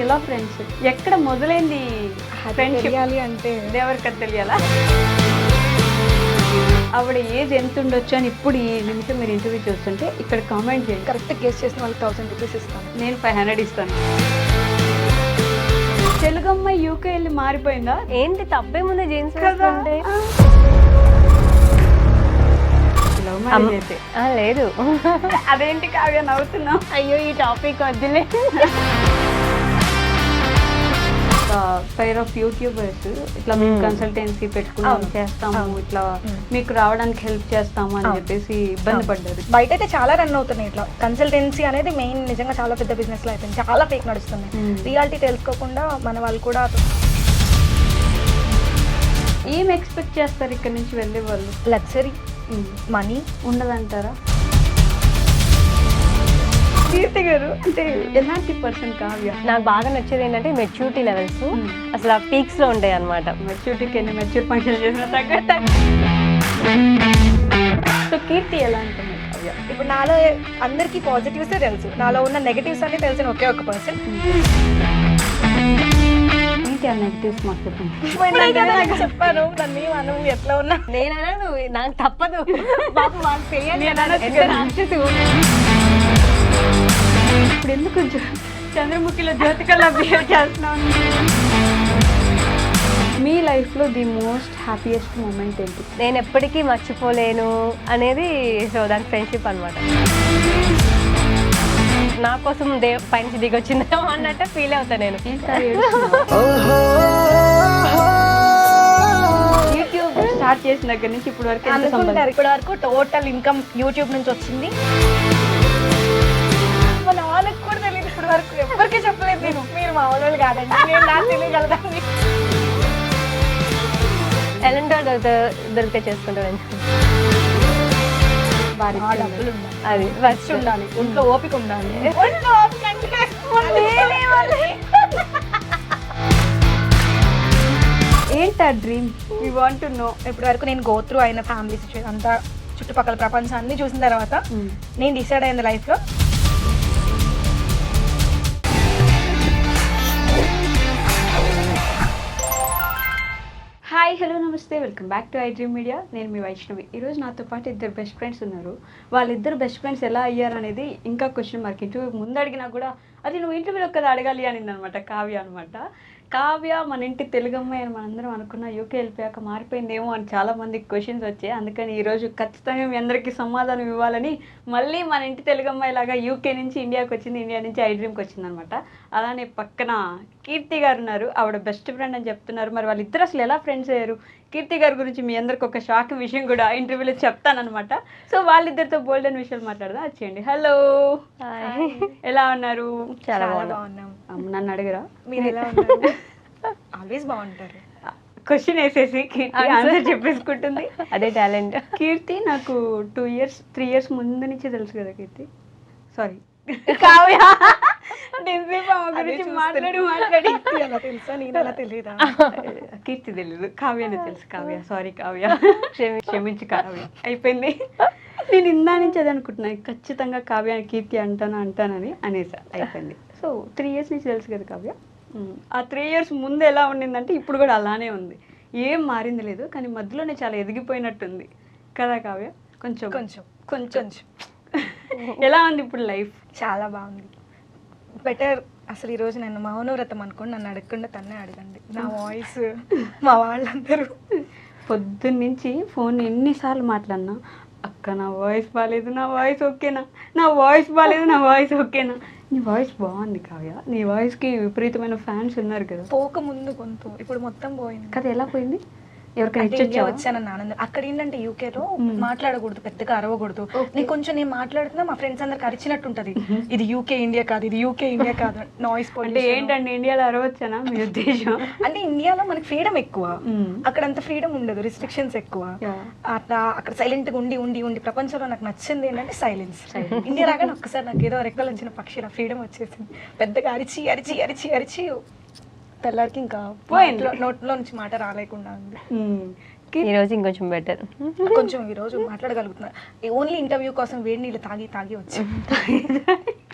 ఎలా ఫ్రెండ్స్, ఎక్కడ మొదలైంది ఫ్రెండ్షిప్ తెలియాలి అంటే ఎవరికది తెలియాలా? ఆవిడ ఏజ్ ఎంత ఉండొచ్చు అని ఇప్పుడు ఈ నిమిషం మీరు ఇంటర్వ్యూ చూస్తుంటే ఇక్కడ కామెంట్ చేయండి. కరెక్ట్ గెస్ చేసిన వాళ్ళకి 1000 రూపీస్ ఇస్తాను. నేను 500 ఇస్తాను. తెలుగు అమ్మాయి యూకే వెళ్ళి మారిపోయిందా? ఏంటి తప్పేముంది జీన్స్ కదా? వేసుకుంటే? లవ్ మ్యారేజ్ అయితే లేదు. అదేంటి కావ్య నవ్వుతున్నావు? అయ్యో ఈ టాపిక్ వద్దులే. పైర్ ఆఫ్ యూట్యూబర్స్ ఇట్లా మేము కన్సల్టెన్సీ పెట్టుకున్నాం, చేస్తాము, ఇట్లా మీకు రావడానికి హెల్ప్ చేస్తాము అని చెప్పేసి ఇబ్బంది పడ్డారు. బయట అయితే చాలా రన్ అవుతున్నాయి ఇట్లా. కన్సల్టెన్సీ అనేది మెయిన్ నిజంగా చాలా పెద్ద బిజినెస్ లో అయిపోయింది. చాలా ఫేక్ నడుస్తున్నాయి. రియాలిటీ తెలుసుకోకుండా మన వాళ్ళు కూడా ఏం ఎక్స్పెక్ట్ చేస్తారు ఇక్కడ నుంచి వెళ్ళే వాళ్ళు? Luxury, money ఉండదంటారా? కీర్తి గారు అంటే ఎలాంటి పర్సన్ కావ్య? నాకు బాగా నచ్చేది ఏంటంటే మెచ్యూరిటీ లెవెల్స్ అసలు ఆ పీక్స్ లో ఉంటాయి అనమాట. మెచ్యూరిటీకి ఎన్ని మెచ్యూర్ ఫంక్షన్ చేసిన తగ్గ. సో కీర్తి ఎలా ఉంటుంది కావ్య? ఇప్పుడు నాలో అందరికీ పాజిటివ్స్ తెలుసు, నాలో ఉన్న నెగటివ్స్ అన్ని తెలిసిన ఒకే ఒక పర్సన్. ఏంటి ఆ నెగిటివ్స్ మాకు చెప్పండి. చెప్పాను నన్ను మనం ఎట్లా ఉన్నా నేనైనా నాకు తప్పదు. బాబు వాళ్ళు తెలియాలి. ఇప్పుడు ఎందుకు చంద్రముఖిలో జ్యోతికల్లా బిహేవ్ చేస్తున్నాను? మీ లైఫ్లో ది మోస్ట్ హ్యాపీయెస్ట్ మూమెంట్ ఏంటి? నేను ఎప్పటికీ మర్చిపోలేను అనేది సో దాని ఫ్రెండ్షిప్ అనమాట. నా కోసం పైనుంచి దిగొచ్చిందేమో అన్నట్టు ఫీల్ అవుతాను నేను. యూట్యూబ్ స్టార్ట్ చేసిన దగ్గర నుంచి ఇప్పుడు వరకు అనుకుంటారు. ఇప్పటి వరకు టోటల్ ఇన్కమ్ యూట్యూబ్ నుంచి వచ్చింది. మా నాన్నకు కూడా తెలియదు ఇప్పటి వరకు, ఎవరికి చెప్పలేదు నేను. మీరు మా వాళ్ళు కాదండి, నేను నాకు తెలియగలదండి. ఎలాంటి దొరికితే చేసుకుంటాను. డబ్బులు ఉండాలి, అది ఖర్చు ఉండాలి, ఒంట్లో ఓపిక ఉండాలి. ఏంటి ఆ dream? You want to know. ఇప్పటి వరకు నేను గో త్రూ అయిన ఫ్యామిలీ సిచ్యువేషన్ అంతా, చుట్టుపక్కల ప్రపంచాన్ని చూసిన తర్వాత నేను డిసైడ్ అయింది లైఫ్లో హాయ్, హలో, నమస్తే, welcome back to I dream media. నేను మీ వైష్ణవి. ఈరోజు నాతో పాటు ఇద్దరు బెస్ట్ ఫ్రెండ్స్ ఉన్నారు. వాళ్ళిద్దరు బెస్ట్ ఫ్రెండ్స్ ఎలా అయ్యారు అనేది ఇంకా క్వశ్చన్ మార్క్. ఇంటర్వ్యూ ముందు అడిగినా కూడా అది నువ్వు ఇంటర్వ్యూలో కదా అడగాలి అనింది అనమాట కావ్య అనమాట. కావ్య మన ఇంటి తెలుగు అమ్మాయి అని మనందరం అనుకున్న యూకే వెళ్ళిపోయాక మారిపోయిందేమో అని చాలామందికి క్వశ్చన్స్ వచ్చాయి. అందుకని ఈరోజు ఖచ్చితంగా మీ అందరికీ సమాధానం ఇవ్వాలని మళ్ళీ మన ఇంటి తెలుగు అమ్మాయి లాగా యూకే నుంచి ఇండియాకి వచ్చింది, ఇండియా నుంచి ఐ డ్రీమ్కి వచ్చింది అనమాట. అలానే పక్కన కీర్తి గారు ఉన్నారు, ఆవిడ బెస్ట్ ఫ్రెండ్ అని చెప్తున్నారు. మరి వాళ్ళిద్దరు అసలు ఎలా ఫ్రెండ్స్ అయ్యారు? కీర్తి గారి గురించి మీ అందరికి ఒక షాక్ విషయం కూడా ఇంటర్వ్యూలో చెప్తానమాట. సో వాళ్ళిద్దరితో బోల్డ్ అని విషయాలు మాట్లాడదాం. వచ్చేయండి. హలో, ఎలా ఉన్నారు? చాలా బాగున్నాం. నన్ను అడగరా? మీరు ఎలా ఉన్నారు? ఆల్వేస్ బాగుంటారు. క్వశ్చన్ వేసేసి కీర్తి ఆన్సర్ చెప్పేసుకుంటుంది. అదే టాలెంట్. కీర్తి నాకు 3 years ముందు నుంచి తెలుసు కదా కీర్తి. సారీ కావ్య, గురించి మాట్లాడి అలా తెలుసా? నేను అలా తెలియదా? కీర్తి తెలీదు, కావ్యనే తెలుసు. కావ్య, సారీ కావ్య, క్షమించి కావ్య. అయిపోయింది. నేను ఇందా నుంచి అది అనుకుంటున్నాను, ఖచ్చితంగా కావ్య కీర్తి అంటానని అనేసా. అయిపోయింది. సో 3 years నుంచి తెలుసు కదా కావ్య. ఆ 3 years ముందు ఎలా ఉండిందంటే ఇప్పుడు కూడా అలానే ఉంది, ఏం మారింది లేదు. కానీ మధ్యలోనే చాలా ఎదిగిపోయినట్టుంది కదా కావ్య? కొంచెం కొంచెం కొంచెం ఎలా ఉంది ఇప్పుడు లైఫ్? చాలా బాగుంది, బెటర్. అసలు ఈరోజు నేను మౌనవ్రతం అనుకోండి, నన్ను అడగకుండా తన్నే అడగండి. నా వాయిస్ మా వాళ్ళందరూ పొద్దున్నుంచి ఫోన్ ఎన్నిసార్లు మాట్లాడినా, అక్క నా వాయిస్ బాగాలేదు, నా వాయిస్ ఓకేనా, నా వాయిస్ బాగాలేదు, నా వాయిస్ ఓకేనా. నీ వాయిస్ బాగుంది కావ్య, నీ వాయిస్కి విపరీతమైన ఫ్యాన్స్ ఉన్నారు కదా. పోక ముందు కొంత, ఇప్పుడు మొత్తం పోయింది కదా. ఎలా పోయింది? ఎవరికైనా వచ్చానని ఆనందం. అక్కడ ఏంటంటే యూకేలో మాట్లాడకూడదు, పెద్దగా అరవకూడదు. నేను మాట్లాడుతున్నా మా ఫ్రెండ్స్ అందరికి అరిచినట్టు ఉంటది. ఇది యూకే ఇండియా కాదు, ఇది యూకే ఇండియా కాదు. నాయిస్ అంటే ఏంటంటే ఇండియాలో అరవచ్చానా మీ ఉద్దేశం? అంటే ఇండియాలో మనకి ఫ్రీడమ్ ఎక్కువ, అక్కడ అంత ఫ్రీడమ్ ఉండదు, రిస్ట్రిక్షన్స్ ఎక్కువ. అట్లా అక్కడ సైలెంట్ గా ఉండి ఉండి ఉండి ప్రపంచంలో నాకు నచ్చింది ఏంటంటే సైలెన్స్. ఇండియా రాగానే ఒక్కసారి నాకు ఏదో రెక్కలు వచ్చిన పక్షి ఫ్రీడమ్ వచ్చేసింది. పెద్దగా అరిచి అరిచి అరిచి అరిచి తెల్లారికి ఇంకా నోట్లో నుంచి మాట రాలేకుండా ఉంది. ఈ రోజు ఇంకొంచెం బెటర్. కొంచెం ఈ రోజు మాట్లాడగలుగుతున్నా. ఓన్లీ ఇంటర్వ్యూ కోసం వేడి నీళ్ళు తాగి తాగి వచ్చి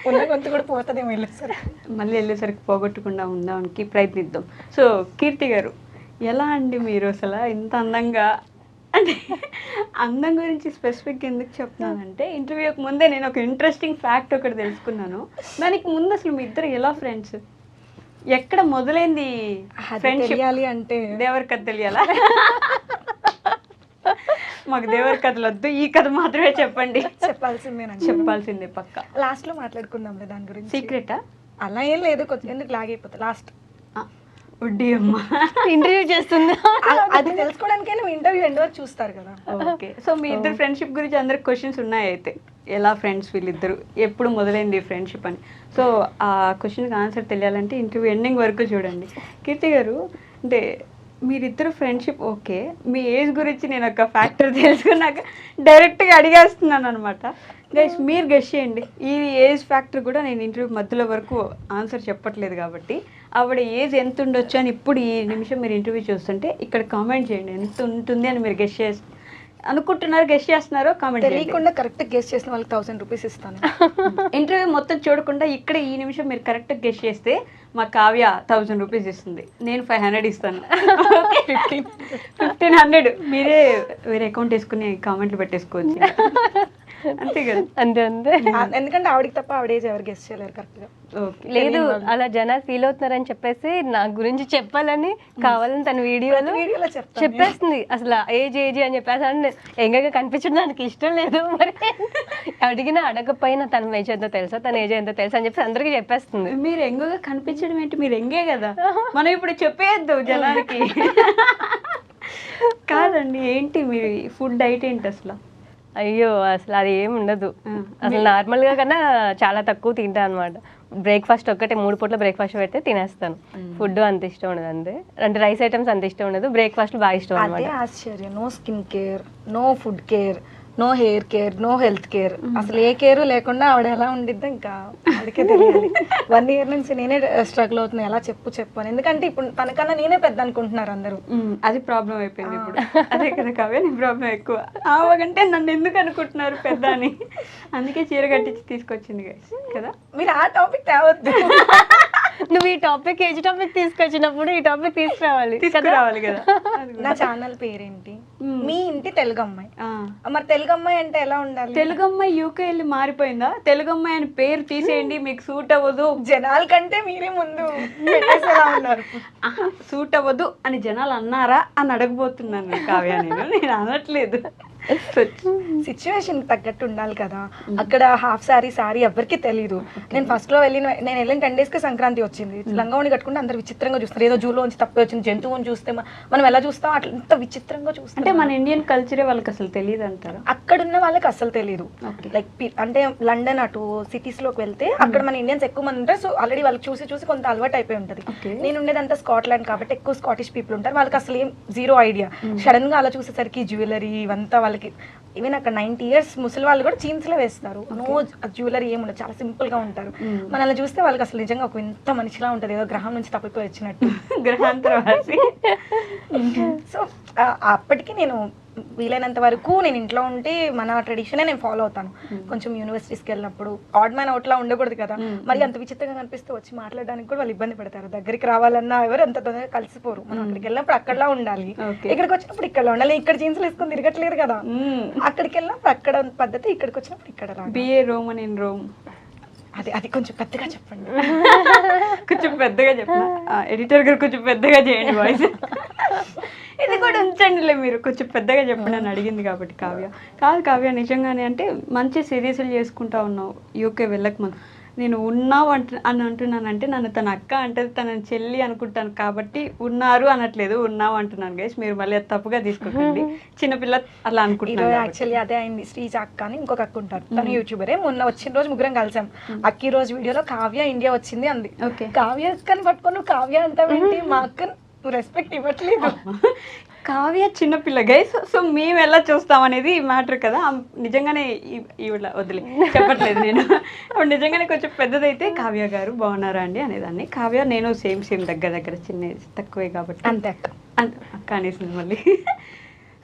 ఉన్న గొంతు కూడా పోతుందేమో వెళ్ళేసరికి. మళ్ళీ వెళ్ళేసరికి పోగొట్టకుండా ఉందానికి ప్రయత్నిద్దాం. సో కీర్తి గారు, ఎలా అండి మీరు అసలు ఇంత అందంగా, అంటే అందం గురించి స్పెసిఫిక్గా ఎందుకు చెప్తున్నానంటే ఇంటర్వ్యూకి ముందే నేను ఒక ఇంట్రెస్టింగ్ ఫ్యాక్ట్ ఒకటి తెలుసుకున్నాను. దానికి ముందు అసలు మీ ఇద్దరు ఎలా ఫ్రెండ్స్, ఎక్కడ మొదలైంది ఫ్రెండ్షిప్? తెలియాలి అంటే దేవర్ కథ తెలియాలా? మాకు దేవర్ కథలు వద్దు, ఈ కథ మాత్రమే చెప్పండి. చెప్పాల్సిందేనండి. చెప్పాల్సిందే పక్క. లాస్ట్ లో మాట్లాడుకుందాంలే దాని గురించి. సీక్రెటా? అలా ఏం లేదు, కొంచెం ఎందుకు లాగైపోతుంది లాస్ట్. వడ్డీ అమ్మ ఇంటర్వ్యూ చేస్తుందా? అది తెలుసుకోవడానికే నువ్వు ఇంటర్వ్యూ ఎండ్ వరకు చూస్తారు కదా. ఓకే. సో మీ ఇద్దరు ఫ్రెండ్షిప్ గురించి అందరికి క్వశ్చన్స్ ఉన్నాయి. అయితే ఎలా ఫ్రెండ్స్ వీళ్ళిద్దరు, ఎప్పుడు మొదలైంది ఫ్రెండ్షిప్ అని. సో ఆ క్వశ్చన్కి ఆన్సర్ తెలియాలంటే ఇంటర్వ్యూ ఎండింగ్ వరకు చూడండి. కీర్తి గారు, అంటే మీరిద్దరు ఫ్రెండ్షిప్ ఓకే, మీ ఏజ్ గురించి నేను ఒక ఫ్యాక్టర్ తెలుసుకున్నాక డైరెక్ట్గా అడిగేస్తున్నాను అనమాట. గైస్ మీరు గెస్ చేయండి. ఈ ఏజ్ ఫ్యాక్టర్ కూడా నేను ఇంటర్వ్యూ మధ్యలో వరకు ఆన్సర్ చెప్పట్లేదు కాబట్టి ఆవిడ ఏజ్ ఎంత ఉండొచ్చు అని ఇప్పుడు ఈ నిమిషం మీరు ఇంటర్వ్యూ చూస్తుంటే ఇక్కడ కామెంట్ చేయండి ఎంత ఉంటుంది అని మీరు గెస్ చేసి అనుకుంటున్నారు, గెస్ చేస్తున్నారో కామెంట్ తెలియకుండా కరెక్ట్ గెస్ చేసిన వాళ్ళకి 1000 రూపీస్ ఇస్తాను. ఇంటర్వ్యూ మొత్తం చూడకుండా ఇక్కడ ఈ నిమిషం మీరు కరెక్ట్ గెస్ చేస్తే మా కావ్య 1000 రూపీస్ ఇస్తుంది, నేను 500 ఇస్తాను. 1500 మీరే వేరే అకౌంట్ వేసుకుని కామెంట్లు పెట్టేసుకోవచ్చు. అంతే కదా? అంతే అంతే. ఎందుకంటే ఆవిడకి తప్ప ఆవిడ ఏజ్ ఎవరు గెస్ చేయలేరు కరెక్ట్ గా. ఓకే. లేదు, అలా జనాలు ఫీల్ అవుతున్నారని చెప్పేసి నా గురించి చెప్పాలని కావాలని తన వీడియోలో చెప్తాను. చెప్పేస్తుంది. అసలు ఏజ్ ఏజ్ అని చెప్పేసి అంటే ఎంగగా కనిపించడం నాకు ఇష్టం లేదు. మరి అడిగినా అడగకపోయినా తన ఏజ్ ఎంతో తెలుసా, తన ఏజ్ ఎంతో తెలుసా అని చెప్పి అందరికీ చెప్పేస్తుంది. మీరు ఎంగగా కనిపించడం ఏంటి, మీరు ఎంగే కదా, మనం ఇప్పుడు చెప్పేయద్దు జనానికి. కాదండి, ఏంటి మీ ఫుడ్ డైట్ ఏంటి అసలు? అయ్యో అసలు అది ఏమి ఉండదు. అసలు నార్మల్గా కన్నా చాలా తక్కువ తింటా అనమాట. బ్రేక్ఫాస్ట్ ఒక్కటే 3 పూట్ల బ్రేక్ఫాస్ట్ పెడితే తినేస్తాను. ఫుడ్ అంత ఇష్టం ఉండదు అంతే, అంటే రైస్ ఐటమ్స్ అంత ఇష్టం ఉండదు, బ్రేక్ఫాస్ట్ బాగా ఇష్టం అదే అనమాట. ఆశ్చర్యం. No skin care, no food care, no hair care, no health care, అసలు ఏ కేర్ లేకుండా ఆవిడ ఎలా ఉండిద్దో ఇంకా ఆవిడకే తెలియాలి. 1 year నుంచి నేనే స్ట్రగుల్ అవుతున్నా, ఎలా చెప్పు అని. ఎందుకంటే ఇప్పుడు తనకన్నా నేనే పెద్ద అనుకుంటున్నారు అందరూ. అది ప్రాబ్లం అయిపోయింది ఇప్పుడు. అదే కదా కావ్య, నీ ప్రాబ్లం ఎక్కువ. ఆవగంటే నన్ను ఎందుకు అనుకుంటున్నారు పెద్ద అని, అందుకే చీర కట్టించి తీసుకొచ్చింది గైస్ కదా. మీరు ఆ టాపిక్ తేవద్దు. నువ్వు ఈ టాపిక్ ఏజ్ టాపిక్ తీసుకొచ్చినప్పుడు ఈ టాపిక్ తీసుకురావాలి తీసుకురావాలి కదా. నా ఛానల్ పేరేంటి? మీ ఇంటి తెలుగు అమ్మాయి. మరి తెలుగు అమ్మాయి అంటే ఎలా ఉండాలి? తెలుగు అమ్మాయి యూకే వెళ్ళి మారిపోయిందా? తెలుగు అమ్మాయి అని పేరు తీసేయండి, మీకు సూట్ అవ్వదు. జనాల కంటే మీరే ముందు పెట్టేసేలా ఉన్నారు. సూట్ అవ్వదు అని జనాలు అన్నారా అని అడగబోతున్నాను కావ్య. నేను అనట్లేదు. సిచ్యువేషన్ తగ్గట్టు ఉండాలి కదా. అక్కడ హాఫ్ సారీ ఎవరికి తెలీదు. నేను ఫస్ట్ లో వెళ్ళిన 10 days కి సంక్రాంతి వచ్చింది. లంగావణి కట్టుకుంటే అందరు విచిత్రంగా చూస్తారు. ఏదో జూలో నుంచి తప్పి వచ్చింది జంతువుని చూస్తే మనం ఎలా చూస్తాం అట్లా ఇంత విచిత్రంగా చూస్తాం. అంటే మన ఇండియన్ కల్చరే వాళ్ళకి అసలు తెలియదు అంటారా? అక్కడ ఉన్న వాళ్ళకి అసలు తెలియదు. లైక్ అంటే లండన్ అటు సిటీస్ లోకి వెళ్తే అక్కడ మన ఇండియన్స్ ఎక్కువ మంది ఉంటారు. సో ఆల్రెడీ వాళ్ళకి చూసి కొంత అలవాటు అయిపోయి ఉంటుంది. నేను ఉండేదంతా స్కాట్లాండ్ కాబట్టి ఎక్కువ స్కాటిష్ పీపుల్ ఉంటారు. వాళ్ళకి అసలు ఏం జీరో ఐడియా. సడన్ గా అలా చూసేసరికి జ్యువెలరీ ఇవంతా వాళ్ళకి, ఈవెన్ అక్కడ 90 years ముసలి వాళ్ళు కూడా జీన్స్ లో వేస్తారు. నో జ్యువెలరీ ఏముండదు, చాలా సింపుల్ గా ఉంటారు. మనల్ని చూస్తే వాళ్ళకి అసలు నిజంగా ఒక ఇంత మనిషిలా ఉంటది, ఏదో గ్రహం నుంచి తప్పిపోయి వచ్చినట్టు. గ్రహాంతరవాసి. సో అప్పటికి నేను వీలైనంత వరకు నేను ఇంట్లో ఉంటే మన ట్రెడిషనే నేను ఫాలో అవుతాను. కొంచెం యూనివర్సిటీస్కి వెళ్ళినప్పుడు ఆడ్ మ్యాన్ అవుట్లా ఉండకూడదు కదా. మరి అంత విచిత్రంగా కనిపిస్తే వచ్చి మాట్లాడడానికి కూడా వాళ్ళు ఇబ్బంది పడతారు. దగ్గరికి రావాలన్నా ఎవరు అంత తొందరగా కలిసిపోరు. మనం అక్కడికి వెళ్ళినప్పుడు అక్కడలా ఉండాలి, ఇక్కడికి వచ్చినప్పుడు ఇక్కడ ఉండాలి. ఇక్కడ జీన్స్లు వేసుకొని తిరగట్లేదు కదా. అక్కడికి వెళ్ళినప్పుడు అక్కడ పద్ధతి, ఇక్కడికి వచ్చినప్పుడు ఇక్కడ. BA Roman in Rome. అది కొంచెం పెద్దగా చెప్పండి. కొంచెం పెద్దగా చెప్పండి ఎడిటర్ గారు, కొంచెం పెద్దగా చేయండి వాయిస్. ఇది కూడా ఉంచండిలే మీరు, కొంచెం పెద్దగా చెప్పండి అని అడిగింది కాబట్టి కావ్య. కాదు కావ్య, నిజంగానే అంటే మంచి సిరీస్లు చేసుకుంటా ఉన్నావు యూకే వెళ్ళక ముందు. నేను ఉన్నావు అని అంటున్నానంటే నన్ను తన అక్క అంటే తనని చెల్లి అనుకుంటాను కాబట్టి ఉన్నారు అనట్లేదు, ఉన్నావు అంటున్నాను గైస్. మీరు మళ్ళీ తప్పుగా తీసుకోకండి, చిన్నపిల్ల అలా అనుకుంటున్నాను. యాక్చువల్లీ అదే అయింది. శ్రీజ అక్క అని ఇంకొక అక్క ఉంటారు, తను యూట్యూబరే. మొన్న వచ్చిన రోజు ముగ్గురం కలిసాం. అక్క ఈ రోజు వీడియోలో కావ్య ఇండియా వచ్చింది అంది. కావ్య అక్కని పట్టుకొని నువ్వు కావ్య అంటావేంటి? మా అక్కను రెస్పెక్ట్ ఇవ్వట్లేదు. కావ్య చిన్నపిల్ల గైస్. సో మేము ఎలా చూస్తాం అనేది మ్యాటర్ కదా. నిజంగానే ఈవిడ వదిలే చెప్పట్లేదు నేను. ఇప్పుడు నిజంగానే కొంచెం పెద్దదైతే కావ్య గారు బాగున్నారా అండి అనేదాన్ని. కావ్య నేను సేమ్ దగ్గర చిన్న తక్కువే కాబట్టి అంతే అక్క అనేసింది మళ్ళీ.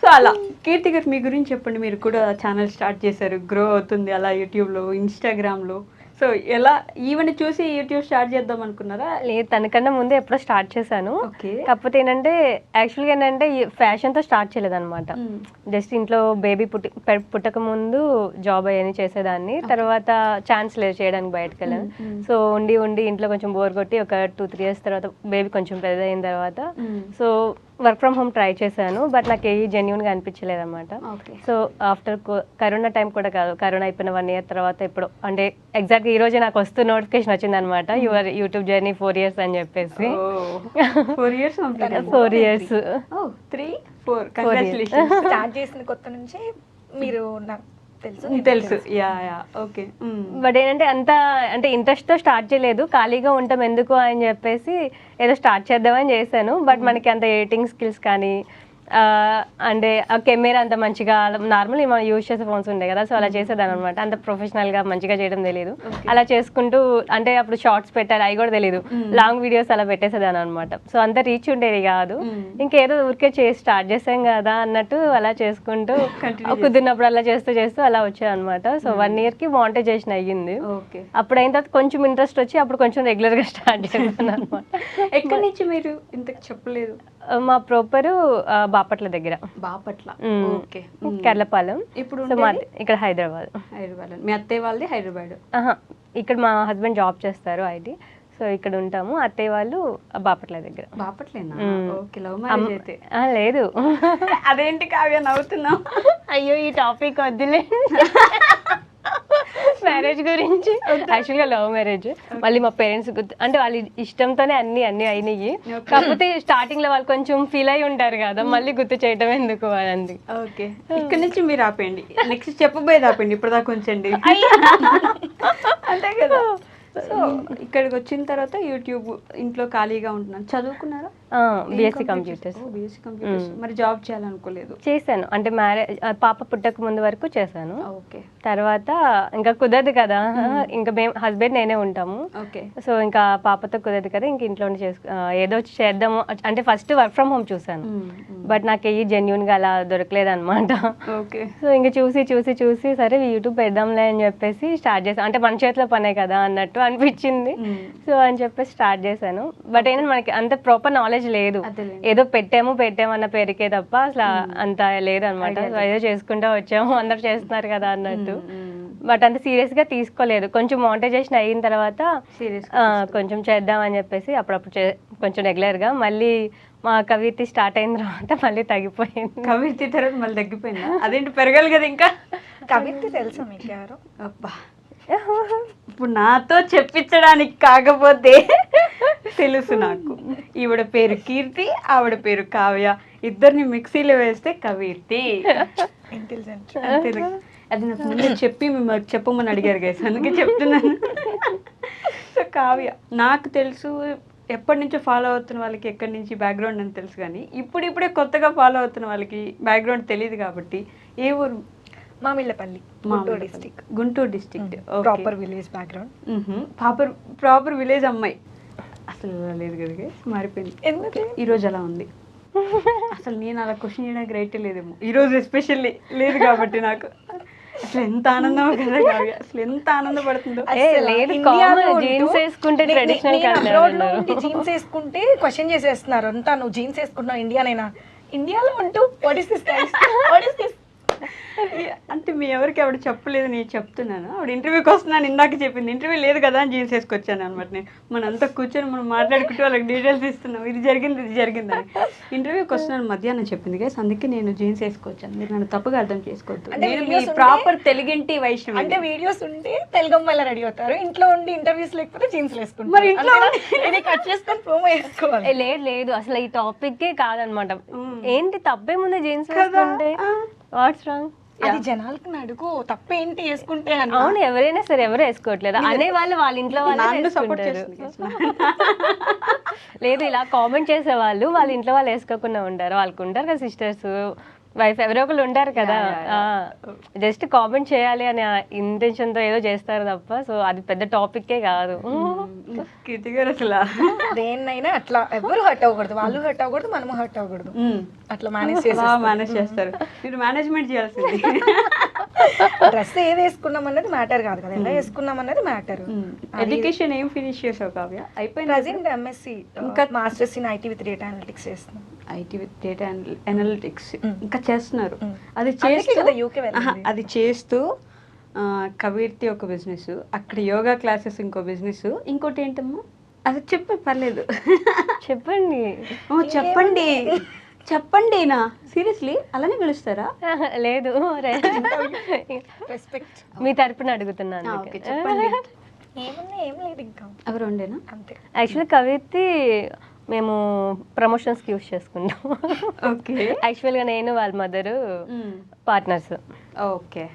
సో అలా కీర్తి గారు మీ గురించి చెప్పండి. మీరు కూడా ఛానల్ స్టార్ట్ చేశారు, గ్రో అవుతుంది అలా యూట్యూబ్లో, ఇన్స్టాగ్రామ్లో. సో ఎలా ఈవెన్ చూసి యూట్యూబ్ స్టార్ట్ చేద్దాం అనుకున్నారా? లేదు, తనకన్నా ముందే ఎప్పుడో స్టార్ట్ చేశాను. ఓకే. కాకపోతే ఏంటంటే యాక్చువల్గా ఏంటంటే ఫ్యాషన్తో స్టార్ట్ చేయలేదన్నమాట. జస్ట్ ఇంట్లో బేబీ పుట్టక ముందు జాబ్ అవన్నీ చేసేదాన్ని. తర్వాత ఛాన్స్ లేదు చేయడానికి, బయటకు వెళ్ళాను. సో ఉండి ఇంట్లో కొంచెం బోర్ కొట్టి ఒక 2-3 years తర్వాత బేబీ కొంచెం పెద్ద అయిన తర్వాత so work from home try చేశాను. బట్ నాకు ఏ జెన్యున్గా అనిపించలేదు అనమాట. సో ఆఫ్టర్ కరోనా టైం కూడా కాదు, కరోనా అయిపోయిన 1 year తర్వాత ఇప్పుడు అంటే ఎగ్జాక్ట్గా ఈ రోజే నాకు వస్తూ నోటిఫికేషన్ వచ్చింది అనమాట, యువర్ యూట్యూబ్ జర్నీ 4 years అని చెప్పేసి. 4 years 4 years 3-4 కంగ్రాచులేషన్స్. స్టార్ట్ చేసిన కొత్త నుంచి మీరు నాకు తెలుసు. Yeah okay. బట్ ఏంటంటే అంత అంటే ఇంట్రెస్ట్తో స్టార్ట్ చేయలేదు, ఖాళీగా ఉంటాం ఎందుకు అని చెప్పేసి ఏదో స్టార్ట్ చేద్దామని చేశాను. బట్ మనకి అంత ఎడిటింగ్ స్కిల్స్ కానీ అంటే ఆ కెమెరా అంత మంచిగా నార్మల్ మనం యూజ్ చేసే ఫోన్స్ ఉండే కదా, సో అలా చేసేదాన్ని అనమాట. అంత ప్రొఫెషనల్గా మంచిగా చేయడం తెలియదు. అలా చేసుకుంటూ అంటే అప్పుడు షార్ట్స్ పెట్టాలి అవి కూడా తెలియదు, లాంగ్ వీడియోస్ అలా పెట్టేసేదాన్ని అనమాట. సో అంత రీచ్ ఉండేది కాదు. ఇంకేదో ఊరికే చేసి స్టార్ట్ చేసాం కదా అన్నట్టు అలా చేసుకుంటూ కుదిరినప్పుడు అలా చేస్తూ అలా వచ్చాయి అనమాట. సో 1 yearకి మానిటైజేషన్ అయ్యింది. అప్పుడు అయిన తర్వాత కొంచెం ఇంట్రెస్ట్ వచ్చి అప్పుడు కొంచెం రెగ్యులర్గా స్టార్ట్ చేశాను అనమాట. ఎక్కడి నుంచి మీరు ఇంతకు చెప్పలేదు? మా ప్రాపరు బాపట్ల దగ్గర. బాపట్ల. ఓకే. కెర్లపాలెం. ఇప్పుడు ఇక్కడ హైదరాబాద్. మీ అత్తయ్య వాళ్ళది హైదరాబాద్? ఇక్కడ మా హస్బెండ్ జాబ్ చేస్తారు ఐటీ, సో ఇక్కడ ఉంటాము. అత్తయ్య వాళ్ళు బాపట్ల దగ్గర. బాపట్లేనా? ఓకే. లవ్ మ్యారేజ్ అయితే? లేదు. అదేంటి కావ్య నవ్వుతున్నావు? అయ్యో ఈ టాపిక్ వద్దులే. మ్యారేజ్ గురించి యాక్చువల్గా లవ్ మ్యారేజ్. మళ్ళీ మా పేరెంట్స్ అంటే వాళ్ళ ఇష్టంతోనే అన్ని అయినాయి. కాకపోతే స్టార్టింగ్ లో వాళ్ళు కొంచెం ఫీల్ అయి ఉంటారు కదా, మళ్ళీ గుర్తు చేయడం ఎందుకు అని. ఓకే. ఇక్కడ నుంచి మీరు ఆపండి, నెక్స్ట్ చెప్పబోయేది ఆపండి, ఇప్పుడు దాకా ఉంచండి. అంతే కదా. సో ఇక్కడికి వచ్చిన తర్వాత యూట్యూబ్ ఇంట్లో ఖాళీగా ఉంటున్నాను. చదువుకున్నారా? BSc computers. BSc computers. మరి జాబ్ చేయాలనుకోలేదు? చేశాను, అంటే మ్యారేజ్ పాప పుట్టక ముందు వరకు చేశాను. ఓకే. తర్వాత ఇంకా కుదరదు కదా, ఇంకా మేము హస్బెండ్ నేనే ఉంటాము. ఓకే. సో ఇంకా పాపతో కుదరదు కదా, ఇంక ఇంట్లో ఏదో చేద్దాము అంటే ఫస్ట్ వర్క్ ఫ్రమ్ హోమ్ చూసాను. బట్ నాకు ఏ జెన్యున్గా అలా దొరకలేదు అనమాట. ఓకే. సో ఇంకా చూసి సరే యూట్యూబ్ పెడదాంలే అని చెప్పేసి స్టార్ట్ చేశాను. అంటే మన చేతిలో పనే కదా అన్నట్టు అనిపించింది. సో అని చెప్పేసి స్టార్ట్ చేశాను. బట్ ఏంటంటే మనకి అంత ప్రాపర్ నాలెడ్జ్ లేదు, ఏదో పెట్టాము అన్న పేరుకే తప్ప అసలు అంత లేదు అనమాట. ఏదో చేసుకుంటూ వచ్చాము, అందరు చేస్తున్నారు కదా అన్నట్టు. బట్ అంత సీరియస్ గా తీసుకోలేదు. కొంచెం మానిటైజేషన్ అయిన తర్వాత కొంచెం చేద్దాం అని చెప్పేసి అప్పుడప్పుడు కొంచెం రెగ్యులర్ గా. మళ్ళీ మా కవిత స్టార్ట్ అయిన తర్వాత మళ్ళీ తగ్గిపోయింది. కవిత తర్వాత మళ్ళీ తగ్గిపోయిందా? అదేంటి పెరగాలి కదా ఇంకా. కవిత తెలుసా మీకు ఎవరు? అబ్బా, ఇప్పుడు నాతో చెప్పించడానికి కాకపోతే తెలుసు నాకు. ఈవిడ పేరు కీర్తి, ఆవిడ పేరు కావ్య, ఇద్దరిని మిక్సీలో వేస్తే కవిర్తి. ఇంటెలిజెంట్. అది నాకు ముందు చెప్పి మిమ్మల్ని చెప్పమని అడిగారు గైస్, అందుకే చెప్తున్నాను. సో కావ్య నాకు తెలుసు, ఎప్పటి నుంచో ఫాలో అవుతున్న వాళ్ళకి ఎక్కడి నుంచి బ్యాక్గ్రౌండ్ అని తెలుసు, కానీ ఇప్పుడిప్పుడే కొత్తగా ఫాలో అవుతున్న వాళ్ళకి బ్యాక్గ్రౌండ్ తెలియదు. కాబట్టి ఏ ఊరు? Mamillapalli, Guntur district. Proper village background. Proper village అమ్మాయి. అసలు లేదు కదా, మారిపోయింది. ఎందుకు ఈరోజు అలా ఉంది? అసలు నేను అలా క్వశ్చన్ చేయడానికి రైట్ లేదేమో ఈరోజు, ఎస్పెషల్లీ లేదు కాబట్టి నాకు అసలు ఎంత ఆనందం కదా కావ్య, అసలు ఎంత ఆనందపడుతుందో. జీన్స్ వేసుకుంటే జీన్స్ వేసుకుంటే క్వశ్చన్ చేసేస్తున్నారు అంతా, నువ్వు జీన్స్ వేసుకుంటున్నావు ఇండియానైనా? ఇండియాలో ఉంటూ వాట్ ఇస్ దిస్ అంటే మీ ఎవరికి ఆవిడ చెప్పలేదు, నేను చెప్తున్నాను. ఆవిడ ఇంటర్వ్యూకి వస్తున్నాను ఇందాక చెప్పింది, ఇంటర్వ్యూ లేదు కదా అని జీన్స్ వేసుకొచ్చాను అనమాట. నేను మనంతా కూర్చొని మనం మాట్లాడుకుంటూ వాళ్ళకి డీటెయిల్స్ ఇస్తున్నాం, ఇది జరిగిందని. ఇంటర్వ్యూకి వస్తున్నాను మధ్యాహ్నం చెప్పింది కదా, అందుకే నేను జీన్స్ వేసుకొచ్చాను. మీరు నన్ను తప్పుగా అర్థం చేసుకోవద్దు. నేను మీ ప్రాపర్ తెలుగింటి వైష్ణవి. అంటే వీడియోస్ ఉంటే తెలుగు అమ్మాయిలా రెడీ అవుతారు, ఇంట్లో ఉండి ఇంటర్వ్యూస్ లేకపోతే జీన్స్ వేసుకుంటారు. మరి ఇంట్లో కట్ చేసుకొని ప్రోమో వేసుకోవాలి. లేదు అసలు ఈ టాపిక్కే కాదనమాట. ఏంటి తప్పేముంది జీన్స్ వేసుకుంటే? What's wrong? అది జనాలకు అడుగు, తప్పేంటి వేసుకుంటే. అవును, ఎవరైనా సరే ఎవరు వేసుకోవట్లేదు అనే వాళ్ళు వాళ్ళ ఇంట్లో వాళ్ళు సపోర్ట్ లేదు, ఇలా కామెంట్ చేసే వాళ్ళు వాళ్ళ ఇంట్లో వాళ్ళు వేసుకోకుండా ఉంటారు. వాళ్ళకు ఉంటారు కదా సిస్టర్స్, వైఫ్ ఎవరో ఒకళ్ళు ఉంటారు కదా, జస్ట్ కామెంట్ చేయాలి అనే ఇంటెన్షన్ తో ఏదో చేస్తారు తప్ప, సో అది పెద్ద టాపిక్కే కాదు. కీర్తి గారు అసలు దేన్నైనా అట్లా ఎవరు హర్ట్ అవ్వకూడదు, వాళ్ళు హర్ట్ అవ్వకూడదు, మనము హర్ట్ అవ్వకూడదు, అట్లా మేనేజ్ మేనేజ్ చేస్తారు. మీరు మేనేజ్మెంట్ చేయాల్సింది. డ్రెస్ ఏది వేసుకున్నాం అన్నది మ్యాటర్ కాదు కదా, ఎలా వేసుకున్నాం అన్నది మ్యాటర్. ఎడ్యుకేషన్ ఏం ఫినిష్ చేసావు కావ్య? అయిపోయింది. ప్రజెంట్ ఎంఎస్సి ఇంకా masters in IT with data analytics చేస్తున్నాం. ఐటీ విత్ డేటా అనలిటిక్స్ ఇంకా చేస్తున్నారు. అది అందుకే చేస్తూ కదా UK వెళ్ళింది. అది చేస్తూ కవిర్తి ఒక బిజినెస్, అక్కడ యోగా క్లాసెస్ ఇంకో బిజినెస్, ఇంకోటి ఏంటమ్మా అది చెప్పే పర్లేదు. చెప్పండి. చెప్పండి చెప్పండి. సీరియస్లీ అలానే పిలుస్తారా? లేదు, రెస్పెక్ట్ మీ తరపున అడుగుతున్నాను. ఓకే చెప్పండి. ఏమున్నా ఏం లేదు ఇంకా ఎవరు ఉండేనా? అంతే. యాక్చువల్లీ కవితి మేము ప్రమోషన్స్కి యూస్ చేసుకుంటాం. ఓకే. యాక్చువల్గా నేను వాళ్ళ మదరు పార్ట్నర్స్. ఓకే.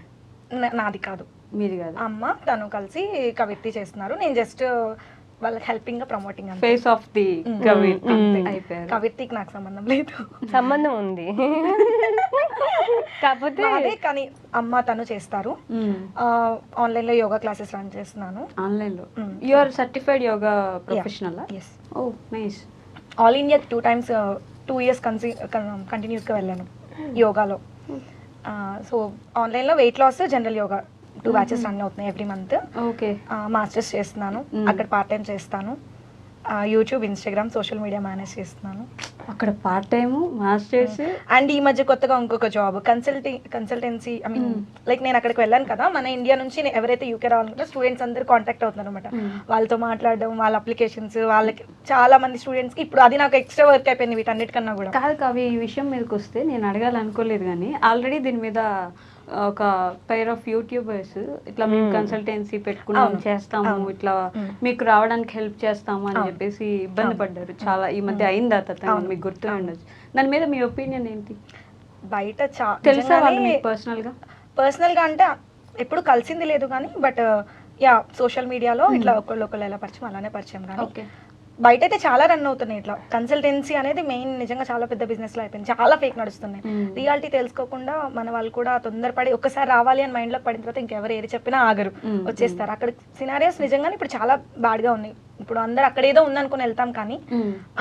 నాది కాదు, మీది కాదు. అమ్మ తను కలిసి కవిత్తి చేస్తున్నారు, నేను జస్ట్ వాళ్ళకి హెల్పింగ్ గా ప్రమోటింగ్ అంతే. ఫేస్ ఆఫ్ ది కవిర్తి అయిపోయారు. కవిత్తికి నాకు సంబంధం లేదు. సంబంధం ఉంది కాకపోతే అదే, కానీ అమ్మ తను చేస్తారు. ఆన్లైన్ లో యోగా క్లాసెస్ రన్ చేస్తున్నాను. ఆన్లైన్ లో you are certified yoga professional? Yes. Oh nice. All India 2 times 2 years continuous గా వెళ్ళాను యోగాలో. సో ఆన్లైన్ లో weight loss, general yoga 2 batches run అవుతున్నాయి ఎవ్రీ మంత్. ఓకే. మాస్టర్స్ చేస్తున్నాను అక్కడ, పార్ట్ టైం చేస్తాను. YouTube, Instagram, social media manage చేస్తున్నాను అక్కడ పార్ట్ టైం, మాస్టర్స్. అండ్ ఈ మధ్య కొత్తగా ఇంకొక job consultancy. I mean like నేను అక్కడికి వెళ్ళాను కదా, మన ఇండియా నుంచి ఎవరైతే యూకే రావాలనుకుంటే స్టూడెంట్స్ అందరూ కాంటాక్ట్ అవుతున్నారు అనమాట. వాళ్ళతో మాట్లాడడం, వాళ్ళ అప్లికేషన్స్, వాళ్ళకి చాలా మంది స్టూడెంట్స్కి ఇప్పుడు అది నాకు ఎక్స్ట్రా వర్క్ అయిపోయింది వీటన్నిటికన్నా కూడా. కాదు కావ్య, ఈ విషయం మీదకి వస్తే నేను అడగాలనుకోలేదు, కానీ ఆల్రెడీ దీని మీద ఒక పైర్ ఆఫ్ యూట్యూబర్స్ ఇట్లా మేము కన్సల్టెన్సీ పెట్టుకున్నాం, చేస్తాము, ఇట్లా మీకు రావడానికి హెల్ప్ చేస్తాము అని చెప్పేసి ఇబ్బంది పడ్డారు చాలా. ఈ మధ్య అయిందా తను? మీకు గుర్తు ఉండొచ్చు. దాని మీద మీ ఒపీనియన్ ఏంటి? బయట తెలుసా వాళ్ళు మీకు పర్సనల్ గా? అంటే ఎప్పుడు కలిసింది లేదు కానీ, బట్ యా సోషల్ మీడియాలో ఇట్లా ఒకళ్ళు ఎలా పరిచయం అలానే పరిచయం. కానీ బయట అయితే చాలా రన్ అవుతున్నాయి ఇట్లా. కన్సల్టెన్సీ అనేది మెయిన్ నిజంగా చాలా పెద్ద బిజినెస్ లో అయిపోయింది, చాలా ఫేక్ నడుస్తున్నాయి. రియాలిటీ తెలుసుకోకుండా మన వాళ్ళు కూడా తొందరపడి ఒక్కసారి రావాలి అని మైండ్ లో పడిన తర్వాత ఇంకెవరు ఏది చెప్పినా ఆగరు, వచ్చేస్తారు. అక్కడ సినారియోస్ నిజంగానే ఇప్పుడు చాలా బ్యాడ్ గా ఉన్నాయి. ఇప్పుడు అందరు అక్కడ ఏదో ఉందనుకుని వెళ్తాం కానీ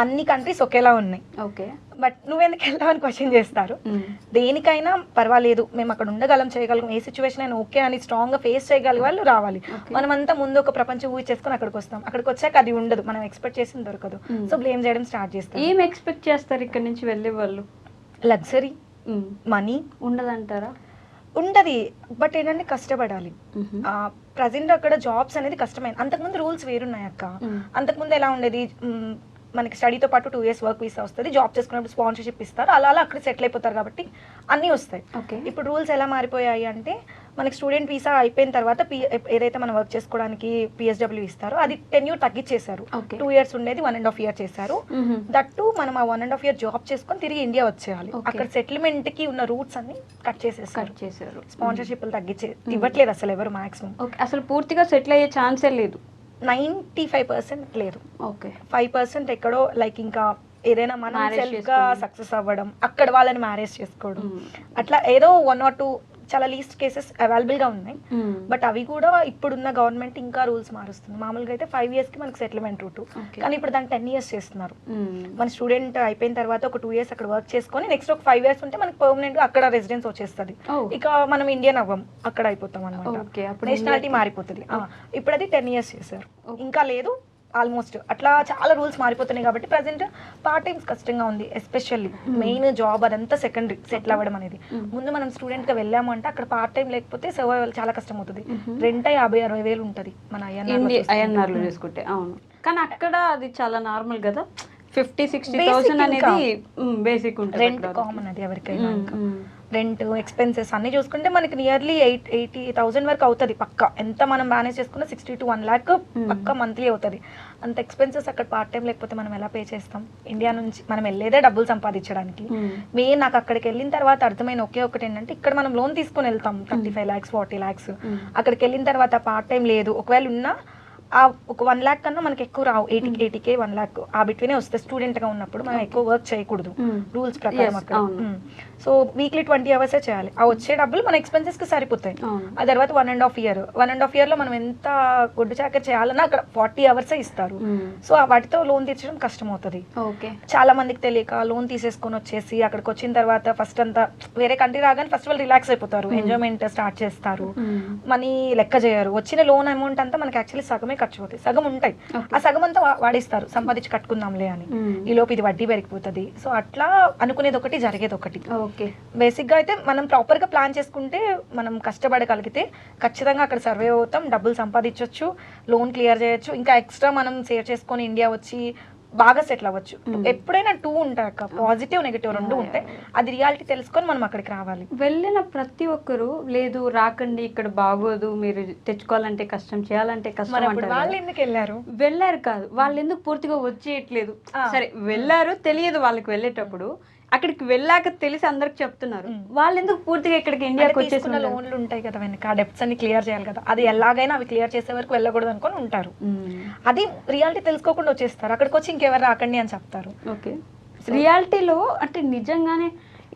అన్ని కంట్రీస్ ఒకేలా ఉన్నాయి. ఓకే. బట్ నువ్వెందుకు వెళ్తావని క్వశ్చన్ చేస్తారు. దేనికైనా పర్వాలేదు, మేము అక్కడ ఉండగలం, చేయగలం, ఏ సిచ్యువేషన్ అయినా ఓకే అని స్ట్రాంగ్ గా ఫేస్ చేయగలిగే వాళ్ళు రావాలి. మనం అంతా ముందు ఒక ప్రపంచం ఊహించేసుకుని అక్కడికి వస్తాం, అక్కడికి వచ్చాక అది ఉండదు, మనం ఎక్స్పెక్ట్ చేసింది దొరకదు. సో బ్లేమ్ చేయడం స్టార్ట్ చేస్తాం. ఏం ఎక్స్పెక్ట్ చేస్తారు ఇక్కడ నుంచి వెళ్ళే వాళ్ళు? లగ్జరీ, మనీ ఉండదంటారా? ఉండదు, బట్ ఏంటంటే కష్టపడాలి. ప్రజెంట్ అక్కడ జాబ్స్ అనేది కష్టమైంది. అంతకుముందు రూల్స్ వేరున్నాయి అక్క. అంతకుముందు ఎలా ఉండేది, మనకి స్టడీతో పాటు 2 years వర్క్ వీసా వస్తుంది, జాబ్ చేసుకున్నప్పుడు స్పాన్సర్షిప్ ఇస్తారు, అలా అక్కడ సెటిల్ అయిపోతారు కాబట్టి అన్నీ వస్తాయి. ఇప్పుడు రూల్స్ ఎలా మారిపోయాయి అంటే, మనకి స్టూడెంట్ వీసా అయిపోయిన తర్వాత ఏదైతే మనం వర్క్ చేసుకోవడానికి PSW ఇస్తారో అది tenure తగ్గించేశారు. 2 years ఉండేది 1.5 year చేశారు. దట్టు మనం ఆ 1.5 year జాబ్ చేసుకొని తిరిగి ఇండియా వచ్చేయాలి. అక్కడ సెటిల్మెంట్ కి ఉన్న రూట్స్ అన్ని కట్ చేసేసారు. స్పాన్సర్షిప్లు ఇవ్వట్లేదు అసలు ఎవరు మాక్సిమం. అసలు పూర్తిగా సెటిల్ అయ్యే ఛాన్సే లేదు. 95% లేదు. ఓకే. 5% ఎక్కడో లైక్ ఇంకా ఏదైనా మనం సెల్ఫ్ గా సక్సెస్ అవ్వడం, అక్కడ వాళ్ళని మ్యారేజ్ చేసుకోవడం, అట్లా ఏదో 1 or 2 చాలా లీస్ట్ కేసెస్ అవైలబుల్ గా ఉన్నాయి. బట్ అవి కూడా ఇప్పుడున్న గవర్నమెంట్ ఇంకా రూల్స్ మారుస్తుంది. మామూలుగా అయితే 5 years కి మనకి సెటిల్మెంట్ రూట్, కానీ ఇప్పుడు దాన్ని 10 years చేస్తున్నారు. మన స్టూడెంట్ అయిపోయిన తర్వాత ఒక 2 years అక్కడ వర్క్ చేసుకొని నెక్స్ట్ ఒక 5 years ఉంటే మనకి పర్మనెంట్ అక్కడ రెసిడెన్స్ వచ్చేస్తుంది. ఇక మనం ఇండియన్ అవ్వం, అక్కడ అయిపోతాం అనమాట. నేషనాలిటీ మారిపోతుంది. ఇప్పుడు అది 10 years చేశారు, ఇంకా లేదు ఆల్మోస్ట్. అట్లా చాలా రూల్స్ మారిపోతున్నాయి కాబట్టి ప్రజెంట్ పార్ట్ టైమ్స్ కష్టంగా ఉంది. ఎస్పెషల్లీ మెయిన్ జాబ్ అదంతా సెకండరీ, సెటిల్ అవ్వడం అనేది. ముందు మనం స్టూడెంట్ గా వెళ్ళాము అంటే అక్కడ పార్ట్ టైం లేకపోతే సర్వైవల్ చాలా కష్టం అవుతుంది. రెంట్ 50-60 వేలు ఉంటుంది మన INR లో చేసుకుంటే. అవును, కానీ అక్కడ అది చాలా నార్మల్ కదా, 50-60,000 అనేది బేసిక్ ఉంటుంది. రెంట్ కామన్ అది ఎవరికైనా. రెంట్ ఎక్స్పెన్సెస్ అన్ని చూసుకుంటే మనకి నియర్లీ 80,000 వరకు అవుతుంది పక్క. ఎంత మనం మేనేజ్ చేసుకున్నా 60 to 1 lakh పక్క మంత్లీ అవుతుంది. అంత ఎక్స్పెన్సెస్ అక్కడ పార్ట్ టైం లేకపోతే మనం ఎలా పే చేస్తాం? ఇండియా నుంచి మనం వెళ్ళేదే డబ్బులు సంపాదించడానికి. మెయిన్ నాకు అక్కడికి వెళ్ళిన తర్వాత అర్థమైన ఒకే ఒకటి ఏంటంటే, ఇక్కడ మనం లోన్ తీసుకొని వెళ్తాం 35 lakhs 40 lakhs. అక్కడికి వెళ్ళిన తర్వాత పార్ట్ టైం లేదు, ఒకవేళ ఉన్నా ఆ ఒక 1 lakh కన్నా మనకి ఎక్కువ రావు, 80K 1 lakh ఆ బిట్వీనే వస్తే స్టూడెంట్ గా ఉన్నప్పుడు మనం ఎక్కువ వర్క్ చేయకూడదు రూల్స్ ప్రకారం అక్కడ. సో వీక్లీ 20 hours చేయాలి. ఆ వచ్చే డబ్బులు మన ఎక్స్పెన్సెస్ కి సరిపోతాయి. ఆ తర్వాత 1.5 year లో మనం ఎంత గుడ్డు చాకరీ చేయాలన్నా అక్కడ 40 hours ఇస్తారు. సో వాటితో లోన్ తీర్చడం కష్టం అవుతుంది. చాలా మందికి తెలియక లోన్ తీసేసుకొని వచ్చేసి అక్కడికి వచ్చిన తర్వాత ఫస్ట్ అంతా వేరే కంట్రీ రాగానే ఫస్ట్ వాళ్ళు రిలాక్స్ అయిపోతారు, ఎంజాయ్మెంట్ స్టార్ట్ చేస్తారు, మనీ లెక్క చేయరు. వచ్చిన లోన్ అమౌంట్ అంతా మనకి యాక్చువల్లీ సగమే ఖర్చు అవుతాయి, సగం ఉంటాయి, ఆ సగం అంతా వాడిస్తారు సంపాదించి కట్టుకుందాంలే అని. ఈ లోపు ఇది వడ్డీ పెరిగిపోతుంది. సో అట్లా అనుకునేది ఒకటి, జరిగేది ఒకటి. బేసిక్ గా అయితే మనం ప్రాపర్ గా ప్లాన్ చేసుకుంటే, మనం కష్టపడగలిగితే ఖచ్చితంగా అక్కడ సర్వే అవుతాం, డబ్బులు సంపాదించవచ్చు, లోన్ క్లియర్ చేయొచ్చు, ఇంకా ఎక్స్ట్రా మనం సేవ్ చేసుకొని ఇండియా వచ్చి బాగా సెటిల్ అవ్వచ్చు. ఎప్పుడైనా 2 ఉంటాయి అక్క, పాజిటివ్ నెగిటివ్ 2 ఉంటాయి. అది రియాలిటీ తెలుసుకొని మనం అక్కడికి రావాలి. వెళ్ళిన ప్రతి ఒక్కరు లేదు రాకండి ఇక్కడ బాగోదు, మీరు తెచ్చుకోవాలంటే కష్టం, చేయాలంటే కష్టం అంటారు. వాళ్ళు ఎందుకు వెళ్ళారు కాదు, వాళ్ళు ఎందుకు పూర్తిగా వచ్చేయట్లేదు. సరే వెళ్ళారు, తెలియదు వాళ్ళకి వెళ్ళేటప్పుడు, అక్కడికి వెళ్ళాక తెలిసి అందరికి చెప్తున్నారు, వాళ్ళు ఎందుకు పూర్తిగా ఇక్కడికి ఇండియాకి వచ్చేసిన లోన్లు ఉంటాయి కదా వెనక, ఆ డెప్ట్స్ అన్ని క్లియర్ చేయాలి కదా, అది ఎలాగైనా అవి క్లియర్ చేసే వరకు వెళ్ళకూడదు అనుకొని ఉంటారు. అది రియాలిటీ తెలుసుకోకుండా వచ్చేస్తారు, అక్కడికి వచ్చి ఇంకెవరు రాకండి అని చెప్తారు. ఓకే, రియాలిటీలో అంటే నిజంగానే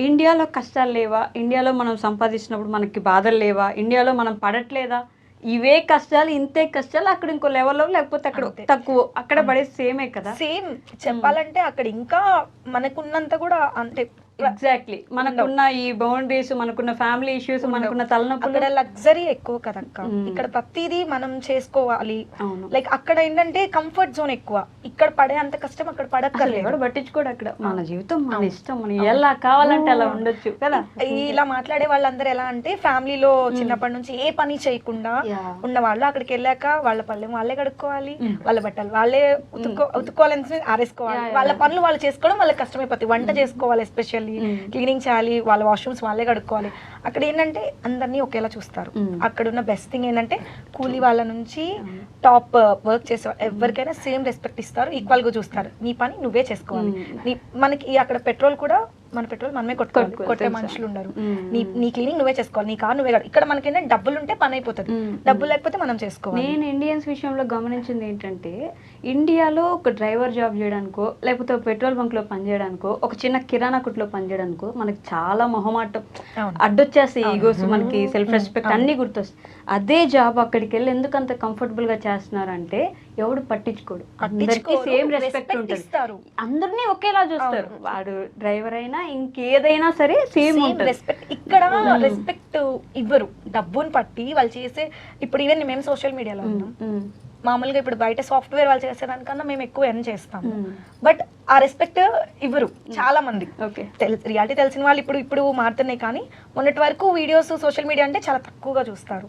ఇండియాలో కష్టాలు లేవా, ఇండియాలో మనం సంపాదించినప్పుడు మనకి బాధలు లేవా, ఇండియాలో మనం పడట్లేదా, ఇవే కష్టాలు ఇంతే కష్టాలు అక్కడ ఇంకో లెవెల్లో, లేకపోతే అక్కడ తక్కువ, అక్కడ పడే సేమే కదా. సేమ్ చెప్పాలంటే అక్కడ ఇంకా మనకున్నంత కూడా అంటే ఎగ్జాక్ట్లీ మనకున్న ఈ బౌండరీస్, మనకున్న ఫ్యామిలీ ఇష్యూస్, మనకున్న తలనొప్పులు, అక్కడ లగ్జరీ ఎక్కువ కదక్క. ఇక్కడ ప్రతిదీ మనం చేసుకోవాలి. లైక్ అక్కడ ఏంటంటే కంఫర్ట్ జోన్ ఎక్కువ, ఇక్కడ పడే అంత కష్టం అక్కడ పడక్కర్లేదు, పట్టించుకోడు. అక్కడ మన జీవితం మన ఇష్టం, మనం ఎలా కావాలంటే అలా ఉండొచ్చు కదా. ఇలా మాట్లాడే వాళ్ళందరూ ఎలా అంటే ఫ్యామిలీలో చిన్నప్పటి నుంచి ఏ పని చేయకుండా ఉన్న వాళ్ళు అక్కడికి వెళ్ళాక వాళ్ళ పళ్ళెం వాళ్ళే కడుక్కోవాలి, వాళ్ళ బట్టలు వాళ్ళే ఉతుక్కోవాలని ఆరేసుకోవాలి, వాళ్ళ పనులు వాళ్ళు చేసుకోవడం వాళ్ళకి కష్టమైపోతుంది. వంట చేసుకోవాలి, ఎస్పెషల్లీ క్లీనింగ్ చేయాలి, వాళ్ళ వాష్రూమ్స్ వాళ్ళే కడుక్కోవాలి. అక్కడ ఏంటంటే అందరినీ ఒకేలా చూస్తారు. అక్కడ ఉన్న బెస్ట్ థింగ్ ఏంటంటే కూలీ వాళ్ళ నుంచి టాప్ వర్క్ చేసే ఎవరికైనా సేమ్ రెస్పెక్ట్ ఇస్తారు, ఈక్వల్ గా చూస్తారు. నీ పని నువ్వే చేసుకోవాలి. మనకి అక్కడ పెట్రోల్ కూడా మన పెట్రోల్ మనమే కొట్టుకోవాలి, కొట్టే మనుషులు ఉండరు. నీ క్లీనింగ్ నువ్వే చేసుకోవాలి, నీ కార్ నువ్వే. ఇక్కడ మనకి ఏంటంటే డబ్బులు ఉంటే పని అయిపోతుంది, డబ్బులు లేకపోతే మనం చేసుకోవాలి. నేను ఇండియన్స్ విషయంలో గమనించింది ఏంటంటే, ఇండియాలో ఒక డ్రైవర్ జాబ్ చేయడానికో, లేకపోతే పెట్రోల్ బంక్ లో పనిచేయడానికో, ఒక చిన్న కిరాణా కొట్లో పనిచేయడానికో మనకి చాలా మొహమాటం అడ్డొచ్చేస్తాయి, ఈగోస్, మనకి సెల్ఫ్ రెస్పెక్ట్ అన్ని గుర్తొస్తాయి. అదే జాబ్ అక్కడికి వెళ్ళి ఎందుకు అంత కంఫర్టబుల్ గా చేస్తున్నారంటే, ఎవడు పట్టించుకోడు, అందరికీ సేమ్ రెస్పెక్ట్ ఉంటుంది, అందరినీ ఒకేలా చూస్తారు. వాడు డ్రైవర్ అయినా ఇంకేదైనా సరే సేమ్ రెస్పెక్ట్. ఇక్కడ రెస్పెక్ట్ ఇవ్వరు, డబ్బుని పట్టి వాళ్ళు చేసే. ఇప్పుడు ఈవెన్ మేము సోషల్ మీడియాలో ఉన్నాం, మామూలుగా ఇప్పుడు బయట సాఫ్ట్వేర్ వాళ్ళు చేసేదానికన్నా మేము ఎక్కువ ఎర్న్ చేస్తాము, బట్ ఆ రెస్పెక్ట్ ఇవ్వరు చాలా మంది. రియాలిటీ తెలిసిన వాళ్ళు ఇప్పుడు మారుతున్నాయి, కానీ మొన్నటి వరకు వీడియోస్ సోషల్ మీడియా అంటే చాలా తక్కువగా చూస్తారు.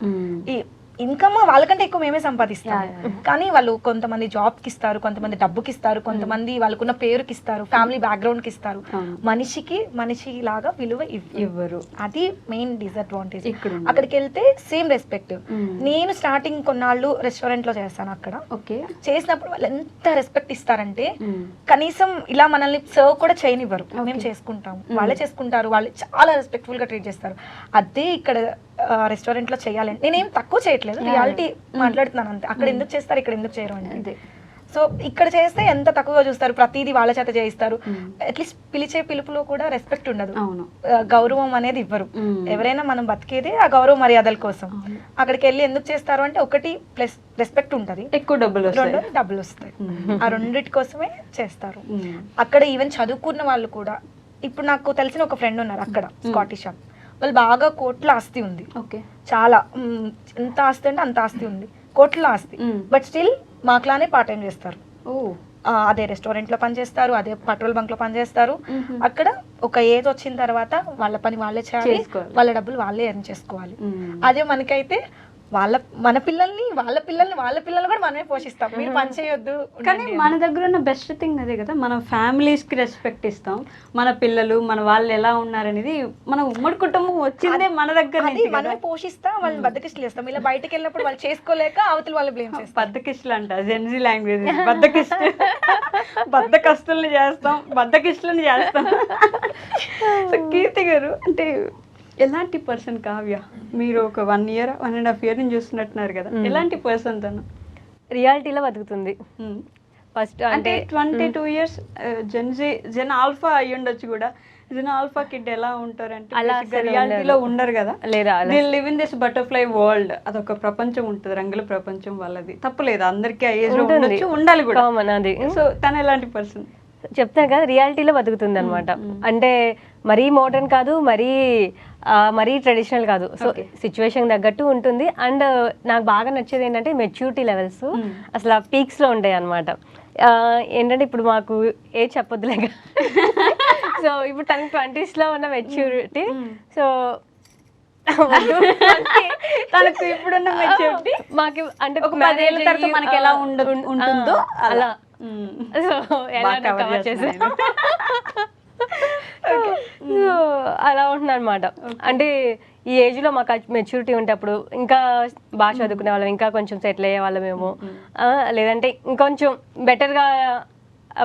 ఈ ఇన్కమ్ వాళ్ళకంటే ఎక్కువ మేమే సంపాదిస్తాం, కానీ వాళ్ళు కొంతమంది జాబ్ కి ఇస్తారు, కొంతమంది డబ్బుకి ఇస్తారు, కొంతమంది వాళ్ళకున్న పేరుకి ఇస్తారు, ఫ్యామిలీ బ్యాక్గ్రౌండ్ కి ఇస్తారు. మనిషి లాగా విలువ ఇవ్వరు, అది మెయిన్ డిసడ్వాంటేజ్. అక్కడికి వెళ్తే సేమ్ రెస్పెక్ట్. నేను స్టార్టింగ్ కొన్నాళ్ళు రెస్టారెంట్ లో చేస్తాను, అక్కడ చేసినప్పుడు వాళ్ళు ఎంత రెస్పెక్ట్ ఇస్తారంటే కనీసం ఇలా మనల్ని సర్వ్ కూడా చేయనివ్వరు, మేము చేసుకుంటాము, వాళ్ళే చేసుకుంటారు, వాళ్ళు చాలా రెస్పెక్ట్ఫుల్ గా ట్రీట్ చేస్తారు. అదే ఇక్కడ రెస్టారెంట్ లో చేయాలంటే నేనేం తక్కువ చేయట్లేదు, రియాలిటీ మాట్లాడుతున్నాను అంతే. అక్కడ ఎందుకు చేస్తారు, ఇక్కడ ఎందుకు చేయరు అంటే. సో ఇక్కడ చేస్తే ఎంత తక్కువగా చూస్తారు, ప్రతిదీ వాళ్ళ చేత చేయిస్తారు. అట్లీస్ట్ పిలిచే పిలుపులో కూడా రెస్పెక్ట్ ఉండదు, గౌరవం అనేది ఇవ్వరు. ఎవరైనా మనం బతికేదే ఆ గౌరవ మర్యాదల కోసం. అక్కడికి వెళ్ళి ఎందుకు చేస్తారు అంటే, ఒకటి ప్లస్ రెస్పెక్ట్ ఉంటుంది, ఎక్కువ డబ్బులు వస్తాయి, ఆ రెండిటి కోసమే చేస్తారు. అక్కడ ఈవెన్ చదువుకున్న వాళ్ళు కూడా, ఇప్పుడు నాకు తెలిసిన ఒక ఫ్రెండ్ ఉన్నారు అక్కడ స్కాటిష్, వాళ్ళు బాగా కోట్ల ఆస్తి ఉంది, చాలా ఎంత ఆస్తి అంటే అంత ఆస్తి ఉంది, కోట్ల ఆస్తి, బట్ స్టిల్ మాకులానే పార్ట్ టైం చేస్తారు. అదే రెస్టారెంట్ లో పనిచేస్తారు, అదే పెట్రోల్ బంక్ లో పనిచేస్తారు. అక్కడ ఒక ఏజ్ వచ్చిన తర్వాత వాళ్ళ పని వాళ్ళే చేయాలి, వాళ్ళ డబ్బులు వాళ్ళే ఎర్న్ చేసుకోవాలి. అదే మనకైతే మన పిల్లల్ని వాళ్ళ పిల్లల్ని కూడా మనమే పోషిస్తాం, మీరు పని చేయొద్దు. కానీ మన దగ్గర ఉన్న బెస్ట్ థింగ్ అదే కదా, మన ఫ్యామిలీస్ కి రెస్పెక్ట్ ఇస్తాం, మన పిల్లలు మన వాళ్ళు ఎలా ఉన్నారనేది మన ఉమ్మడి కుటుంబం వచ్చిందే మన దగ్గర, మనమే పోషిస్తాం, వాళ్ళని బద్దకిస్టులు చేస్తాం. ఇలా బయటకు వెళ్ళినప్పుడు వాళ్ళు చేసుకోలేక అవతల వాళ్ళు బ్లేమ్ చేస్తాం. బద్దకిస్టులు అంట, జెన్జీ లాంగ్వేజ్, బద్దకస్తుల్ని చేస్తాం, బద్దకిస్టులని చేస్తాం. కీర్తి గారు అంటే ఎలాంటి పర్సన్ కావ్య? మీరు ఒక 1.5 year నుంచి చూస్తున్నట్టున్నారు కదా, ఎలాంటి పర్సన్ తను? రియాలిటీలో బతుకుతుంది ఫస్ట్. అంటే 22 years జెన్ ఆల్ఫా అయ్యి ఉండొచ్చు కూడా. జెన్ ఆల్ఫా కిడ్ ఎలా ఉంటారంటే అలా రియాలిటీలో ఉండరు కదా, లేదా they live in this butterfly world. అదొక ప్రపంచం ఉంటుంది, రంగుల ప్రపంచం వాళ్ళది. తప్పులేదు, అందరికీ ఆ ఏజ్ లో ఉండొచ్చు, ఉండాలి కూడా. కామన్ అది. సో తను ఎలాంటి పర్సన్? చెప్తాను కదా, రియాలిటీలో బతుకుతుంది అనమాట. అంటే మరీ మోడర్న్ కాదు, మరీ ట్రెడిషనల్ కాదు. సో సిచ్యువేషన్ తగ్గట్టు ఉంటుంది. అండ్ నాకు బాగా నచ్చేది ఏంటంటే మెచ్యూరిటీ లెవెల్స్ అసలు పీక్స్లో ఉంటాయి అనమాట. ఏంటంటే ఇప్పుడు మాకు ఏజ్ చెప్పొద్దులేక, సో ఇప్పుడు తనకి 20s లో ఉన్న మెచ్యూరిటీ. సో తనకు ఇప్పుడున్న మెచ్యూరిటీ మాకు అంటే ఒక 10 ఏళ్ల తర్వాత మనకి ఎలా ఉంటుందో అలా. సో ఎలా కవర్ చేసా సో అలా ఉంటుంది అనమాట. అంటే ఈ ఏజ్ లో మాకు మెచ్యూరిటీ ఉంటే అప్పుడు ఇంకా బాగా చదువుకునే వాళ్ళం, ఇంకా కొంచెం సెటిల్ అయ్యే వాళ్ళమేమో, లేదంటే ఇంకొంచెం బెటర్గా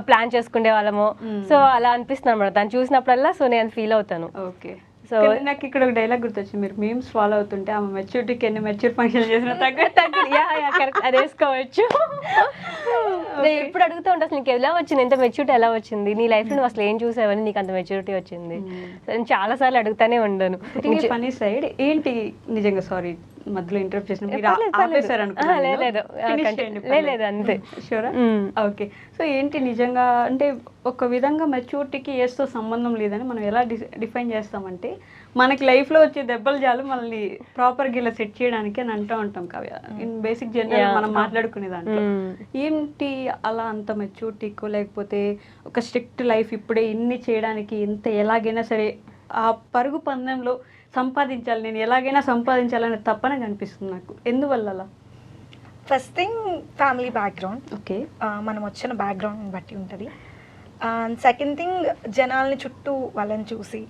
ప్లాన్ చేసుకునే వాళ్ళము. సో అలా అనిపిస్తుంది అనమాట దాన్ని చూసినప్పుడల్లా. సో నేను ఫీల్ అవుతాను. ఓకే. సో నాకు ఇక్కడ ఒక డైలాగ్ గుర్తొచ్చింది, మీరు మీమ్స్ ఫాలో అవుతుంటే ఆమె మెచ్యూరిటీకి ఎన్ని మెచ్యూర్ ఫంక్షన్ చేసిన కరెక్ట్ అది వేసుకోవచ్చు. నేను ఎప్పుడు అడుగుతూ ఉంటా, అసలు నీకు ఎలా వచ్చింది, ఎంత మెచ్యూరిటీ ఎలా వచ్చింది, నీ లైఫ్ లో నువ్వు అసలు ఏం చూసావని నీకు అంత మెచ్యూరిటీ వచ్చింది. నేను చాలా సార్లు అడుగుతానే ఉండను. ఫనీ సైడ్ ఏంటి నిజంగా, సారీ మధ్యలో ఇంటరప్ట్ చేసిన, లేదు అంతే. షూరా? ఓకే. సో ఏంటి నిజంగా అంటే ఒక విధంగా మెచ్యూరిటీకి ఏస్తో సంబంధం లేదని మనం ఎలా డిఫైన్ చేస్తామంటే, మనకి లైఫ్లో వచ్చే దెబ్బలు చాలు మనల్ని ప్రాపర్గా ఇలా సెట్ చేయడానికి అని అంటూ ఉంటాం కావ్య. ఇన్ బేసిక్ జనరల్ మనం మాట్లాడుకునే దాంట్లో ఏంటి అలా అంత మెచ్యూరిటీకో, లేకపోతే ఒక స్ట్రిక్ట్ లైఫ్ ఇప్పుడే ఇన్ని చేయడానికి ఇంత ఎలాగైనా సరే ఆ పరుగు పందెంలో సంపాదించాలి, నేను ఎలాగైనా సంపాదించాలనే తప్పన కనిపిస్తుంది నాకు. ఎందువల్ల అలా? First thing family background. Okay. మనం వచ్చిన బ్యాక్గ్రౌండ్ బట్టి ఉంటుంది. సెకండ్ థింగ్ జనాల్ని చుట్టూ వాళ్ళని చూసి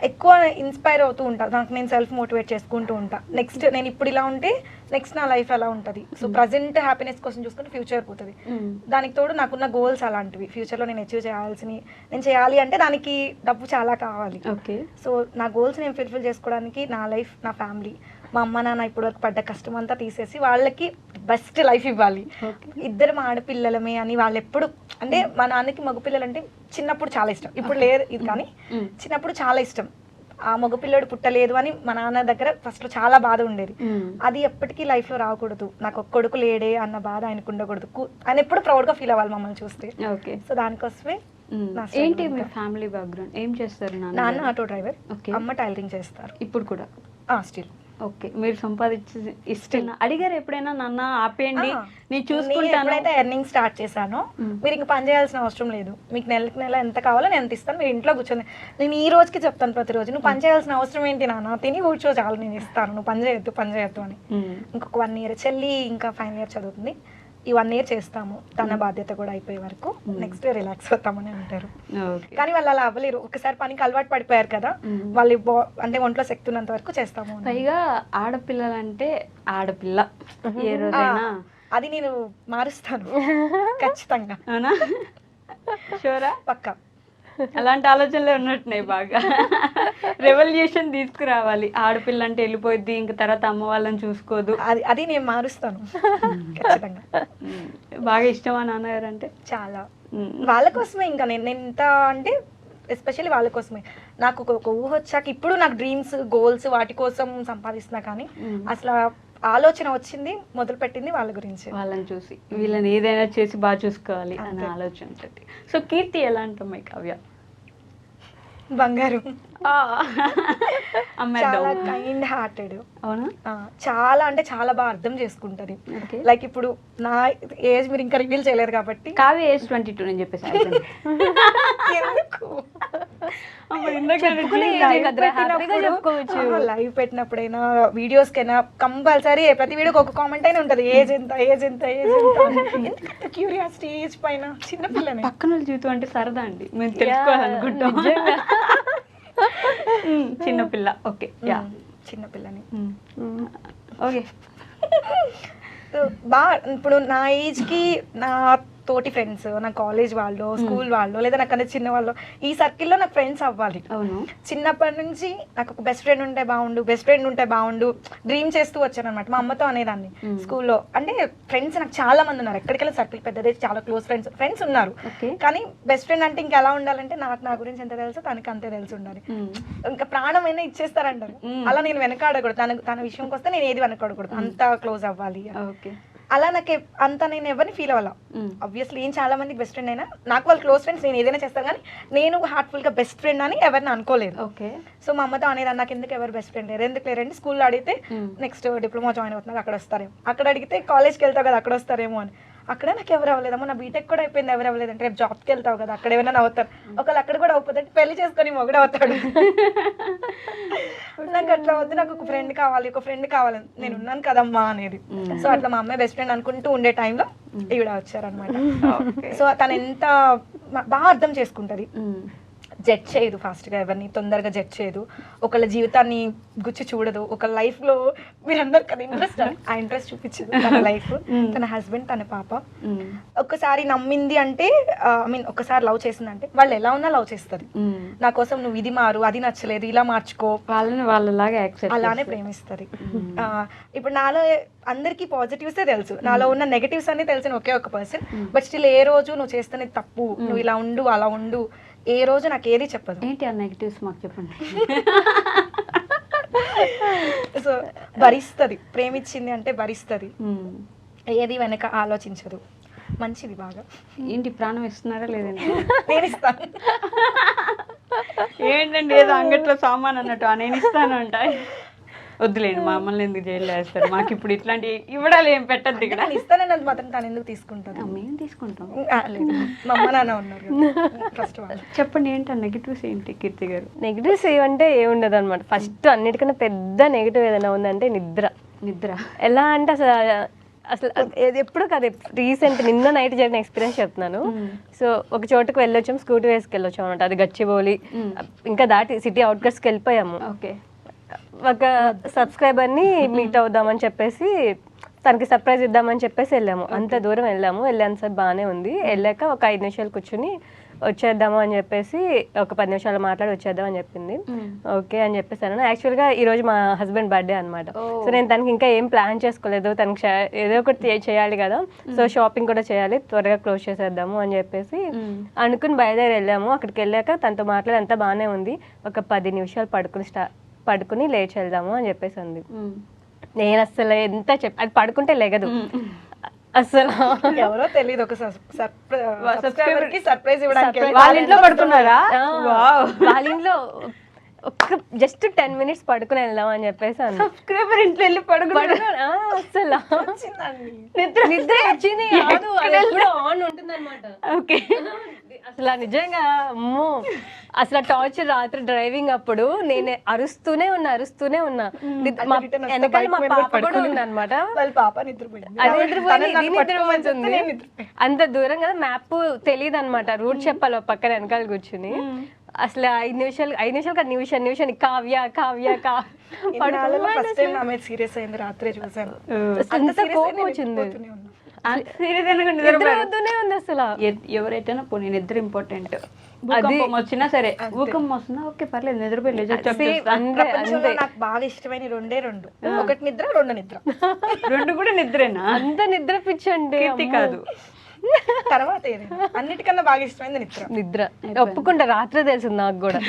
ఎక్కువ ఇన్స్పైర్ అవుతూ ఉంటాను. నాకు నేను సెల్ఫ్ మోటివేట్ చేసుకుంటూ ఉంటా. నెక్స్ట్ నేను ఇప్పుడు ఇలా ఉంటే నెక్స్ట్ నా లైఫ్ ఎలా ఉంటుంది. సో ప్రజెంట్ హ్యాపీనెస్ కోసం చూసుకుంటే ఫ్యూచర్ పోతుంది. దానికి తోడు నాకున్న గోల్స్ అలాంటివి. ఫ్యూచర్లో నేను అచీవ్ చేయాల్సినవి నేను చేయాలి అంటే దానికి డబ్బు చాలా కావాలి. ఓకే. సో నా గోల్స్ నేను ఫుల్ఫిల్ చేసుకోవడానికి నా లైఫ్, నా ఫ్యామిలీ, మా అమ్మ నాన్న ఇప్పటివరకు పడ్డ కష్టం అంతా తీసేసి వాళ్ళకి బెస్ట్ లైఫ్ ఇవ్వాలి. ఇద్దరు మా ఆడపిల్లలమే అని వాళ్ళు ఎప్పుడు అంటే, మా నాన్నకి మగపిల్లలు అంటే చిన్నప్పుడు చాలా ఇష్టం, ఇప్పుడు లేదు ఇది, కానీ చిన్నప్పుడు చాలా ఇష్టం. ఆ మగపిల్లడు పుట్టలేదు అని మా నాన్న దగ్గర ఫస్ట్లో చాలా బాధ ఉండేది. అది ఎప్పటికీ లైఫ్లో రాకూడదు, నాకు ఒక కొడుకు లేడే అన్న బాధ ఆయనకు ఉండకూడదు. ఆయన ఎప్పుడు ప్రౌడ్గా ఫీల్ అవ్వాలి మమ్మల్ని చూస్తే. ఓకే. సో దానికోసమే. ఏంటి మీ ఫ్యామిలీ బ్యాక్గ్రౌండ్, ఏం చేస్తారు? నాన్న ఆటో డ్రైవర్, అమ్మ టైలరింగ్ చేస్తారు ఇప్పుడు కూడా. స్టిల్. ఓకే. మీరు సంపాదించి ఇస్తున్నా అడిగారు ఎప్పుడైనా, నాన్న ఆపేయండి నేను చూసుకుంటాను? ఎప్పుడైతే ఎర్నింగ్ స్టార్ట్ చేశానో మీరు ఇంకా పని చేయాల్సిన అవసరం లేదు, మీకు నెలకి నెల ఎంత కావాలో నేను ఎంత ఇస్తాను, మీరు ఇంట్లో కూర్చొని. నేను ఈ రోజుకి చెప్తాను ప్రతిరోజు, నువ్వు పని చేయాల్సిన అవసరం ఏంటి నాన్న, తిని కూర్చో చాలు, నేను ఇస్తాను, నువ్వు పని చేయొద్దు అని. ఇంకొక 1 year చెల్లి ఇంకా ఫైనల్ ఇయర్ చదువుతుంది. ఈ 1 year చేస్తాము, తన బాధ్యత కూడా అయిపోయే వరకు. నెక్స్ట్ రిలాక్స్ అవుతామని అంటారు. కానీ వాళ్ళు అలా అవ్వలేరు, ఒకసారి పనికి అలవాటు పడిపోయారు కదా, వాళ్ళు అంటే ఒంట్లో శక్తి ఉన్నంత వరకు చేస్తాము. పైగా ఆడపిల్లలంటే ఆడపిల్ల ఏ రోజైనా అది నేను మారుస్తాను ఖచ్చితంగా. అవునా? షూరా? పక్కా. అలాంటి ఆలోచనలే ఉన్నట్టున్నాయి బాగా. రెవల్యూషన్ తీసుకురావాలి, ఆడపిల్ల అంటే వెళ్ళిపోద్ది, ఇంక తర్వాత అమ్మ వాళ్ళని చూసుకోదు. అది నేను మారుస్తాను ఖచ్చితంగా. బాగా ఇష్టమా నాన్నగారు అంటే? చాలా. వాళ్ళ కోసమే ఇంకా నేను ఎంత అంటే ఎస్పెషల్లీ వాళ్ళ కోసమే. నాకు ఒక ఊహ వచ్చాక ఇప్పుడు నాకు డ్రీమ్స్, గోల్స్ వాటి కోసం సంపాదిస్తున్నా, కానీ అసలు ఆలోచన వచ్చింది మొదలు పెట్టింది వాళ్ళ గురించి, వాళ్ళని చూసి. వీళ్ళని ఏదైనా చేసి బాగా చూసుకోవాలి అనే ఆలోచన. సో కీర్తి ఎలా అంటాం కావ్య? బంగారు, చాలా కైండ్ హార్టెడ్. అవునా? చాలా అంటే చాలా బాగా అర్థం చేసుకుంటది. లైక్ ఇప్పుడు నా ఏజ్ మీరు ఇంకా రివీల్ చేయలేదు కాబట్టి. కావ్య ఏజ్ 22 నేను చెప్పేసి. లైవ్ పెట్టినప్పుడైనా వీడియోస్ కైనా కంపల్సరీ ప్రతి వీడియోకి ఒక కామెంట్ అయినా ఉంటది, ఏజ్ ఎంత ఏజ్ ఎంత ఏజ్ ఎంత. క్యూరియాసిటీ ఏజ్ పైన. చిన్నపిల్లనే. పక్కన జీవితం అంటే సరదా అండి, మేము తెలుసుకోవాలనుకుంటాం. చిన్నపిల్ల. ఓకే. చిన్నపిల్లని. ఓకే. బాగా ఇప్పుడు నా ఏజ్కి నా తోటి ఫ్రెండ్స్, నా కాలేజ్ వాళ్ళు, స్కూల్ వాళ్ళు, లేదా నాకన్నా చిన్న వాళ్ళు, ఈ సర్కిల్లో నాకు ఫ్రెండ్స్ అవ్వాలి. అవును. చిన్నప్పటి నుంచి నాకు ఒక బెస్ట్ ఫ్రెండ్ ఉంటే బాగుండు డ్రీమ్ చేస్తూ వచ్చాను అనమాట. మా అమ్మతో అనేదాన్ని స్కూల్లో. అంటే ఫ్రెండ్స్ నాకు చాలా మంది ఉన్నారు, ఎక్కడికెళ్ళి సర్కిల్ పెద్దదే, చాలా క్లోజ్ ఫ్రెండ్స్ ఉన్నారు. కానీ బెస్ట్ ఫ్రెండ్ అంటే ఇంకా ఎలా ఉండాలంటే నాకు నా గురించి ఎంత తెలుసో తనకి అంతే తెలిసి ఉండాలి. ఇంకా ప్రాణమైనా ఇచ్చేస్తారంటారు, అలా నేను వెనకాడకూడదు. తన విషయంకి వస్తే నేను ఏది వెనకాడకూడదు, అంత క్లోజ్ అవ్వాలి. అలా నాకు అంత నేను ఎవరిని ఫీల్ అవ్వాలా. ఆబ్వియస్లీ ఏం చాలా మంది బెస్ట్ ఫ్రెండ్ అయినా నాకు వాళ్ళు క్లోజ్ ఫ్రెండ్స్, నేను ఏదైనా చేస్తాను, కానీ నేను హార్ట్ఫుల్ గా బెస్ట్ ఫ్రెండ్ అని ఎవరిని అనుకోలేదు. సో మా అమ్మతో అనేది నాకు ఎందుకు ఎవరు బెస్ట్ ఫ్రెండ్ లేరు, ఎందుకు లేరండి, స్కూల్లో అడిగితే నెక్స్ట్ డిప్లొమా జాయిన్ అవుతున్నారు అక్కడ వస్తారేమో, అక్కడ అడిగితే కాలేజ్కి వెళ్తావు కదా అక్కడ వస్తారేమో అని. అక్కడ నాకు ఎవరు అవ్వలేదమ్మా, నా బీటెక్ కూడా అయిపోయింది, ఎవరు అవ్వలేదు అంటే రేపు జాబ్కి వెళ్తావు కదా అక్కడ ఏమైనా అవుతారు, ఒకళ్ళు అక్కడ కూడా అవుతుంది పెళ్లి చేసుకొని మొగుడు అవుతాడు. నాకు అట్లా వద్దు, నాకు ఒక ఫ్రెండ్ కావాలి, నేను ఉన్నాను కదమ్మా అనేది. సో అట్లా మా అమ్మాయి బెస్ట్ ఫ్రెండ్ అనుకుంటూ ఉండే టైంలో ఈవిడ వచ్చారనమాట. సో తను ఎంత బాగా అర్థం చేసుకుంటది, జడ్జ్ చేయదు, ఫాస్ట్గా ఎవరిని తొందరగా జడ్జ్ చేయదు, ఒకళ్ళ జీవితాన్ని గుచ్చి చూడదు, ఒకళ్ళ లైఫ్లో మీరందరు కదా ఇంట్రెస్ట్, ఆ ఇంట్రెస్ట్ చూపించదు. తన లైఫ్, తన హస్బెండ్, తన పాప. ఒక్కసారి నమ్మింది అంటే ఒక్కసారి లవ్ చేసిందంటే వాళ్ళు ఎలా ఉన్నా లవ్ చేస్తుంది. నా కోసం నువ్వు ఇది మారు, అది నచ్చలేదు, ఇలా మార్చుకో, వాళ్ళలాగా అలానే ప్రేమిస్తుంది. ఇప్పుడు నాలో అందరికీ పాజిటివ్సే తెలుసు, నాలో ఉన్న నెగటివ్స్ అన్ని తెలిసిన ఒకే ఒక పర్సన్. బట్ స్టిల్ ఏ రోజు నువ్వు చేస్తున్నది తప్పు, నువ్వు ఇలా ఉండు అలా ఉండు, ఏ రోజు నాకు ఏది చెప్పదు. ఏంటి ఆ నెగటివ్స్ మాకు చెప్పండి. సో భరిస్తుంది, ప్రేమించింది అంటే భరిస్తుంది, ఏది వెనక ఆలోచించదు, మంచిది బాగా. ఏంటి ప్రాణం ఇస్తున్నారా లేదండి? నేను ఇస్తాను. ఏంటండి ఏదో అంగట్లో సామాన్ అన్నట్టు నేను ఇస్తాను అంట. వద్దులేండి, మా అమ్మల్ని ఎందుకు జైలు వేస్తారు, మాకు ఇప్పుడు ఇట్లాంటి ఇవ్వడాలు ఏం పెట్టద్దు ఇక్కడ. ఇస్తానన్నది మాత్రం తను ఎందుకు తీసుకుంటాను? మేము తీసుకుంటాం. మా అమ్మ నాన్న ఉన్నారు ఫస్ట్ వాళ్ళు. చెప్పండి ఏంటి ఆ నెగిటివ్స్ ఏంటి కీర్తి గారు? నెగిటివ్స్ ఏమంటే ఏముండదు అనమాట. ఫస్ట్ అన్నిటికన్నా పెద్ద నెగిటివ్ ఏదైనా ఉందంటే నిద్ర. ఎలా అంటే అసలు ఎప్పుడు కాదు, రీసెంట్ నిన్న నైట్ జరిగిన ఎక్స్పీరియన్స్ చెప్తున్నాను. సో ఒక చోటుకు వెళ్ళొచ్చాము, స్కూటీ వేసుకెళ్ళొచ్చాము అనమాట, అది గచ్చిబౌలి, ఇంకా దాటి సిటీ అవుట్కట్స్కి వెళ్ళిపోయాము. ఓకే. ఒక సబ్స్క్రైబర్ని మీట్ అవుదామని చెప్పేసి, తనకి సర్ప్రైజ్ ఇద్దామని చెప్పేసి వెళ్ళాము. అంత దూరం వెళ్ళాను సార్, బాగానే ఉంది. వెళ్ళాక ఒక 5 నిమిషాలు కూర్చుని వచ్చేద్దాము అని చెప్పేసి, ఒక 10 నిమిషాలు మాట్లాడి వచ్చేద్దాం అని చెప్పింది. ఓకే అని చెప్పేసాను. యాక్చువల్గా ఈరోజు మా హస్బెండ్ బర్త్డే అనమాట. సో నేను తనకి ఇంకా ఏం ప్లాన్ చేసుకోలేదు, తనకి ఏదో ఒకటి చేయాలి కదా, సో షాపింగ్ కూడా చేయాలి, త్వరగా క్లోజ్ చేసేద్దాము అని చెప్పేసి అనుకుని బయలుదేరి వెళ్ళాము. అక్కడికి వెళ్ళాక తనతో మాట్లాడి అంతా బాగానే ఉంది. ఒక 10 నిమిషాలు పడుకుని లేచి వెళ్దాము అని చెప్పేసి అంది. నేను అసలు ఎంత అది పడుకుంటే లెగదు అసలు. ఎవరో తెలియదు, ఒక సర్ప్రైజ్ ఇవ్వడానికి వాళ్ళ ఇంట్లో పడుకున్నారా? వాళ్ళ ఇంట్లో ఒక్క జస్ట్ 10 minutes పడుకుని వెళ్దాం అని చెప్పేసి అన్న. సబ్స్క్రైబర్ ఇంట్లో వెళ్ళి పడుకున్నాడు అసలు. నిద్ర వచ్చింది కాదు, అది ఎప్పుడు ఆన్ ఉంటుంది అనమాట. ఓకే. అసలు నిజంగా అమ్మో, అసలు టార్చర్. రాత్రి డ్రైవింగ్ అప్పుడు నేను అరుస్తూనే ఉన్నా. వెనకాల మా పాప కూడా ఉంది అనమాట. అది నిద్రపోతుంది. అంత దూరం కదా, మ్యాప్ తెలియదు అనమాట, రూట్ చెప్పాలి పక్కన వెనకాల కూర్చుని. అసలు 5 నిమిషాలు నిమిషం కావ్య సీరియస్ అయింది రాత్రి చూసాను. అంత కోపం వచ్చింది. అసలు ఎవరైతేనా పోనీ నిద్ర ఇంపార్టెంట్. భూకంపం వచ్చినా సరే, భూకంపం వస్తున్నా ఓకే పర్లేదు, నిద్రపోయి నాకు బాగా ఇష్టమైన రెండు, ఒకటి నిద్ర, రెండు కూడా నిద్రేనా? అంత నిద్ర పిచ్చండి కాదు. తర్వాత అన్నిటికన్నా బాగా ఇష్టమైంది నిద్ర. ఒప్పుకుంటా, రాత్రి తెలుసు నాకు కూడా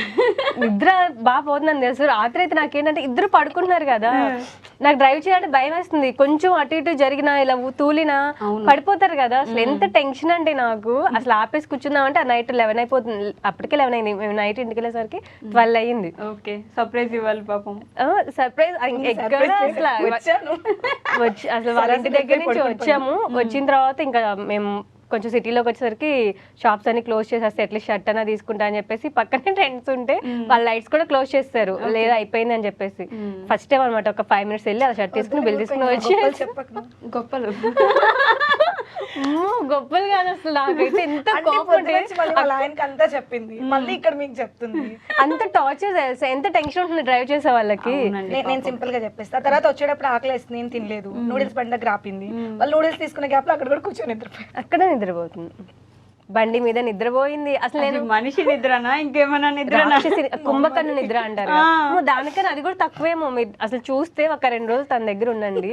నిద్ర బాగా పోతుందని తెలుసు. రాత్రి అయితే నాకేంటంటే ఇద్దరు పడుకుంటున్నారు కదా, నాకు డ్రైవ్ చేయాలంటే భయం వేస్తుంది. కొంచెం అటు ఇటు జరిగినా ఇలా తూలినా పడిపోతారు కదా, అసలు ఎంత టెన్షన్ అంటే నాకు. అసలు ఆపేసి కూర్చుందామంటే ఆ నైట్ 11 అయిపోతుంది. అప్పటికే 11 అయింది. మేము నైట్ ఇంటికి వెళ్ళేసరికి 12 అయ్యింది. ఓకే, సర్ప్రైజ్ ఇవ్వాలి పాపం. సర్ప్రైజ్ అసలు వాళ్ళ ఇంటి దగ్గర నుంచి వచ్చాము. వచ్చిన తర్వాత ఇంకా మేము కొంచెం సిటీలోకి వచ్చేసరికి షాప్స్ అన్ని క్లోజ్ చేసేస్తే అట్లీస్ట్ షర్ట్ అన్నా తీసుకుంటా అని చెప్పేసి, పక్కనే ట్రెండ్స్ ఉంటే వాళ్ళ లైట్స్ కూడా క్లోజ్ చేస్తారు, లేదా అయిపోయింది అని చెప్పేసి. ఫస్ట్ టైం అనమాట, ఒక 5 minutes వెళ్ళి అలా షర్ట్ తీసుకుని బిల్ తీసుకుని వచ్చి గొప్పలు గొప్పలు కాదు అసలు, నాకైతే ఎంత అంటే కోపం పొద్దు ఉంటే నుంచి మళ్ళీ వాళ్ళ ఆయనకి అంతా చెప్పింది, మళ్ళీ ఇక్కడ మీకు చెప్తుంది. అంత టార్చర్ తెలుసా, ఎంత టెన్షన్ ఉంటుంది డ్రైవ్ చేసే వాళ్ళకి. నేను సింపుల్ గా చెప్పేస్తా. తర్వాత వచ్చేటప్పుడు ఆకలి వేస్తుంది, నేను తినలేదు, నూడిల్స్ బండి దగ్గర ఆపింది, వాళ్ళు నూడిల్స్ తీసుకునే గ్యాప్ లో అక్కడ కూడా కూర్చొని నిద్రపోయి అక్కడ నిద్రపోతుంది, బండి మీద నిద్రపోయింది. అసలు నేను మనిషి నిద్రనా ఇంకేమన్నా నిద్ర? కుంభకర్ణ నిద్ర అంటారు కదా. దానికన్నా అది కూడా తక్కువేమో. మీరు అసలు చూస్తే ఒక 2 రోజులు తన దగ్గర ఉండండి,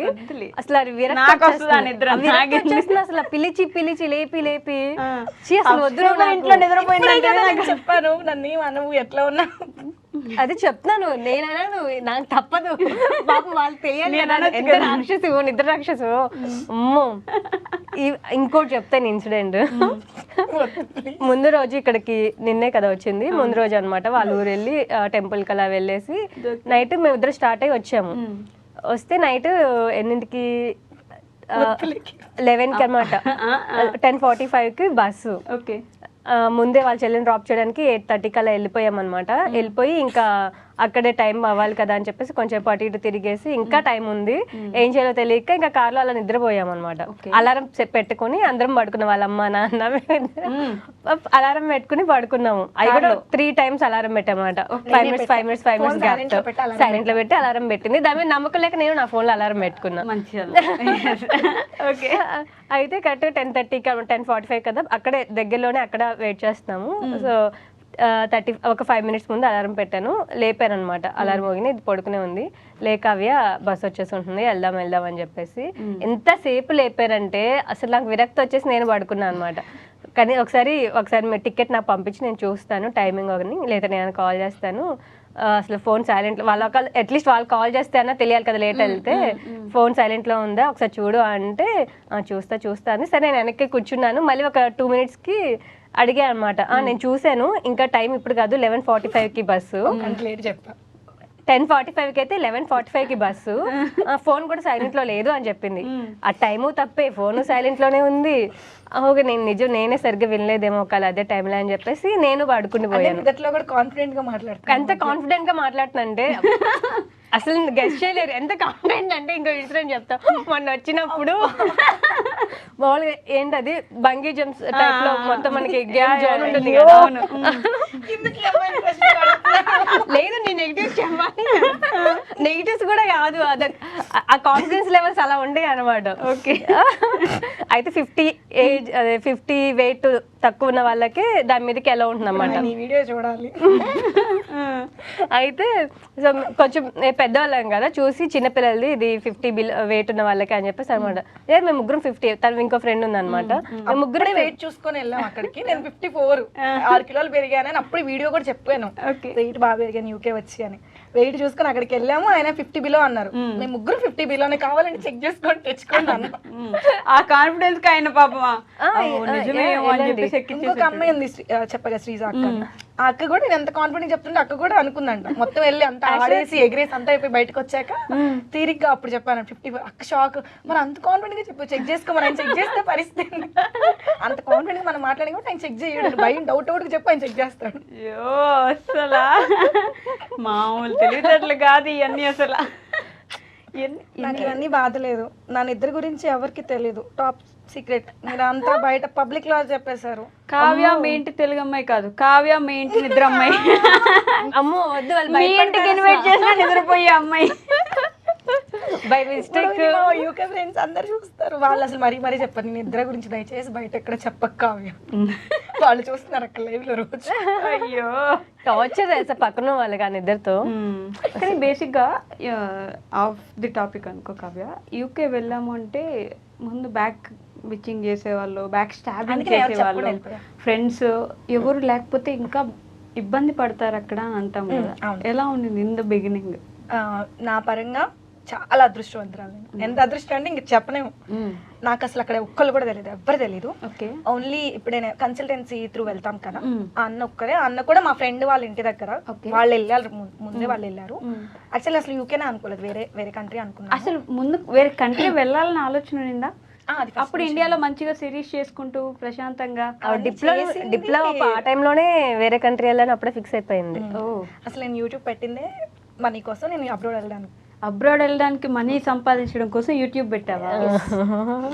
అసలు అది నాకు వస్తుందా నిద్ర? వచ్చేస్తుంది అసలు. పిలిచి పిలిచి లేపి లేపి ఛీ, అసలు వద్దు ఇంట్లో నిద్రపోయింది చెప్పాను. నన్ను మనము ఎట్లా ఉన్నా అది చెప్తున్నాను నేనైనా, నాకు తప్పదు పాపం, వాళ్ళు తెలియాలి కదా ఎంత రాక్షసు, నిద్ర రాక్షసు. అమ్మో. ఇంకోటి చెప్తాను ఇన్సిడెంట్. ముందు రోజు ఇక్కడికి నిన్నే కదా వచ్చింది, ముందు రోజు అనమాట వాళ్ళ ఊరు వెళ్ళి టెంపుల్ కి అలా వెళ్ళేసి నైట్ మేము ఇద్దరు స్టార్ట్ అయ్యి వచ్చాము. వస్తే నైట్ ఎన్నింటికి 11కి అనమాట, 10:45కి బస్సు. ఓకే. ముందే వాళ్ళ చెల్లిని డ్రాప్ చేయడానికి 8:30కి అలా వెళ్ళిపోయాం అనమాట. వెళ్ళిపోయి ఇంకా అక్కడే టైం అవ్వాలి కదా అని చెప్పేసి కొంచెం అటు ఇటు తిరిగేసి ఇంకా టైం ఉంది ఏం చేయాలో తెలియక ఇంకా కార్లో అలా నిద్రపోయాం అనమాట. అలారం పెట్టుకుని అందరం పడుకున్నాం, వాళ్ళ అమ్మ నాన్న అలారం పెట్టుకుని పడుకున్నాము. అవి కూడా 3 times అలారం పెట్టామన్నమాట. 5 minutes 5 minutes 5 minutes గ్యాప్ తో సైలెంట్ లో పెట్టి అలారం పెట్టింది. దాని మీద నమ్మకం లేక నేను నా ఫోన్ లో అలారం పెట్టుకున్నా. ఓకే. అయితే కరెక్ట్ 10:30కి 10:45 కదా, అక్కడే దగ్గరలోనే అక్కడ వెయిట్ చేస్తున్నాము. సో ఒక 5 minutes ముందు అలారం పెట్టాను, లేపాను అనమాట. అలారం మోగిన ఇది పడుకునే ఉంది, లేక అవ్య బస్ వచ్చేసి ఉంటుంది, వెళ్దాం వెళ్దాం అని చెప్పేసి ఎంతసేపు లేపారంటే అసలు నాకు విరక్తి వచ్చేసి నేను పడుకున్నాను అనమాట. కానీ ఒకసారి మీ టికెట్ నాకు పంపించి నేను చూస్తాను టైమింగ్ ఒకని, లేదా నేను కాల్ చేస్తాను. అసలు ఫోన్ సైలెంట్, వాళ్ళ అట్లీస్ట్ వాళ్ళు కాల్ చేస్తే అన్నా తెలియాలి కదా, లేట్ వెళ్తే ఫోన్ సైలెంట్లో ఉందా ఒకసారి చూడు అంటే చూస్తా అని సరే నేను వెనక్కి కూర్చున్నాను. మళ్ళీ ఒక 2 minutesకి అడిగా అనమాట, నేను చూశాను ఇంకా టైం ఇప్పుడు కాదు 11:45కి బస్సు, 10:45కి అయితే 11:45కి బస్సు, ఫోన్ కూడా సైలెంట్ లో లేదు అని చెప్పింది. ఆ టైము తప్పే, ఫోన్ సైలెంట్ లోనే ఉంది. ఓకే, నేనే సరిగ్గా వినలేదేమో ఒకవేళ అదే టైంలో అని చెప్పేసి నేను పడుకుని పోయాను. ఎంత కాన్ఫిడెంట్ గా మాట్లాడుతుందంటే అసలు గెస్ట్ చేయలేరు ఎంత కాన్ఫిడెంట్ అంటే. ఇంకో ఇన్సిడెంట్ చెప్తా. మొన్న వచ్చినప్పుడు మామూలుగా ఏంటది బంగీ జంప్స్ టైప్ లో మొత్తం మనకి గేమ్ జోన్ ఉంటుంది కదా. లేదు నేను నెగిటివ్స్ చెప్పాలి, నెగిటివ్స్ కూడా కాదు, ఆ కాన్ఫిడెన్స్ లెవెల్స్ అలా ఉండే అనమాట. ఓకే. అయితే 50 weight తక్కువ ఉన్న వాళ్ళకి దాని మీదకి ఎలా ఉంటుంది అన్నమాట. చూడాలి. అయితే సో కొంచెం పెద్దవాళ్ళం కదా, చూసి చిన్నపిల్లలది ఇది 50 weight ఉన్న వాళ్ళకి అని చెప్పేసి అనమాట. లేదు మేము ముగ్గురం 50, తను ఇంకో ఫ్రెండ్ ఉంది అనమాట. ముగ్గురు వెయిట్ చూసుకొని వెళ్ళాం అక్కడికి. నేను 54 6 కిలోలు పెరిగానని అప్పుడు వీడియో కూడా చెప్పాను, వెయిట్ బాగా పెరిగాను యూకే వచ్చి అని. వెయిట్ చూసుకొని అక్కడికి వెళ్ళాము, ఆయన 50 below అన్నారు. మేము ముగ్గురు 50 below కావాలని చెక్ చేసుకొని తెచ్చుకోండి అన్నాం. ఆ కాన్ఫిడెన్స్ కి ఆయన పాపమా ఇంకొక అమ్మాయి ఉంది చెప్పగా శ్రీజ అక్క, ఆ అక్క కూడా నేను ఎంత కాన్ఫిడెంట్ చెప్తుంటే అక్క కూడా అనుకుందంట. మొత్తం వెళ్ళి అంత ఆడేసి ఎగిరేసి అంతా అయిపోయి బయటకు వచ్చాక తీరిగ్గా అప్పుడు చెప్పాను 54. అక్క షాక్, మరి అంత కాన్ఫిడెంట్ గా చెప్పు చెక్ చేసుకో, మరి ఆయన చెక్ చేస్తే పరిస్థితి అంత కాన్ఫిడెంట్ గా మనం మాట్లాడి కూడా ఆయన చెక్ చేయడు, భయం డౌట్ చెప్పి ఆయన చెక్ చేస్తాడు. అయ్యో అసలు మామూలు తెలివితేటలు కాదు ఇవన్నీ. అసలు నాకు ఇవన్నీ బాధలేదు, నా నిద్ర గురించి ఎవరికి తెలియదు, టాప్ సీక్రెట్. మీరు అంతా బయట పబ్లిక్ లో చెప్పేశారు. కావ్య మీ ఇంటి తెలుగు అమ్మాయి కాదు, కావ్య మీ ఇంటి నిద్ర అమ్మాయి. అమ్మో వద్దు, వాళ్ళు మీ ఇంటికి ఇన్వైట్ చేసిన నిద్రపోయే అమ్మాయి. బై మిస్టేక్ యూకే ఫ్రెండ్స్ అందరు చూస్తారు, వాళ్ళు అసలు మరీ చెప్పారు నీ నిద్ర గురించి దయచేసి బయట ఎక్కడ చెప్పక కావ్య, వాళ్ళు చూస్తున్నారు అక్కడ లైవ్ లో రోజు. అయ్యో టార్చర్ తెలుసా పక్కన వాళ్ళకి ఆ నిద్రతో. కానీ బేసిక్ గా ఆఫ్ ది టాపిక్ అనుకో కావ్య, యూకే వెళ్ళాము అంటే ముందు బ్యాక్ బిచ్చింగ్ చేసేవాళ్ళు, బ్యాక్ స్టాబింగ్ చేసేవాళ్ళు, ఫ్రెండ్స్ ఎవరు లేకపోతే ఇంకా ఇబ్బంది పడతారు అక్కడ అంటాం కదా. ఎలా ఉండింది ఇన్ ద బిగినింగ్? నా పరంగా చాలా అదృష్టవంతురాలు. ఎంత అదృష్టం అంటే ఇంక చెప్పలేము. నాకు అసలు అక్కడ ఒక్కళ్ళు కూడా తెలియదు, ఎవ్వరు తెలియదు. ఓన్లీ ఇప్పుడు నేను కన్సల్టెన్సీ త్రూ వెళ్తాం కదా, ఆ అన్న ఒక్కరే. అన్న కూడా మా ఫ్రెండ్ వాళ్ళ ఇంటి దగ్గర, వాళ్ళు వెళ్ళారు ముందే, వాళ్ళు వెళ్ళారు. యాక్చువల్లీ అసలు యూకేనే అనుకోలేదు, వేరే కంట్రీ అనుకున్నాను. అసలు ముందు వేరే కంట్రీ వెళ్ళాలని ఆలోచన ఉండిందా? అప్పుడు ఇండియాలో మంచిగా సిరీస్ చేసుకుంటూ ప్రశాంతంగా డిప్లో ఆ టైంలోనే వేరే కంట్రీ వెళ్ళని అప్పుడే ఫిక్స్ అయిపోయింది. అసలు నేను యూట్యూబ్ పెట్టిందే మనీ కోసం, నేను అబ్రాడ్ వెళ్ళడానికి. అబ్రాడ్ వెళ్ళడానికి మనీ సంపాదించడం కోసం యూట్యూబ్ పెట్టావా?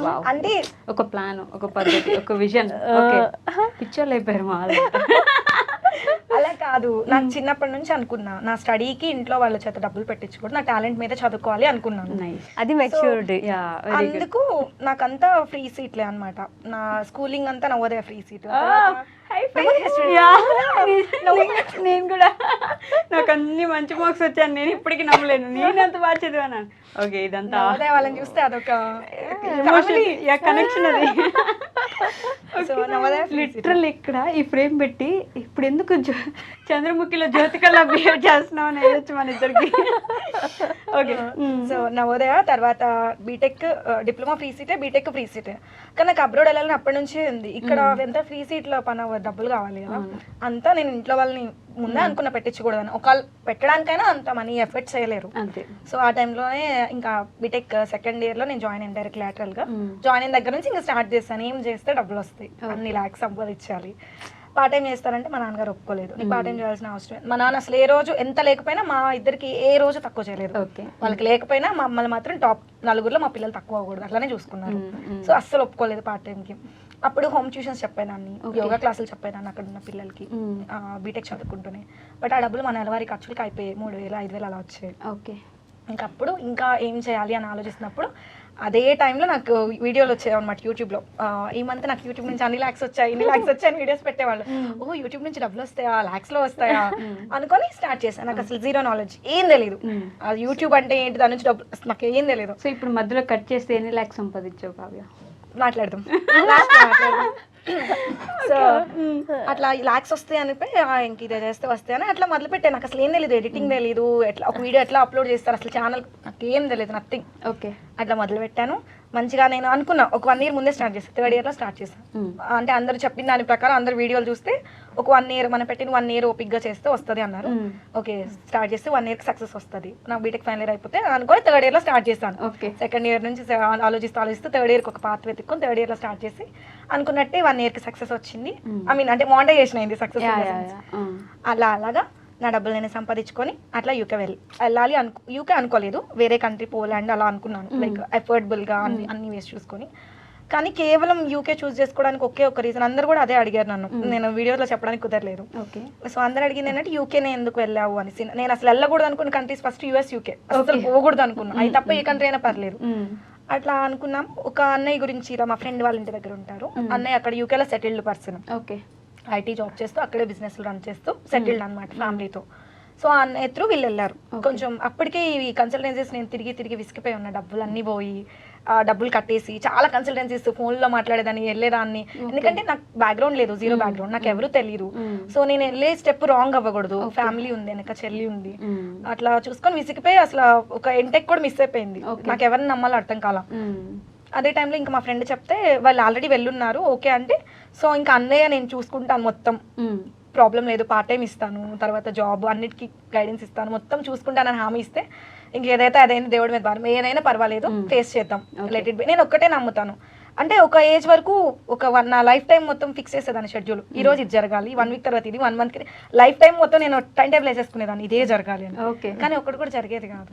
Wow. అంటే ఒక ప్లాన్, ఒక పద్ధతి, ఒక విజన్. ఓకే, పిక్చర్లు అయిపోయారు మా వాళ్ళు. అలా కాదు, నాకు చిన్నప్పటి నుంచి అనుకున్నా నా స్టడీకి ఇంట్లో వాళ్ళ చేత డబ్బులు పెట్టించుకోవడం, నా టాలెంట్ మీద చదువుకోవాలి అనుకున్నాను. నైస్. అది మెచ్యూరిటీ. అందుకు నాకంతా ఫ్రీ సీట్లే అన్నమాట. నా స్కూలింగ్ అంతా నవోదయ ఫ్రీ సీట్. నేను కూడా, నాకు అన్ని మంచి మార్క్స్ వచ్చాను. నేను ఇప్పటికి నమ్మలేను, నేను అంత బాగా చదివాను. ఓకే, ఇదంతా నవోదయ వాళ్ళని చూస్తే అదొక కనెక్షన్ అది. సో నవోదయ లిటరల్ ఇక్కడ ఈ ఫ్రేమ్ పెట్టి ఇప్పుడు ఎందుకు చంద్రముఖిలో జ్యోతికలా బిహేవ్ చేస్తున్నావు అని వేయచ్చు మన ఇద్దరికి. ఓకే, సో నవోదయ తర్వాత బీటెక్, డిప్లొమా ఫ్రీ సీటే, బీటెక్ ఫ్రీ సీటే. కానీ నాకు అబ్రాడ్ వెళ్ళాలని అప్పటి నుంచే ఉంది. ఇక్కడ ఎంత ఫ్రీ సీట్లో పని డబ్బులు కావాలి కదా, అంతా నేను ఇంట్లో వాళ్ళని ముందే అనుకున్న పెట్టించకూడదని. ఒకవేళ పెట్టడానికైనా అంత మనీ ఎఫర్ట్ చేయలేరు అంతే. సో ఆ టైంలోనే ఇంకా బీటెక్ సెకండ్ ఇయర్ లో నేను జాయిన్ అయ్యాను డైరెక్ట్ లాటరల్ గా. జాయిన్ అయిన దగ్గర నుంచి ఇంకా స్టార్ట్ చేస్తాను, ఏం చేస్తే డబ్బులు వస్తాయి, అన్ని లాక్స్ సంపాదించాలి. పార్ట్ టైం చేస్తానంటే మా నాన్నగారు ఒప్పుకోలేదు, నీకు పార్ట్ టైం చేయాల్సిన అవసరం. మా నాన్న అసలు ఏ రోజు ఎంత లేకపోయినా మా ఇద్దరికి ఏ రోజు తక్కువ చేయలేదు. వాళ్ళకి లేకపోయినా మమ్మల్ని మాత్రం టాప్ నలుగురిలో మా పిల్లలు తక్కువ అవ్వకూడదు అట్లానే చూసుకున్నారు. సో అస్సలు ఒప్పుకోలేదు పార్ట్ టైంకి. అప్పుడు హోమ్ ట్యూషన్స్ చెప్పేదాన్ని, యోగా క్లాసులు చెప్పేదాన్ని అక్కడ ఉన్న పిల్లలకి బీటెక్ చదువుకుంటూనే. బట్ ఆ డబ్బులు మా నెలవారీ ఖర్చులకి అయిపోయాయి, 3,000 5,000 అలా వచ్చాయి. ఓకే, ఇంకప్పుడు ఇంకా ఏం చేయాలి అని ఆలోచిస్తున్నప్పుడు అదే టైంలో నాకు వీడియోలు వచ్చాయి అనమాట యూట్యూబ్లో. ఈ మంత్ నాకు యూట్యూబ్ నుంచి అన్ని ల్యాక్స్ వచ్చాయి, ఇన్ని ల్యాక్స్ వచ్చాయని వీడియోస్ పెట్టేవాళ్ళు. ఓ యూట్యూబ్ నుంచి డబ్బులు వస్తాయా, ల్యాక్స్లో వస్తాయా అనుకొని స్టార్ట్ చేశాను. నాకు అసలు జీరో నాలెడ్జ్, ఏం తెలియదు యూట్యూబ్ అంటే ఏంటి, దాని నుంచి డబ్బులు నాకు ఏం తెలియదు. సో ఇప్పుడు మధ్యలో కట్ చేస్తే ఎన్ని ల్యాక్స్ సంపాదించావు కావ్య? మాట్లాడదాం. సో అట్లా ల్యాక్స్ వస్తాయి అనిపోయి ఇంక ఇదే చేస్తే వస్తాయని అట్లా మొదలు పెట్టాను. నాకు అసలు ఏం తెలియదు, ఎడిటింగ్ తెలియదు, ఎట్లా ఒక వీడియో ఎట్లా అప్లోడ్ చేస్తారు అసలు ఛానల్ నాకు ఏం తెలియదు, నథింగ్. ఓకే, అట్లా మొదలు పెట్టాను. మంచిగా నేను అనుకున్నా ఒక 1 year ముందే స్టార్ట్ చేస్తాను, 3rd yearలో స్టార్ట్ చేస్తాను. అంటే అందరు చెప్పిన దాని ప్రకారం అందరు వీడియోలు చూస్తే ఒక 1 year మనం పెట్టిన 1 year ఓపిక్గా చేస్తే వస్తుంది అన్నారు. ఓకే, స్టార్ట్ చేస్తే 1 yearకి సక్సెస్ వస్తుంది. నాకు బీటెక్ ఫైనల్ ఇయర్ అయిపోతే అనుకొని 3rd yearలో స్టార్ట్ చేస్తాను. సెకండ్ ఇయర్ నుంచి ఆలోచిస్తూ 3rd yearకి ఒక పాత్ వెతుక్కొని 3rd yearలో స్టార్ట్ చేసి అనుకున్నట్టే 1 yearకి సక్సెస్ వచ్చింది. ఐ మీన్ అంటే మానిటైజేషన్ అయింది, సక్సెస్. అలాగా నా డబ్బులు నేను సంపాదించుకొని అట్లా వెళ్ళాలి యూకే అనుకోలేదు, వేరే కంట్రీ పోలాండ్ అలా అనుకున్నాను, లైక్ అఫోర్డబుల్గా అన్ని వేసి చూసుకొని. కానీ కేవలం యూకే చూస్ చేసుకోవడానికి ఒకే ఒక రీజన్, అందరు కూడా అదే అడిగారు నన్ను, నేను వీడియోలో చెప్పడానికి కుదరలేదు. సో అందరు అడిగింది ఏంటంటే యూకేనే ఎందుకు వెళ్ళావు అనేసి. నేను అసలు వెళ్ళకూడదు అనుకున్న కంట్రీస్ ఫస్ట్ యూఎస్, యూకే అసలు పోకూడదు అనుకున్నా, అది తప్ప ఏ కంట్రీ అయినా పర్లేదు అట్లా అనుకున్నాం. ఒక అన్నయ్య గురించి మా ఫ్రెండ్ వాళ్ళ ఇంటి దగ్గర ఉంటారు, అన్నయ్య అక్కడ యూకేలో settled person. Okay, IT job చేస్తూ అక్కడే బిజినెస్ రన్ చేస్తూ సెటిల్డ్ అనమాట ఫ్యామిలీతో. సో ఆ అన్నయ్య త్రూ వీళ్ళు వెళ్ళారు. కొంచెం అప్పటికే ఈ కన్సల్టెన్సీస్ నేను తిరిగి విసిగిపోయి ఉన్నా, డబ్బులు అన్నీ పోయి డబ్బులు కట్టేసి చాలా కన్సల్టెన్సీస్ ఫోన్లో మాట్లాడేదాన్ని, వెళ్ళేదాన్ని. ఎందుకంటే నాకు బ్యాక్గ్రౌండ్ లేదు, జీరో బ్యాక్గ్రౌండ్, నాకు ఎవరు తెలియదు. సో నేను వెళ్ళే స్టెప్ రాంగ్ అవ్వకూడదు, ఫ్యామిలీ ఉంది, వెనక చెల్లి ఉంది, అట్లా చూసుకొని విసిగిపోయి అసలు ఒక ఎంటెక్ కూడా మిస్ అయిపోయింది. నాకు ఎవరిని నమ్మాలో అర్థం కాల. అదే టైంలో ఇంకా మా ఫ్రెండ్ చెప్తే వాళ్ళు ఆల్రెడీ వెళ్ళున్నారు, ఓకే అంటే సో ఇంకా అన్నయ్య నేను చూసుకుంటాను మొత్తం, ప్రాబ్లం లేదు, పార్ట్ టైం ఇస్తాను, తర్వాత జాబ్ అన్నిటికీ గైడెన్స్ ఇస్తాను, మొత్తం చూసుకుంటానని హామీ ఇస్తే ఇంకేదైతే అదైంది దేవుడి మీద భారం, ఏదైనా పర్వాలేదు ఫేస్ చేద్దాం, లెట్ ఇట్ బి. నేను ఒక్కటే నమ్ముతాను. అంటే ఒక ఏజ్ వరకు నా లైఫ్ టైం మొత్తం ఫిక్స్ చేసేదాన్ని షెడ్యూల్, ఈ రోజు ఇది జరగాలి, 1 week తర్వాత ఇది, 1 month లైఫ్ టైం మొత్తం నేను టైం టేబుల్ వేసేసుకునేదాన్ని, ఇదే జరగాలి అని. కానీ ఒకటి కూడా జరిగేది కాదు.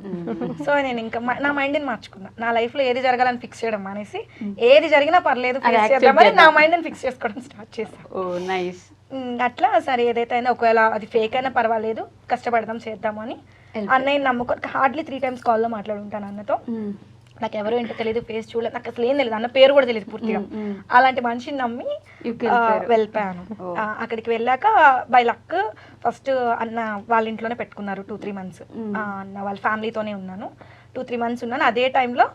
సో నేను ఇంకా నా మైండ్ని మార్చుకున్నా, నా లైఫ్ లో ఏది జరగాలని ఫిక్స్ చేయడం మానేసి ఏది జరిగినా పర్లేదు ఫేస్ చేద్దామని నా మైండ్ని ఫిక్స్ చేసుకోవడం స్టార్ట్ చేశాను. అట్లా సరే ఏదైతే అయినా ఒకవేళ అది ఫేక్ అయినా పర్వాలేదు, కష్టపడదాం చేద్దాము అని అన్నయ్య నమ్ముకో. హార్డ్లీ 3 times కాల్లో మాట్లాడుంటాను అన్నతో. నాకు ఎవరు ఏంటో తెలియదు, ఫేస్ చూడలేదు, నాకు అసలు ఏం తెలియదు, అన్న పేరు కూడా తెలియదు పూర్తిగా. అలాంటి మనిషిని నమ్మి వెళ్ళిపోయాను. అక్కడికి వెళ్ళాక బై లక్ ఫస్ట్ అన్న వాళ్ళ ఇంట్లోనే పెట్టుకున్నారు 2-3 months. అన్న వాళ్ళ ఫ్యామిలీతోనే ఉన్నాను, 2-3 months ఉన్నాను. అదే టైంలో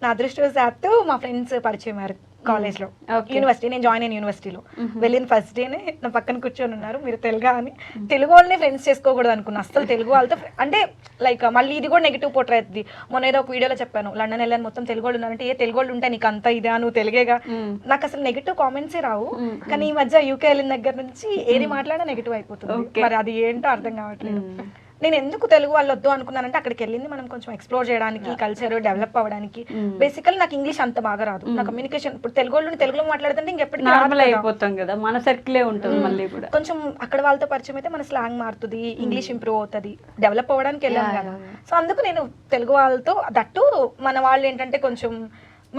నా అదృష్టవశాత్తు మా ఫ్రెండ్స్ పరిచయం అయ్యారు కాలేజ్లో, యూనివర్సిటీ. నేను జాయిన్ అయిన యూనివర్సిటీలో వెళ్ళిన ఫస్ట్ డేనే నా పక్కన కూర్చొని ఉన్నారు, మీరు తెలుగా అని. తెలుగు వాళ్ళని ఫ్రెండ్స్ చేసుకోకూడదు అనుకున్నా, అసలు తెలుగు వాళ్ళతో అంటే లైక్ మళ్ళీ ఇది కూడా నెగిటివ్ పోర్ట్రే అవుతుంది. మొన్న ఏదో ఒక వీడియోలో చెప్పాను, లండన్ వెళ్ళాను మొత్తం తెలుగు వాళ్ళు ఉన్నారంటే, ఏ తెలుగు వాళ్ళు ఉంటే నీకు అంత ఇదా, నువ్వు తెలుగేగా. నాకు అసలు నెగిటివ్ కామెంట్సే రావు, కానీ ఈ మధ్య యూకే వెళ్ళిన దగ్గర నుంచి ఏది మాట్లాడినా నెగిటివ్ అయిపోతుంది. మరి అది ఏంటో అర్థం కావట్లేదు. నేను ఎందుకు తెలుగు వాళ్ళు వద్దు అనుకున్నానంటే అక్కడికి వెళ్ళింది మనం కొంచెం ఎక్స్ప్లోర్ చేయడానికి, కల్చర్ డెవలప్ అవ్వడానికి. బేసికల్ నాకు ఇంగ్లీష్ అంత బాగా రాదు, నా కమ్యూనికేషన్ ఇప్పుడు తెలుగు వాళ్ళు తెలుగులో మాట్లాడుతుంటే ఇంకెప్పటికీ నార్మల్ అయిపోతాం కదా, మన సర్కిలే ఉంటుంది మళ్ళీ కూడా. కొంచెం అక్కడ వాళ్ళతో పరిచయం అయితే మన స్లాంగ్ మారుతుంది, ఇంగ్లీష్ ఇంప్రూవ్ అవుతుంది, డెవలప్ అవ్వడానికి వెళ్ళాం కదా. సో అందుకు నేను తెలుగు వాళ్ళతో దట్టు మన వాళ్ళు ఏంటంటే కొంచెం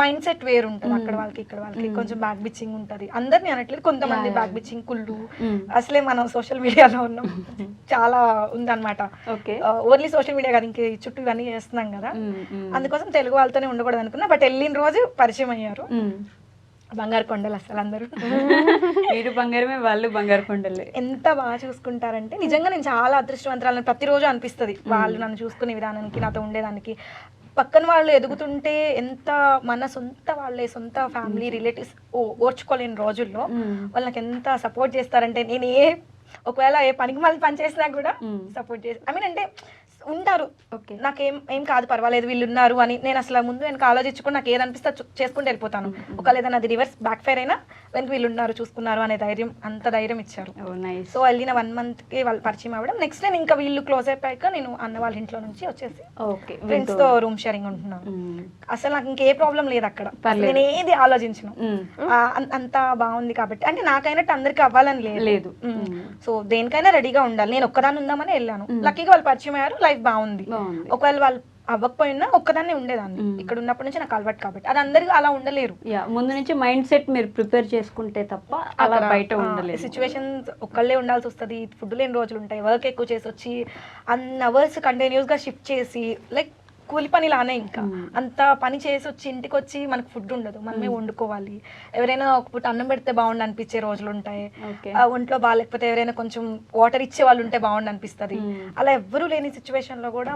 మైండ్ సెట్ వేరు ఉంటుంది, అక్కడ వాళ్ళకి ఇక్కడ వాళ్ళకి కొంచెం బ్యాక్ బిచ్చింగ్ ఉంటుంది. అందరిని అనట్లేదు, కొంతమంది బ్యాక్ బిచ్చింగ్ కుళ్ళు, అసలే మనం సోషల్ మీడియాలో ఉన్నాం, చాలా ఉందన్నమాట. ఓన్లీ సోషల్ మీడియా కాదు, ఇంక చుట్టూ ఇవన్నీ చేస్తున్నాం కదా, అందుకోసం తెలుగు వాళ్ళతోనే ఉండకూడదు అనుకున్నా. బట్ వెళ్ళిన రోజు పరిచయం అయ్యారు బంగారు కొండలు, అసలు అందరూ మీరు బంగారమే, వాళ్ళు బంగారు కొండలే. ఎంత బాగా చూసుకుంటారంటే నిజంగా నేను చాలా అదృష్టవంతురాలని ప్రతిరోజు అనిపిస్తుంది, వాళ్ళు నన్ను చూసుకునే విధానానికి, నాతో ఉండేదానికి. పక్కన వాళ్ళు ఎదుగుతుంటే ఎంత మన సొంత వాళ్ళే, సొంత ఫ్యామిలీ రిలేటివ్స్ ఓర్చుకోలేని రోజుల్లో వాళ్ళు నాకు ఎంత సపోర్ట్ చేస్తారంటే, నేను ఒకవేళ ఏ పనికి మళ్ళీ పని చేసినా కూడా సపోర్ట్ చేసి, ఐ మీన్ అంటే ఉంటారు, నాకేం కాదు పర్వాలేదు వీళ్ళు ఉన్నారు అని. నేను అసలు ముందు వెనక ఆలోచించుకుని నాకు ఏదనిపిస్తే చేసుకుంటూ వెళ్ళిపోతాను. ఒకవేళ ఏదైనా అది రివర్స్ బ్యాక్ ఫైర్ అయినా వెనక వీళ్ళు ఉన్నారు చూసుకున్నారు అనే ధైర్యం, అంత ధైర్యం ఇచ్చారు. సో వెళ్ళిన 1 monthకి వాళ్ళు పరిచయం అవ్వడం, నెక్స్ట్ నేను ఇంకా వీళ్ళు క్లోజ్ అయిపోయాక నేను అన్న వాళ్ళ ఇంట్లో నుంచి వచ్చేసి ఫ్రెండ్స్ తో రూమ్ షేరింగ్ ఉంటున్నాను. అసలు నాకు ఇంకే ప్రాబ్లం లేదు అక్కడ, నేను ఏది ఆలోచించిన అంత బాగుంది కాబట్టి. అంటే నాకైనట్టు అందరికి అవ్వాలని లేదు, సో దేనికైనా రెడీగా ఉండాలి. నేను ఒక్కదాన్ని ఉందామని వెళ్ళాను, లక్కీగా వాళ్ళు పరిచయం అయ్యారు, లైఫ్ బాగుంది. ఒకవేళ వాళ్ళు అవ్వకపోయినా ఒక్కదాన్నే ఉండేదాన్ని, ఇక్కడ ఉన్నప్పటి నుంచి నాకు అలవాటు కాబట్టి. అది అందరికీ అలా ఉండలేరు, ముందు నుంచి మైండ్ సెట్ మీరు ప్రిపేర్ చేసుకుంటే తప్ప అలా బయట ఉండలేదు. సిచ్యువేషన్స్ ఒక్కళ్ళే ఉండాల్సి వస్తుంది, ఫుడ్ లేని రోజులు ఉంటాయి, వర్క్ ఎక్కువ చేసి వచ్చి అన్ని అవర్స్ కంటిన్యూస్ గా షిఫ్ట్ చేసి, లైక్ కూలి పని లానే, ఇంకా అంత పని చేసి వచ్చి ఇంటికి వచ్చి మనకు ఫుడ్ ఉండదు, మనమే వండుకోవాలి. ఎవరైనా ఒక పూట అన్నం పెడితే బాగుండు అనిపించే రోజులు ఉంటాయి, ఒంట్లో బాగాలేకపోతే ఎవరైనా కొంచెం వాటర్ ఇచ్చే వాళ్ళు ఉంటే బాగుండు అనిపిస్తుంది. అలా ఎవ్వరూ లేని సిచ్యువేషన్ లో కూడా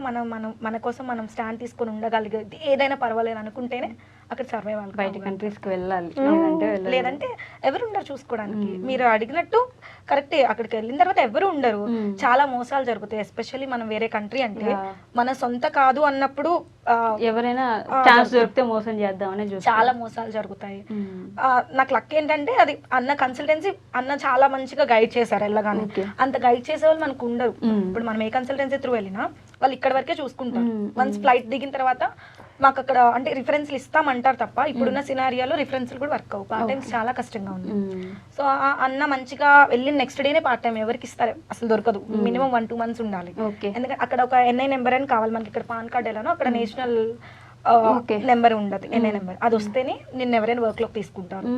మన కోసం మనం స్టాండ్ తీసుకొని ఉండగలిగేది, ఏదైనా పర్వాలేదు అనుకుంటేనే అక్కడ సర్వైవ్ అవ్వాలి. బయట కంట్రీస్ కి వెళ్ళాలి, లేదంటే ఎవరు ఉండరు చూసుకోవడానికి. మీరు అడిగినట్టు కరెక్టే, అక్కడికి వెళ్ళిన తర్వాత ఎవరు ఉండరు, చాలా మోసాలు జరుగుతాయి. ఎస్పెషల్లీ మనం వేరే కంట్రీ అంటే మన సొంత కాదు అన్నప్పుడు ఎవరైనా ఛాన్స్ దొరికితే మోసం చేద్దామని చాలా మోసాలు జరుగుతాయి. నాకు లక్ ఏంటంటే అది అన్న కన్సల్టెన్సీ, అన్న చాలా మంచిగా గైడ్ చేశారు వెళ్ళగానే. అంత గైడ్ చేసే వాళ్ళు మనకు ఉండరు. ఇప్పుడు మనం ఏ కన్సల్టెన్సీ త్రూ వెళ్ళినా వాళ్ళు ఇక్కడ వరకే చూసుకుంటారు. వన్స్ ఫ్లైట్ దిగిన తర్వాత మాకు అక్కడ అంటే రిఫరెన్స్లు ఇస్తామంటారు తప్ప ఇప్పుడున్న సినారియాలో రిఫరెన్స్లు కూడా వర్క్ అవ్వు. పార్ట్ టైమ్స్ చాలా కష్టంగా ఉంది. సో అన్న మంచిగా వెళ్ళిన నెక్స్ట్ డేనే పార్ట్ టైం ఎవరికి ఇస్తారు, అసలు దొరకదు. మినిమం 1-2 months ఉండాలి. ఎందుకంటే అక్కడ ఒక ఎన్ఐ నెంబర్ అని కావాలి మనకి. ఇక్కడ పాన్ కార్డ్ ఎలానో అక్కడ నేషనల్ నెంబర్ ఉండదు, ఎన్ఐ నెంబర్. అది వస్తేనే నిన్న ఎవరైనా వర్క్ లోకి తీసుకుంటారు.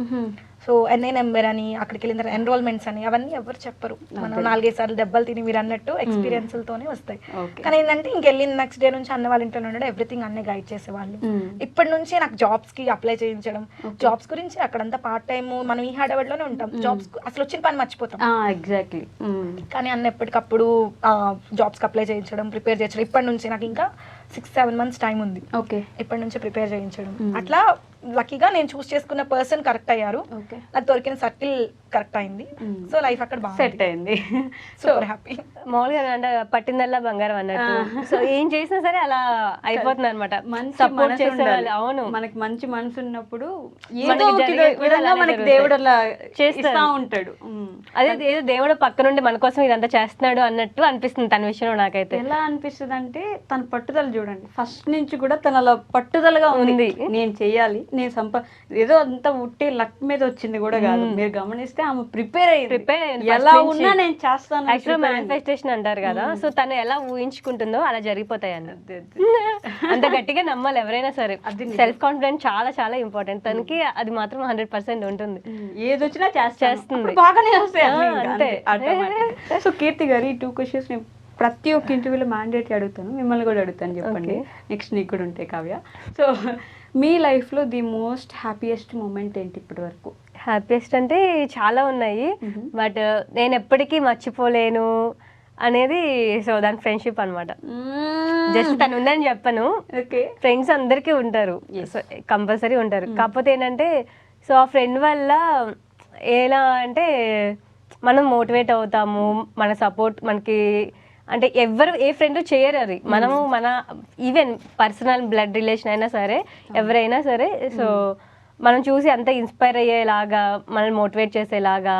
సో ఎన్ఐ నెంబర్ అని, అక్కడికి వెళ్ళిన తర్వాత ఎన్రోల్మెంట్స్ అని, అవన్నీ ఎవరు చెప్పరు. మనం 4-5 సార్లు దెబ్బలు తిని మీరు అన్నట్టు ఎక్స్పీరియన్స్లతోనే వస్తాయి. కానీ ఏంటంటే ఇంకెళ్ళిన నెక్స్ట్ డే నుంచి అన్న వాళ్ళ ఇంట్లో ఉండడం, ఎవ్రీథింగ్ అన్నీ గైడ్ చేసేవాళ్ళు. ఇప్పటి నుంచి నాకు జాబ్స్ కి అప్లై చేయించడం, జాబ్స్ గురించి అక్కడంతా పార్ట్ టైం మనం ఈ హడావిడి లోనే ఉంటాం, జాబ్స్ అసలు వచ్చిన పని మర్చిపోతాం. ఎగ్జాక్ట్లీ. కానీ అన్న ఎప్పటికప్పుడు జాబ్స్ కి అప్లై చేయించడం, ప్రిపేర్ చేయించడం. ఇప్పటి నుంచి నాకు ఇంకా 6-7 months టైం ఉంది. ఇప్పటి నుంచి ప్రిపేర్ చేయించడం. అట్లా లక్కీగా నేను చూస్ చేసుకున్న పర్సన్ కరెక్ట్ అయ్యారు, నాకు దొరికిన సర్కిల్ కరెక్ట్ అయింది. సో లైఫ్ అక్కడ బాగా సెట్ అయింది. Super happy. మామూలుగా అంటే పట్టిందల్లా బంగారం అన్నట్టు. సో ఏం చేసినా సరే అలా అయిపోతుంది అనమాట. సపోర్ట్ చేసేవాళ్ళు. అవును, మనకి మంచి మనసు ఉన్నప్పుడు మనకి దేవుడు అలా చేస్తా ఉంటాడు. అదే ఏదో దేవుడు పక్క నుండి మన కోసం ఇదంతా చేస్తున్నాడు అన్నట్టు అనిపిస్తుంది తన విషయంలో. నాకైతే ఎలా అనిపిస్తుంది అంటే తన పట్టుదల చూడండి, ఫస్ట్ నుంచి కూడా తన అలా పట్టుదలగా ఉంది. నేను చెయ్యాలి, నేను ఏదో అంత ఉట్టి లక్ మీద వచ్చింది కూడా కాదు. మీరు గమనిస్తే ఆమె ప్రిపేర్ అయ్యింది, ఎలా ఉన్నా నేను చేస్తాను. యాక్చువల్ మేనిఫెస్టేషన్ అంటారు కదా, సో తను ఎలా ఊహించుకుంటుందో అలా జరిగిపోతాయి అన్న. అంత గట్టిగా నమ్మాలి ఎవరైనా సరే. సెల్ఫ్ కాన్ఫిడెన్స్ చాలా చాలా ఇంపార్టెంట్. తనకి అది మాత్రం 100% ఉంటుంది. ఏది వచ్చినా చేస్తుంది, బాగానే వస్తాయి అంతే. సో కీర్తి గారు, ఈ 2 questions నేను ప్రతి ఒక్క ఇంటర్వ్యూలో మ్యాండేట్ అడుగుతాను, మిమ్మల్ని కూడా అడుగుతాను. చెప్పండి, నెక్స్ట్ నీకు కూడా ఉంటాయి కావ్య. సో మీ లైఫ్లో ది మోస్ట్ హ్యాపీయెస్ట్ మూమెంట్ ఏంటి ఇప్పటి వరకు? హ్యాపీయెస్ట్ అంటే చాలా ఉన్నాయి, బట్ నేను ఎప్పటికీ మర్చిపోలేను అనేది సో దాని ఫ్రెండ్షిప్ అనమాట. జస్ట్ తను ఉందని చెప్పను, ఫ్రెండ్స్ అందరికీ ఉంటారు, కంపల్సరీ ఉంటారు. కాకపోతే ఏంటంటే సో ఆ ఫ్రెండ్ వల్ల ఎలా అంటే మనం మోటివేట్ అవుతాము, మన సపోర్ట్ మనకి అంటే ఎవరు ఏ ఫ్రెండ్ చేయరు అది. మనము మన ఈవెన్ పర్సనల్ బ్లడ్ రిలేషన్ అయినా సరే ఎవరైనా సరే సో మనం చూసి అంత ఇన్స్పైర్ అయ్యేలాగా, మనల్ని మోటివేట్ చేసేలాగా,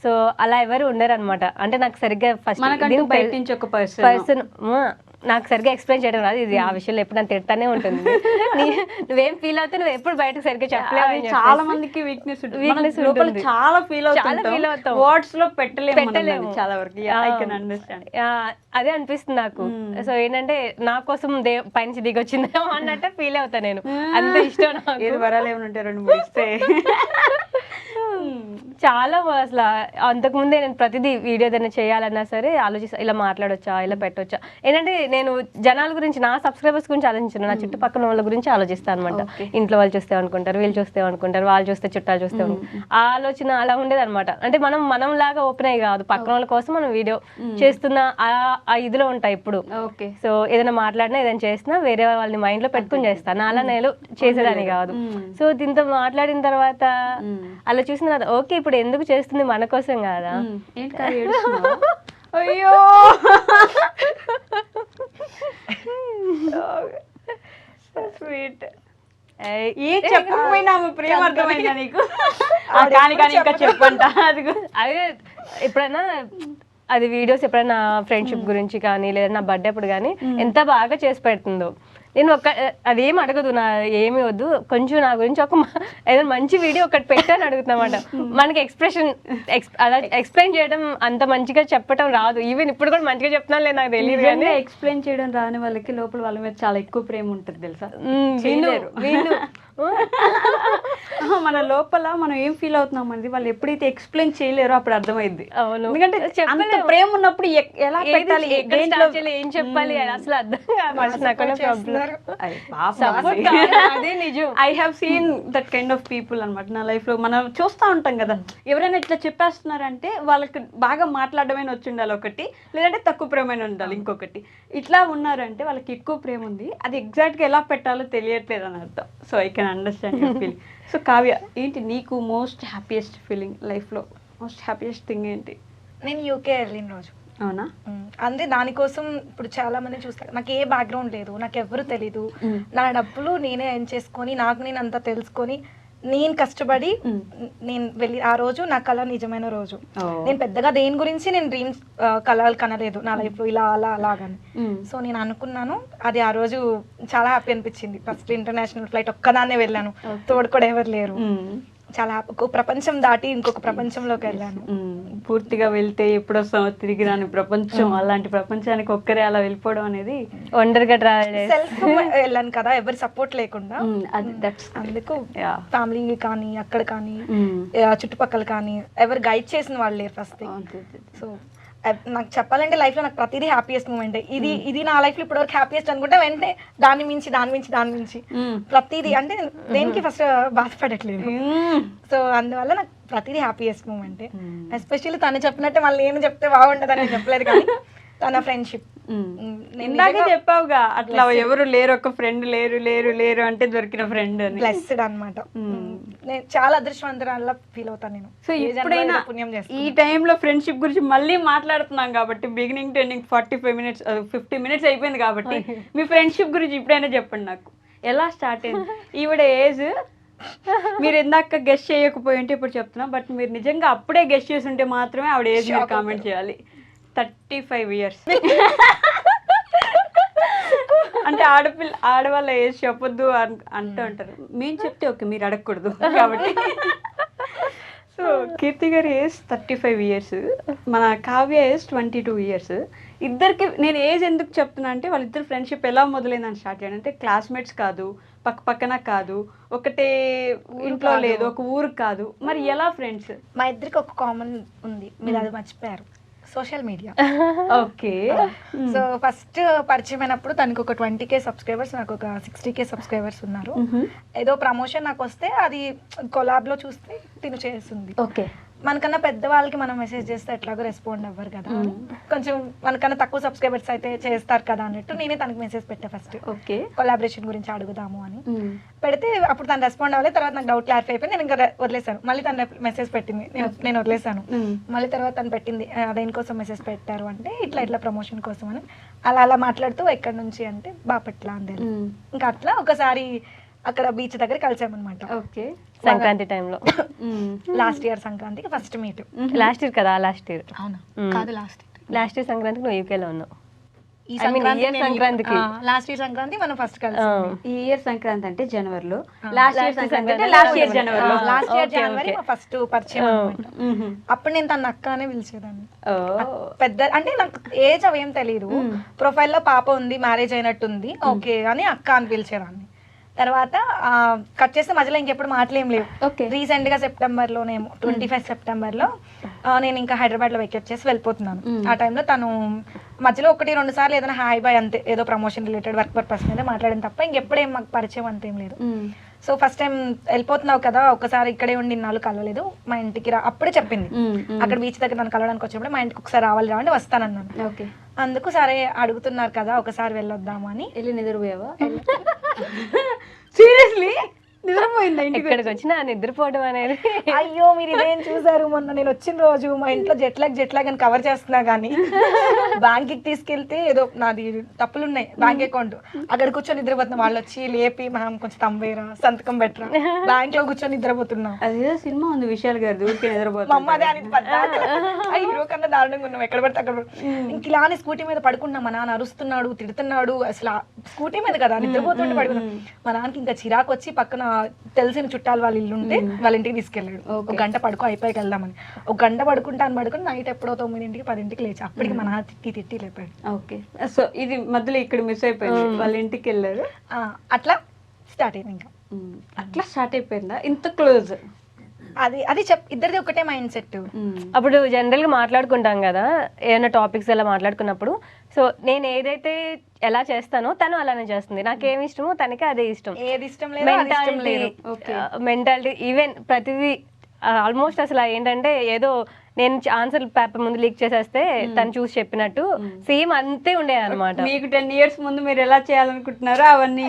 సో అలా ఎవరు ఉండరు అనమాట. అంటే నాకు సరిగ్గా మనకంటూ బయట నుంచి ఒక పర్సన్ నాకు సరిగ్గా ఎక్స్ప్లెయిన్ చేయడం రాదు. ఇది ఆ విషయంలో ఎప్పుడు నన్ను తిడతానే ఉంటుంది. నువ్వేం ఫీల్ అవుతావు, నువ్వు ఎప్పుడు బయటకు సరిగ్గా చెప్పలేవు. చాలా మందికి వీక్నెస్ ఉంటుంది, చాలా ఫీల్ అవుతాం, వర్డ్స్ లో పెట్టలేము చాలా వరకు. అదే అనిపిస్తుంది నాకు. సో ఏంటంటే నా కోసం పైనుంచి దిగొచ్చిందేమో అన్నట్టు ఫీల్ అవుతా నేను. అంత ఇష్టం నాకు. ఏది వరాలు ఏమైనా ఉంటే 2-3 ఇస్తే చాలా అసలు అంతకుముందే నేను ప్రతిదీ వీడియో ఏదైనా చేయాలన్నా సరే ఆలోచిస్తా, ఇలా మాట్లాడొచ్చా, ఇలా పెట్టొచ్చా. ఏంటంటే నేను జనాల గురించి, నా సబ్స్క్రైబర్స్ గురించి ఆలోచించను, నా చుట్టుపక్కల వాళ్ళ గురించి ఆలోచిస్తాను అనమాట. ఇంట్లో వాళ్ళు చూస్తే అనుకుంటారు, వీళ్ళు చూస్తే అనుకుంటారు, వాళ్ళు చూస్తే చుట్టాలు చూస్తే ఆ ఆలోచన అలా ఉండేది అనమాట. అంటే మనం లాగా ఓపెన్ అయ్యి కాదు, పక్కన వాళ్ళ కోసం మనం వీడియో చేస్తున్న ఆ ఇదిలో ఉంటాయి ఇప్పుడు. సో ఏదైనా మాట్లాడినా ఏదైనా చేసినా వేరే వాళ్ళని మైండ్ లో పెట్టుకుని చేస్తాను, అలా నేను చేసేదాన్ని కాదు. సో దీంతో మాట్లాడిన తర్వాత అలా చూసిన ఓకే ఇప్పుడు ఎందుకు చేస్తుంది మన కోసం కాదా. అయ్యో స్వీట్. ఏ చెప్పకపోయినా ప్రేమ అర్థమైందా నీకు? కానీ ఇంకా చెప్పంట. అదే ఎప్పుడైనా అది వీడియోస్ ఎప్పుడైనా ఫ్రెండ్షిప్ గురించి కానీ లేదా నా బర్త్డే అప్పుడు కానీ ఎంత బాగా చేసి పెడుతుందో. నేను అదేం అడగదు, నా ఏమి వద్దు, కొంచెం నా గురించి ఒక ఏదైనా మంచి వీడియో ఒకటి పెట్టని అడుగుతున్నమాట. మనకి అలా ఎక్స్ప్లెయిన్ చేయడం అంత మంచిగా చెప్పడం రాదు. ఈవెన్ ఇప్పుడు కూడా మంచిగా చెప్తున్నా లేదు నాకు తెలియదు, కానీ ఎక్స్ప్లెయిన్ చేయడం రాని వాళ్ళకి లోపల వాళ్ళ మీద చాలా ఎక్కువ ప్రేమ ఉంటుంది తెలుసా. వీళ్ళు మన లోపల మనం ఏం ఫీల్ అవుతున్నాం అనేది వాళ్ళు ఎప్పుడైతే ఎక్స్ప్లెయిన్ చేయలేరో అప్పుడు అర్థమైంది. ఎందుకంటే అంత ప్రేమ ఉన్నప్పుడు ఎలా పెట్టాలి, ఏం చెప్పాలి అసలు అర్థం కాదు. I have seen that kind of people అనమాట నా లైఫ్ లో. మనం చూస్తూ ఉంటాం కదా, ఎవరైనా ఇట్లా చెప్పేస్తున్నారంటే వాళ్ళకి బాగా మాట్లాడమైన వచ్చి ఉండాలి ఒకటి, లేదంటే తక్కువ ప్రేమైన ఉండాలి ఇంకొకటి. ఇట్లా ఉన్నారంటే వాళ్ళకి ఎక్కువ ప్రేమ ఉంది, అది ఎగ్జాక్ట్గా ఎలా పెట్టాలో తెలియట్లేదు అని అర్థం. So I can understand your feeling. So Kavya, ఏంటి నీకు మోస్ట్ హ్యాపీయెస్ట్ ఫీలింగ్ లైఫ్లో? మోస్ట్ హ్యాపీయెస్ట్ థింగ్ ఏంటి? నేను యూకే వెళ్ళిన రోజు. అవునా? అంతే. దానికోసం ఇప్పుడు చాలా మంది చూస్తారు, నాకు ఏ బ్యాక్గ్రౌండ్ లేదు, నాకు ఎవరు తెలీదు, నా డబ్బులు నేనే ఎర్న్ చేసుకొని నాకు నేను అంతా తెలుసుకొని నేను కష్టపడి నేను వెళ్ళి ఆ రోజు నా కళ నిజమైన రోజు. నేను పెద్దగా దేని గురించి నేను డ్రీమ్స్ కళలు కనలేదు నా లైఫ్ లో ఇలా అలా అలాగని. సో నేను అనుకున్నాను, అది ఆ రోజు చాలా హ్యాపీ అనిపించింది. ఫస్ట్ ఇంటర్నేషనల్ ఫ్లైట్ ఒక్కదాన్నే వెళ్ళాను, తోడు కూడా ఎవరు లేరు. చాలా ఒక ప్రపంచం దాటి ఇంకొక ప్రపంచంలోకి వెళ్ళాను. పూర్తిగా వెళ్తే ఎప్పుడు వస్తామో తిరిగి రాని ప్రపంచం, అలాంటి ప్రపంచానికి ఒక్కరే అలా వెళ్ళిపోవడం అనేది ఒంటరిగా ట్రావెల్ సెల్ఫ్ వెళ్ళాను కదా, ఎవరి సపోర్ట్ లేకుండా. అందుకు ఫ్యామిలీ కానీ అక్కడ కానీ చుట్టుపక్కల కానీ ఎవరు గైడ్ చేసిన వాళ్ళు లేరు ఫస్ట్. సో నాకు చెప్పాలంటే లైఫ్ లో నాకు ప్రతిదీ హ్యాపీయెస్ట్ మూమెంట్. ఇది నా లైఫ్ లో ఇప్పటివరకు హ్యాపీయెస్ట్ అనుకుంటే వెంటనే దాని మించి ప్రతిదీ, అంటే దేనికి ఫస్ట్ బాధపడట్లేదు. సో అందువల్ల నాకు ప్రతిదీ హ్యాపీయెస్ట్ మూమెంట్. ఎస్పెషల్లీ తను చెప్పినట్టే మళ్ళీ నేను చెప్తే బాగుంటుందని చెప్పలేదు, కానీ తన ఫ్రెండ్షిప్ ఇందాకే చెప్పావుగా, అట్లా ఎవరు లేరు, ఒక ఫ్రెండ్ లేరు అంటే దొరికిన ఫ్రెండ్ అని. బ్లెస్డ్ అనమాట. నేను చాలా అదృష్టవంతురాల్లా ఫీల్ అవుతాను నేను. సో ఎప్పుడైనా ఈ టైంలో ఫ్రెండ్షిప్ గురించి మళ్ళీ మాట్లాడుతున్నాం కాబట్టి, beginning to ending 45 minutes 50 minutes అయిపోయింది కాబట్టి, మీ ఫ్రెండ్షిప్ గురించి ఇప్పుడైనా చెప్పండి నాకు. ఎలా స్టార్ట్ అయింది? ఈవిడ ఏజ్ మీరు ఇందాక గెస్ట్ చేయకపోయి ఉంటే ఇప్పుడు చెప్తున్నా, బట్ మీరు నిజంగా అప్పుడే గెస్ట్ చేసి ఉంటే మాత్రమే ఆవిడ ఏజ్ మీరు కామెంట్ చేయాలి. 35 years. అంటే ఆడవాళ్ళ ఏజ్ చెప్పొద్దు అంటూ ఉంటారు, మేము చెప్తే ఓకే, మీరు అడగకూడదు కాబట్టి. సో కీర్తి గారి ఏజ్ 35 years, మన కావ్య ఏజ్ 22 years. ఇద్దరికి నేను ఏజ్ ఎందుకు చెప్తున్నా అంటే, వాళ్ళిద్దరు ఫ్రెండ్షిప్ ఎలా మొదలైందని స్టార్ట్ చేయండి అంటే, క్లాస్మేట్స్ కాదు, పక్కన కాదు, ఒకటే ఇంట్లో లేదు, ఒక ఊరు కాదు, మరి ఎలా ఫ్రెండ్స్? మా ఇద్దరికి ఒక కామన్ ఉంది, మీరు అది మర్చిపోయారు, social media. Okay. So first పరిచయం అయినప్పుడు తనకు ఒక 20K సబ్స్క్రైబర్స్, నాకు ఒక 60K సబ్స్క్రైబర్స్ ఉన్నారు. ఏదో ప్రమోషన్ నాకు వస్తే అది కొలాబ్ లో చూస్తే తిను చేస్తుంది. ఓకే. మనకన్నా పెద్ద వాళ్ళకి మనం మెసేజ్ చేస్తే ఎట్లాగో రెస్పాండ్ అవ్వరు కదా, కొంచెం మనకన్నా తక్కువ సబ్స్క్రైబర్స్ అయితే చేస్తారు కదా అన్నట్టు నేనే తనకి మెసేజ్ పెట్టా ఫస్ట్. ఓకే. కొలాబరేషన్ గురించి అడుగుదాము అని పెడితే అప్పుడు తను రెస్పాండ్ అవ్వలేదు. తర్వాత నాకు డౌట్ క్లారిఫై అయిపోయింది, నేను ఇంకా వదిలేసాను. మళ్ళీ తను మెసేజ్ పెట్టింది, నేను వదిలేసాను. మళ్ళీ తర్వాత తను పెట్టింది, దేనికోసం మెసేజ్ పెట్టారు అంటే ఇట్లా ప్రమోషన్ కోసం అని. అలా మాట్లాడుతూ ఎక్కడి నుంచి అంటే బాపట్ల అందే. ఇంకా అట్లా ఒకసారి అక్కడ బీచ్ దగ్గర కలిసామన్నమాట. ఓకే. సంక్రాంతి టైంలో లాస్ట్ ఇయర్ సంక్రాంతికి ఫస్ట్ మీట్. లాస్ట్ ఇయర్ కదా, లాస్ట్ ఇయర్ అవునా? కాదు, లాస్ట్ ఇయర్ సంక్రాంతికి నువ్వు యూకేలో ఉన్నావు. ఈ I mean, సంక్రాంతి year సంక్రాంతికి. లాస్ట్ ఇయర్ సంక్రాంతి మనం ఫస్ట్ కలిసి. ఈ ఇయర్ సంక్రాంతి అంటే జనవరిలో, లాస్ట్ ఇయర్ సంక్రాంతి అంటే లాస్ట్ ఇయర్ జనవరిలో. లాస్ట్ ఇయర్ Okay, జనవరి okay. ఫస్ట్ పరిచయం అన్నమాట. అప్పుడు నేను తన అక్క అనే పిలిచేదాన్ని. పెద్ద అంటే నాకు ఏజ్ అవేం తెలియదు. ప్రొఫైల్లో పాప ఉంది, మ్యారేజ్ అయినట్టుంది, ఓకే అని అక్క అని పిలిచేదాన్ని. తర్వాత కట్ చేస్తే మధ్యలో ఇంకెప్పుడు మాటలేం లేవు. రీసెంట్ గా సెప్టెంబర్లోనేమో 25 సెప్టెంబర్లో నేను ఇంకా హైదరాబాద్లో వెకేట్ చేసి వెళ్ళిపోతున్నాను. ఆ టైంలో తను మధ్యలో 1-2 సార్లు ఏదైనా హాయ్ బాయ్ అంతే, ఏదో ప్రమోషన్ రిలేటెడ్ వర్క్ పర్పస్ మీద మాట్లాడిన తప్ప ఇంకెప్పుడేం మాకు పరిచయం అంతేం లేదు. సో ఫస్ట్ టైం వెళ్ళిపోతున్నావు కదా, ఒకసారి ఇక్కడే ఉండి ఇన్నాళ్ళు కలవలేదు, మా ఇంటికి రా అప్పుడే చెప్పింది. అక్కడ బీచ్ దగ్గర నన్ను కలవడానికి వచ్చినప్పుడు మా ఇంటికి ఒకసారి రావాలి రావండి, వస్తానన్నాను. అందుకు సరే అడుగుతున్నారు కదా ఒకసారి వెళ్ళొద్దాము అని. వెళ్ళి నిద్రపోయావా? సీరియస్లీ నిద్రపోయిందా? ఇక్కడికి వచ్చిన నిద్రపోవడం అనేది. అయ్యో మీరు ఇదేం చూసారు, మొన్న నేను వచ్చిన రోజు మా ఇంట్లో జెట్ లాగ్ అని కవర్ చేస్తున్నా కానీ బ్యాంక్ కి తీసుకెళ్తే ఏదో నాది తప్పులు ఉన్నాయి బ్యాంక్ అకౌంట్, అక్కడ కూర్చొని నిద్రపోతున్నా. వాళ్ళు వచ్చి లేపి మనం కొంచెం తంబేరా సంతకం పెట్టరా, బ్యాంక్ లో కూర్చొని నిద్రపోతున్నాం. అదేదో సినిమా ఉంది విశాల్ గారిది, ఊరికే నిద్రపోతున్నా. మా అమ్మ అదే అనేది హీరో కన్నా దారుణంగా ఉన్నాం, ఎక్కడ పడితే అక్కడ. ఇంక ఇలానే స్కూటీ మీద పడుకున్నాం, మా నాన్న అరుస్తున్నాడు తిడుతున్నాడు, అసలు స్కూటీ మీద కదా నిద్రపోతుంటే పడుకున్నాం. మా నాన్నకి ఇంకా చిరాకు వచ్చి పక్కన తెలిసిన చుట్టాలు వాళ్ళ ఇల్లు ఉంటే వాళ్ళ ఇంటికి తీసుకెళ్ళాడు. 1 గంట పడుకో అయిపోయికి వెళ్దామని. 1 గంట పడుకుని నైట్ ఎప్పుడో 9కి 10కి లేచి అప్పటికి మన తిట్టి లేపాడు. ఓకే. సో ఇది మధ్యలో ఇక్కడ మిస్ అయిపోయింది, వాళ్ళ ఇంటికి వెళ్ళారు. అట్లా స్టార్ట్ అయింది. ఇంకా అట్లా స్టార్ట్ అయిపోయిందా ఇంత క్లోజ్? అది ఇద్దరిది ఒకటే మైండ్ సెట్. అప్పుడు జనరల్ గా మాట్లాడుకుంటాం కదా ఏమైనా టాపిక్స్ అలా మాట్లాడుకున్నప్పుడు, సో నేను ఏదైతే ఎలా చేస్తానో తను అలానే చేస్తుంది, నాకేమి ఇష్టమో తనకి అదే ఇష్టం. ఏది ఇష్టం లేదు మెంటాలిటీ ఈవెన్ ప్రతిదీ ఆల్మోస్ట్ అసలు ఏంటంటే ఏదో నేను ఆన్సర్ పేపర్ ముందు లీక్ చేసేస్తే తను చూసి చెప్పినట్టు సేమ్ అంతే ఉండేది అనమాట. మీకు 10 years ముందు మీరు ఎలా చేయాలనుకుంటున్నారో అవన్నీ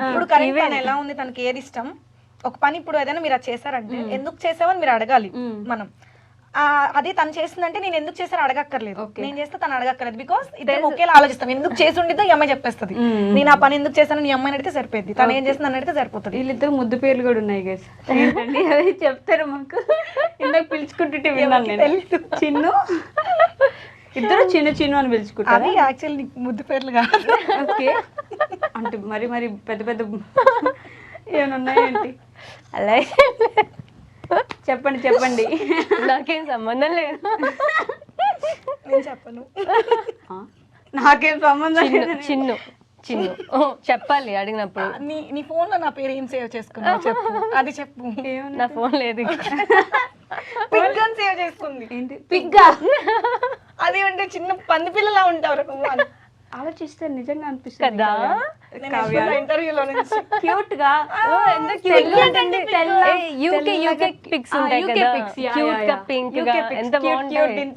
ఇప్పుడు కరెక్ట్ ఎలా ఉంది, తనకి ఏది ఇష్టం. ఒక పని ఇప్పుడు ఏదైనా మీరు అది చేశారంటే ఎందుకు చేసావని మీరు అడగాలి. మనం అదే తను చేస్తుందంటే నేను ఎందుకు చేశాను అడగక్కర్లేదు, నేను చేస్తే తను అడగక్కర్లేదు. బికాస్ ఇద్దరు ఒకేలా ఆలోచిస్తాం. ఎందుకు చేసి ఉండిద్దో ఈ అమ్మాయి చెప్పేస్తుంది, నేను ఆ పని ఎందుకు చేశాను నీ అమ్మాయిని అడిగితే సరిపోద్ది, తను ఏం చేస్తుంది అడిగితే సరిపోతుంది. వీళ్ళిద్దరు ముద్దు పేర్లు కూడా ఉన్నాయి గైస్, ఏంటండి అవి చెప్తారు మాకు. ఇందాక పిలుచుకుంటుంటే విన్నాను నేను, చిన్ను ఇద్దరు చిన్ను అని పిలుచుకుంటారు. అవి యాక్చువల్లీ ముద్దు పేర్లు కాదు. ఓకే, అంటే మరి పెద్ద ఏమన్నాయేంటి? అలా చెప్పండి. నాకేం సంబంధం లేదు, నేను చెప్పను. నాకేం సంబంధం లేదు. చిన్ను చెప్పాలి అడిగినప్పుడు. నీ ఫోన్ లో నా పేరు ఏం సేవ్ చేసుకున్నావు చెప్పు, అది చెప్పు. నా ఫోన్ లేదు. పిగ్ అని సేవ్ చేసుకుంది. ఏంటి పిగ్గా? అది ఉంటే చిన్న పంది పిల్లలా ఉంటారు. ఆలోచిస్తే నిజంగా అనిపిస్తుంది కదా, ఇంటర్వ్యూలో నుంచి క్యూట్ గా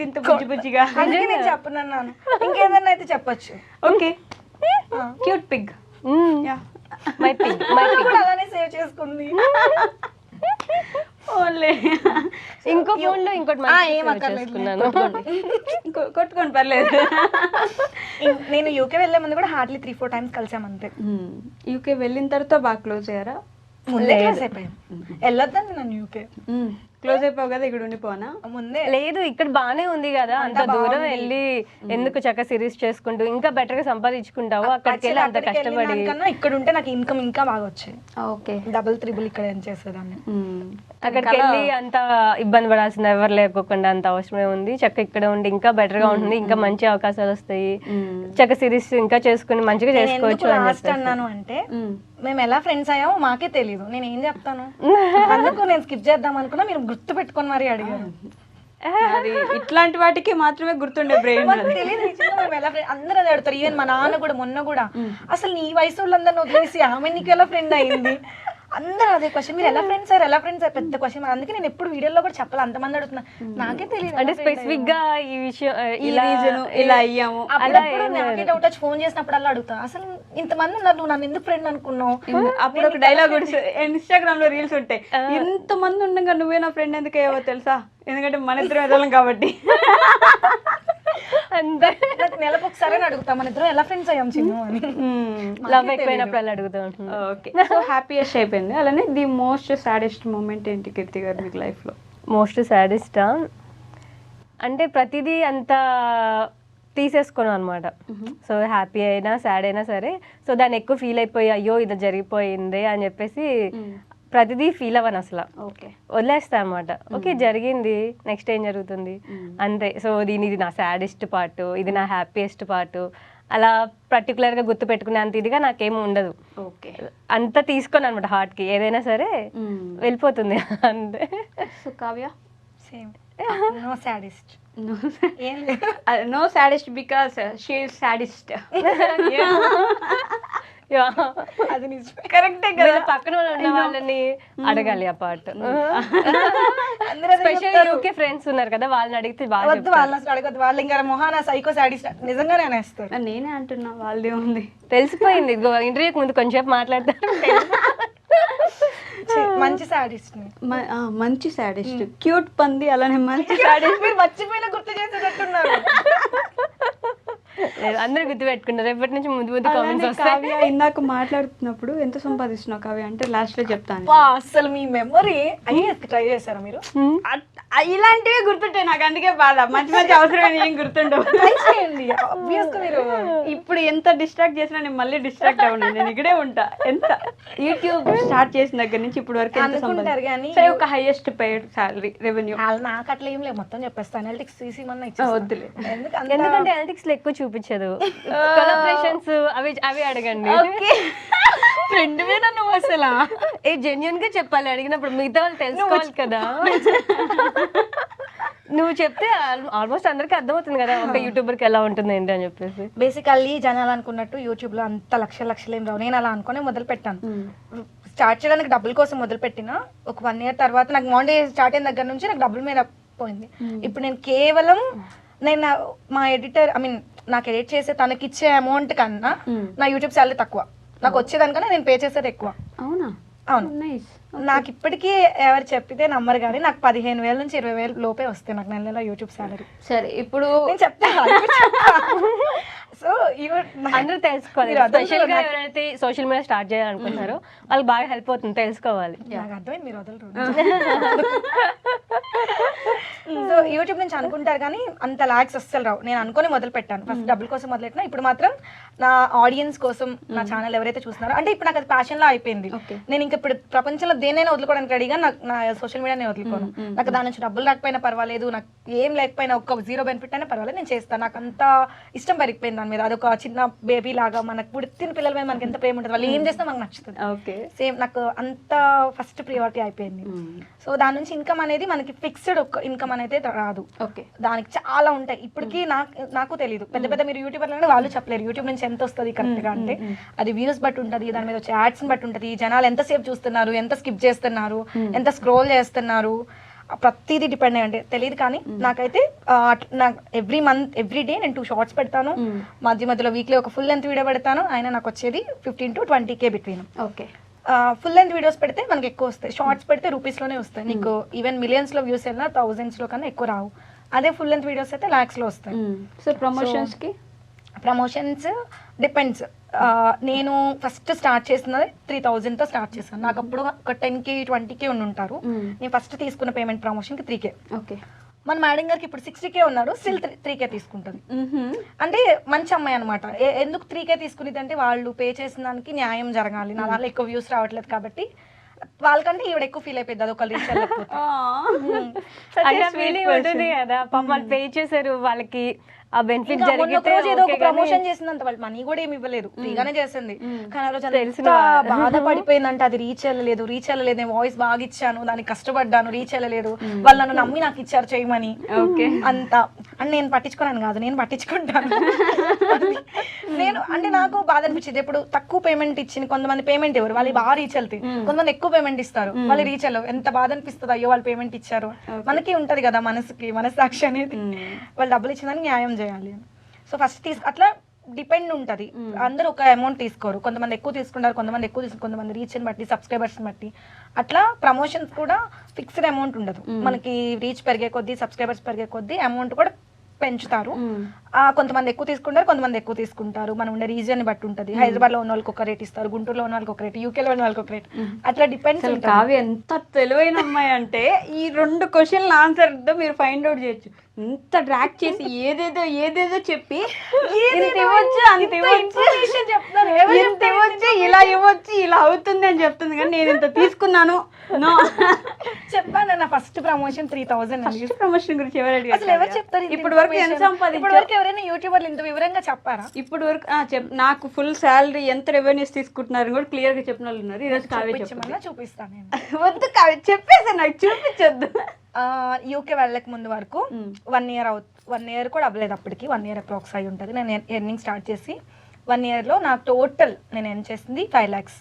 ఇంత బుజ్జిగా. నేను చెప్పనన్నాను, ఇంకేదన్నా అయితే చెప్పచ్చు. Okay, cute Pig. My Pig కూడా అలానే సేవ్ చేసుకుంది. ఇంకో ఫోన్ లో ఇంకోటి కొట్టుకోండి పర్లేదు. నేను యూకే వెళ్ళే ముందు కూడా హార్డ్లీ 3-4 times కలిసాం అంతే. యూకే వెళ్ళిన తర్వాత బాగా క్లోజ్ అయ్యారా? ముందే క్లోజ్ అయిపోయాం. వెళ్ళొద్దండి నన్ను యూకే. క్లోజ్ అయిపోవు కదా ఇక్కడ ఉండిపోనా? ముందే లేదు, ఇక్కడ బానే ఉంది కదా, అంత దూరం వెళ్ళి ఎందుకు చక్క సిరీస్ చేసుకుంటూ ఇంకా బెటర్ గా సంపాదించుకుంటావు, అక్కడికి వెళ్ళి అంత కష్టపడి. ఇక్కడ ఉంటే నాకు ఇన్కమ్ ఇంకా బాగా వచ్చేది. ఓకే, 3 ఇక్కడ ఏం చేసేదాన్ని. అక్కడికి వెళ్ళి అంత ఇబ్బంది పడాల్సిన ఎవరు లేకోకుండా అంత అవసరమే ఉంది. చక్క ఇక్కడ ఉండి ఇంకా బెటర్ గా ఉంటుంది, ఇంకా మంచి అవకాశాలు వస్తాయి, చక్క సిరీస్ ఇంకా చేసుకుని మంచిగా చేసుకోవచ్చు అని చెప్పి అన్నాను. అంటే మేము ఎలా ఫ్రెండ్స్ అయ్యామో మాకే తెలియదు, నేను ఏం చెప్తాను. అందుకు నేను స్కిప్ చేద్దాం అనుకున్నా, మీరు గుర్తు పెట్టుకొని మరి అడిగారు. ఇట్లాంటి వాటికి మాత్రమే గుర్తుండే బ్రెయిన్. తెలియదు మేము ఎలా ఫ్రెండ్, అందరూ అది అడుగుతారు. ఈవెన్ మా నాన్న కూడా మొన్న కూడా అసలు నీ వయసు వాళ్ళందరినీ వదిలేసి ఆమె నీకు ఎలా ఫ్రెండ్ అయింది, అందరూ అదే క్వశ్చన్. మీరు ఎలా ఫ్రెండ్స్ అయ్యారు పెద్ద క్వశ్చన్. అందుకే నేను ఎప్పుడు వీడియోలో కూడా చెప్పాలి, అంతమంది అడుగుతున్నా, నాకే తెలియదు. అంటే స్పెసిఫిక్ గా ఈ విషయం ఇలా అయ్యాము నాకే డౌట్ వచ్చి ఫోన్ చేసినప్పుడు అలా అడుగుతా, అసలు ఇంతమంది ఉన్నారు నువ్వు నన్ను ఎందుకు ఫ్రెండ్ అనుకున్నావు. అప్పుడు ఒక డైలాగ్ ఇన్స్టాగ్రామ్ లో రీల్స్ ఉంటాయి, ఎంత మంది ఉండగా నువ్వే నా ఫ్రెండ్ ఎందుకు అయ్యావో తెలుసా, ఎందుకంటే మన ఇద్దరం ఎదలం కాబట్టి. అంతే. నాకు నెలకు ఒకసారి అడుగుతా మన ఇద్దరం ఎలా ఫ్రెండ్స్ అయ్యాం చిన్ను అని. లవ్ ఎక్కువైనప్పుడు అలా అడుగుతూ ఉంటుంది. ఓకే, సో హ్యాపీయెస్ట్ అయిపోయింది. అలానే ది మోస్ట్ సాడెస్ట్ మూమెంట్ ఏంటి కీర్తి గారు మీకు లైఫ్లో? మోస్ట్ సాడెస్టా అంటే ప్రతిదీ అంత తీసేసుకోను అనమాట. సో హ్యాపీ అయినా సాడ్ అయినా సరే, సో దాన్ని ఎక్కువ ఫీల్ అయిపోయి అయ్యో ఇది జరిగిపోయింది అని చెప్పేసి ప్రతిదీ ఫీల్ అవ్వను అసలు. ఓకే, వదిలేస్తా అనమాట. ఓకే జరిగింది, నెక్స్ట్ ఏం జరుగుతుంది అంతే. సో ఇది నా సాడెస్ట్ పార్ట్, ఇది నా హ్యాపీయెస్ట్ పార్ట్, అలా పర్టికులర్గా గుర్తు పెట్టుకునే అంత ఇదిగా నాకేమీ ఉండదు. ఓకే, అంత తీసుకోను అనమాట హార్ట్కి. ఏదైనా సరే వెళ్ళిపోతుంది అంతే. So Kavya? Same, no saddest. ఏం no saddest because she is saddest. అది నిజమే, కరెక్టే కదా. పక్కన ఉన్న వాళ్ళని అడగాలి ఆ పార్ట్. అందరూ అదే స్పెషల్ చెప్తారు. యూకే ఫ్రెండ్స్ ఉన్నారు కదా, వాళ్ళని అడిగితే బాగా వద్దు వాళ్ళని అసలు అడగద్దు, వాళ్ళు ఇంకా మొహాన సైకో సాడీస్ట్ నిజంగానే అనేస్తారు. నేనే అంటున్నా, వాళ్ళదే ఉంది. తెలిసిపోయింది. ఇంటర్వ్యూకి ముందు కొంచెం మాట్లాడతారు. మంచి సాడీస్ట్ మంచి సాడెస్ట్, క్యూట్ పంది. అలానే మంచి సాడెస్ట్. మీరు మర్చిపోయినా గుర్తు చేసేటట్టున్నారు. అందరూ గుర్తు పెట్టుకున్నారు. రేపటి నుంచి ముందు ముందు కామెంట్స్ వస్తాయి. కావ్య ఇందాక మాట్లాడుతున్నప్పుడు ఎంత సంపాదిస్తున్నావు కావ్య అంటే లాస్ట్ లో చెప్తాను. అసలు మీ మెమరీ అయ్యే ట్రై చేశారా మీరు? ఇలాంటివి గుర్తుంటాయి నాకు, అందుకే బాధ. మంచి మంచి అవసరమైన ఏం గుర్తుండవు. ట్రై చేయండి. Obvious గా మీరు ఇప్పుడు ఎంత డిస్ట్రాక్ట్ చేసినా నేను మళ్ళీ డిస్ట్రాక్ట్ అవ్వను, నేను ఇక్కడే ఉంటా. ఎంత యూట్యూబ్ స్టార్ట్ చేసిన దగ్గర నుంచి ఇప్పుడు వరకు ఎంత అనుకుంటారు కానీ సరే, ఒక హైయెస్ట్ పేడ్ సాలరీ రెవెన్యూ? నాకు అట్లా ఏం లేదు, మొత్తం చెప్పేస్తాను. అనలిటిక్స్ తీసి మొన్న వద్దులే, ఎందుకంటే అనలిటిక్స్ లో ఎక్కువ చూపించదు. కొలాబరేషన్స్ అవి అవి అడగండి. ఫ్రెండ్ మీద నువ్వు అసలు ఏ జెన్యున్ గా చెప్పాలి, అడిగినప్పుడు మిగతా వాళ్ళు తెలుసుకోవాలి కదా. నువ్వు చెప్తే ఆల్మోస్ట్ అందరికి అర్థమవుతుంది కదా ఒక యూట్యూబర్ కి ఎలా ఉంటుంది ఏంటి అని చెప్పేసి. బేసికల్లీ జనాలు అనుకున్నట్టు యూట్యూబ్ లో అంత లక్షలు ఏం రావు. నేను అలా అనుకునే మొదలు పెట్టాను. స్టార్ట్ చేయడానికి డబ్బుల కోసం మొదలు పెట్టిన ఒక 1 year తర్వాత నాకు మాండే స్టార్ట్ అయిన దగ్గర నుంచి నాకు డబ్బుల మీద పోయింది. ఇప్పుడు నేను కేవలం మా ఎడిటర్ నాకు ఎడిట్ చేసే తనకిచ్చే అమౌంట్ కన్నా నా యూట్యూబ్ సాలరీ తక్కువ. నాకు వచ్చేదానికన్నా నేను పే చేసేది ఎక్కువ. అవునా? అవును. నాకు ఇప్పటికీ ఎవరు చెప్పితే నమ్మరు కానీ నాకు 15,000 నుంచి 20,000 లోపే వస్తాయి నాకు నెలలో యూట్యూబ్ సాలరీ. సరే, ఇప్పుడు నేను చెప్తా. సో అందరూ తెలుసుకోవాలి. స్పెషల్ గా ఎవరైతే సోషల్ మీడియా స్టార్ట్ చేయాలనుకుంటున్నారో వాళ్ళకి బాగా హెల్ప్ అవుతుంది, తెలుసుకోవాలి. నాకు అర్థమైంది, మీరు వదలరు. సో యూట్యూబ్ నుంచి అనుకుంటారు కానీ అంత లాక్స్ అస్సలు రావు. నేను అనుకుని మొదలు పెట్టాను, ఫస్ట్ డబ్బుల కోసం మొదలెట్టినా. ఇప్పుడు మాత్రం నా ఆడియన్స్ కోసం నా ఛానల్ ఎవరైతే చూస్తున్నారో, అంటే ఇప్పుడు నాకు అది ప్యాషన్ లా అయిపోయింది. నేను ఇంకా ఇప్పుడు ప్రపంచంలో దేనైనా వదులుకోవడానికి రెడీగా నా సోషల్ మీడియానే వదులుకోను. నాకు దాని నుంచి డబ్బులు రాకపోయినా పర్వాలేదు, నాకు ఏం లేకపోయినా ఒక్క 0 బెనిఫిట్ అయినా పర్వాలేదు, నేను చేస్తాను. నాకు అంత ఇష్టం పెరిగిపోయింది దాని మీద. అదొక చిన్న బేబీ లాగా. మనకు పుట్టిన పిల్లల మీద మనకి ఎంత ప్రేమ ఉంటుంది, వాళ్ళు ఏం చేసినా మనకు నచ్చుతుంది. సేమ్ నాకు అంత ఫస్ట్ ప్రియారిటీ అయిపోయింది. సో దాని నుంచి ఇన్కమ్ అనేది మనకి ఫిక్స్డ్ ఒక ఇన్కమ్ అనేది రాదు. దానికి చాలా ఉంటాయి. ఇప్పటికీ నాకు తెలియదు. పెద్ద మీరు యూట్యూబర్లు వాళ్ళు చెప్పలేరు యూట్యూబ్ నుంచి ఎంత వస్తుంది కరెక్ట్ గా అంటే. అది వ్యూస్ బట్టి ఉంటుంది, దాని మీద వచ్చే యాడ్స్ బట్టి ఉంటుంది, జనాలు ఎంతసేపు చూస్తున్నారు, ఎంత స్కిప్ చేస్తున్నారు, ఎంత స్క్రోల్ చేస్తున్నారు, ప్రతిదీ డిపెండ్ అయ్యి తెలియదు. కానీ నాకైతే ఎవ్రీ మంత్ ఎవ్రీ డే నేను 2 షార్ట్స్ పెడతాను. మధ్యలో వీక్లీ ఒక ఫుల్ లెంత్ వీడియో పెడతాను. అయినా నాకు వచ్చేది 15 to 20K between. Full length videos పెడితే మనకి ఎక్కువ వస్తాయి, షార్ట్స్ పెడితే రూపీస్లోనే వస్తాయి. నీకు ఈవెన్ మిలియన్స్లో వ్యూస్ వెళ్ళినా 1000s కన్నా ఎక్కువ రావు. అదే ఫుల్ లెంత్ వీడియోస్ అయితే lakhs లో వస్తాయి. So promotions depends. నేను ఫస్ట్ స్టార్ట్ చేసినది 3,000తో స్టార్ట్ చేశాను. నాకు అప్పుడు ఒక 10K 20K ఉంటారు. నేను ఫస్ట్ తీసుకున్న పేమెంట్ ప్రమోషన్కి 3K. మన మేడం గారికి ఇప్పుడు 60K ఉన్నారు, స్టిల్ 3K తీసుకుంటుంది. అంటే మంచి అమ్మాయి అనమాట. ఎందుకు 3K తీసుకునేది అంటే వాళ్ళు పే చేసిన దానికి న్యాయం జరగాలి. నా దాంట్లో ఎక్కువ వ్యూస్ రావట్లేదు కాబట్టి వాళ్ళకంటే ఈవిడ ఎక్కువ ఫీల్ అయిపోయింది. అది ఒక రీచ్ ఉంటుంది కదా, పాపం వాళ్ళు పే చేశారు, వాళ్ళకి ఆ బెనిఫిట్ జరిగితే ఏదో ఒక ప్రమోషన్ చేసిందంట. వాళ్ళు మనీ కూడా ఏమి ఇవ్వలేదు, ఫ్రీగానే చేసింది. కానీ ఆ రోజు తెలిసిన బాధపడిపోయిందంటే అది రీచ్ వెళ్ళలేదు. నేను వాయిస్ బాగా ఇచ్చాను, దానికి కష్టపడ్డాను, రీచ్ వెళ్ళలేదు. వాళ్ళు నన్ను నమ్మి నాకు ఇచ్చారు చేయమని అంతా. అని నేను పట్టించుకున్నాను కాదు, నేను పట్టించుకుంటాను. అంటే నాకు బాధ అనిపించింది. ఇప్పుడు తక్కువ పేమెంట్ ఇచ్చింది కొంతమంది పేమెంట్ ఎవరు వాళ్ళు బాగా రీచ్ వెళ్తాయి, కొంతమంది ఎక్కువ పేమెంట్ ఇస్తారు వాళ్ళు రీచ్ వెళ్ళవు. ఎంత బాధ అనిపిస్తుంది, అయ్యో వాళ్ళు పేమెంట్ ఇచ్చారు. మనకి ఉంటది కదా మనస్సాక్షి అనేది, వాళ్ళు డబ్బులు ఇచ్చిందని న్యాయం చేయాలి అని. సో ఫస్ట్ అట్లా డిపెండ్ ఉంటుంది. అందరూ ఒక అమౌంట్ తీసుకోరు, కొంతమంది ఎక్కువ తీసుకుంటారు, కొంతమంది రీచ్ని బట్టి, సబ్స్క్రైబర్స్ని బట్టి. అట్లా ప్రమోషన్స్ కూడా ఫిక్స్డ్ అమౌంట్ ఉండదు. మనకి రీచ్ పెరిగే కొద్దీ, సబ్స్క్రైబర్స్ పెరిగే కొద్దీ అమౌంట్ కూడా పెంచుతారు. కొంతమంది ఎక్కువ తీసుకుంటారు, కొంతమంది ఎక్కువ తీసుకుంటారు. మనం ఉండే రీజియన్ బట్టి ఉంటుంది. హైదరాబాద్ లో ఉన్న వాళ్ళకి ఒక రేట్ ఇస్తారు, గుంటూరులో ఉన్న వాళ్ళకి ఒక రేట్, యూకేలో ఉన్న వాళ్ళకి ఒక రేట్, అట్లా డిపెండ్స్. కావ్య ఎంత తెలివైన అమ్మాయి అంటే ఈ 2 క్వశ్చన్ల ఆన్సర్ మీరు ఫైండ్ అవుట్ చేయొచ్చు. ఇంత డ్రాక్ చేసి ఏదేదో చెప్పి ఇంత ఇవ్వచ్చు, అంత ఇవ్వచ్చు, ఇంత ఇవ్వచ్చు, ఇలా ఇవ్వచ్చు, ఇలా అవుతుంది అని చెప్తుంది. కానీ నేను ఇంత తీసుకున్నాను. నో చెప్పాను నా ఫస్ట్ ప్రమోషన్ 3000. ప్రమోషన్ గురించి ఎవరు అడిగారు? అసలు ఎవరు చెప్తారు? ఇప్పుడు వరకు ఎంత సంపాదించారు? ఇప్పుడు వరకు ఎవరైనా యూట్యూబర్లు ఇంత వివరంగా చెప్పారా? ఇప్పుడు వరకు నాకు ఫుల్ శాలరీ ఎంత రెవెన్యూస్ తీసుకుంటున్నారు కూడా క్లియర్ గా చెప్పిన వాళ్ళు ఉన్నారు. ఈరోజు కావ్య చెప్పమన్నా చూపిస్తాను నేను. వద్దు కావ్య చెప్పేసి నాకు చూపించొద్దు. యూకే వెళ్ళక ముందు వరకు 1 ఇయర్ కూడా అవ్వలేదు అప్పటికి. 1 ఇయర్ అప్రాక్స్ అయి ఉంటుంది నేను ఎర్నింగ్ స్టార్ట్ చేసి. 1 ఇయర్లో నాకు టోటల్ నేను ఎర్న్ చేసింది 5 lakhs.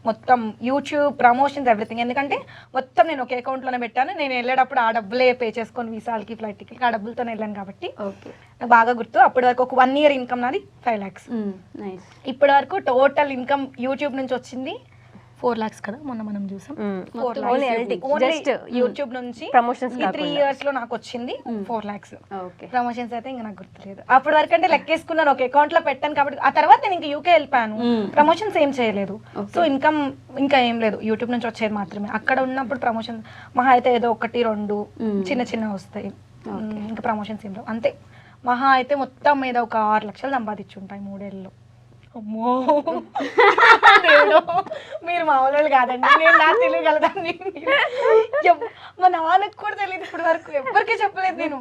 మొత్తం యూట్యూబ్ ప్రమోషన్స్ ఎవ్రీథింగ్. ఎందుకంటే మొత్తం నేను ఒక అకౌంట్లోనే పెట్టాను. నేను వెళ్ళేటప్పుడు ఆ డబ్బులే పే చేసుకొని వీసాలకి ఫ్లైట్ టికెట్కి ఆ డబ్బులతోనే వెళ్ళాను కాబట్టి నాకు బాగా గుర్తు. అప్పటి వరకు ఒక 1 year ఇన్కమ్ నాది 5 lakhs. ఇప్పటి వరకు టోటల్ ఇన్కమ్ యూట్యూబ్ నుంచి వచ్చింది 4 lakhs కదా మొన్న మనం చూసాం. 4 lakhs యూట్యూబ్ నుంచి ప్రమోషన్స్ 3 years లో నాకు వచ్చింది 4 lakhs. ప్రమోషన్స్ అయితే ఇంకా నాకు గుర్తులేదు. అప్పటి వరకు అంటే లెక్కేసుకున్నాను, ఒక అకౌంట్ లో పెట్టాను కాబట్టి. ఆ తర్వాత నేను ఇంకా యూకే వెళ్ళిపోయాను, ప్రమోషన్స్ ఏం చేయలేదు. సో ఇన్కమ్ ఇంకా ఏం లేదు, యూట్యూబ్ నుంచి వచ్చేది మాత్రమే. అక్కడ ఉన్నప్పుడు ప్రమోషన్ మహా అయితే ఏదో 1-2 చిన్న వస్తాయి. ఇంకా ప్రమోషన్స్ ఏం లేవు అంతే. మహా అయితే మొత్తం మీద ఒక 6 లక్షలు సంపాదించుంటాయి 3 ఏళ్ళలో. అమ్మో మీరు మామూలు కాదండి, నేను నా తెలియగలదాన్ని. మా నాన్నకు కూడా తెలియదు ఇప్పటి వరకు, ఎవరికి చెప్పలేదు నేను.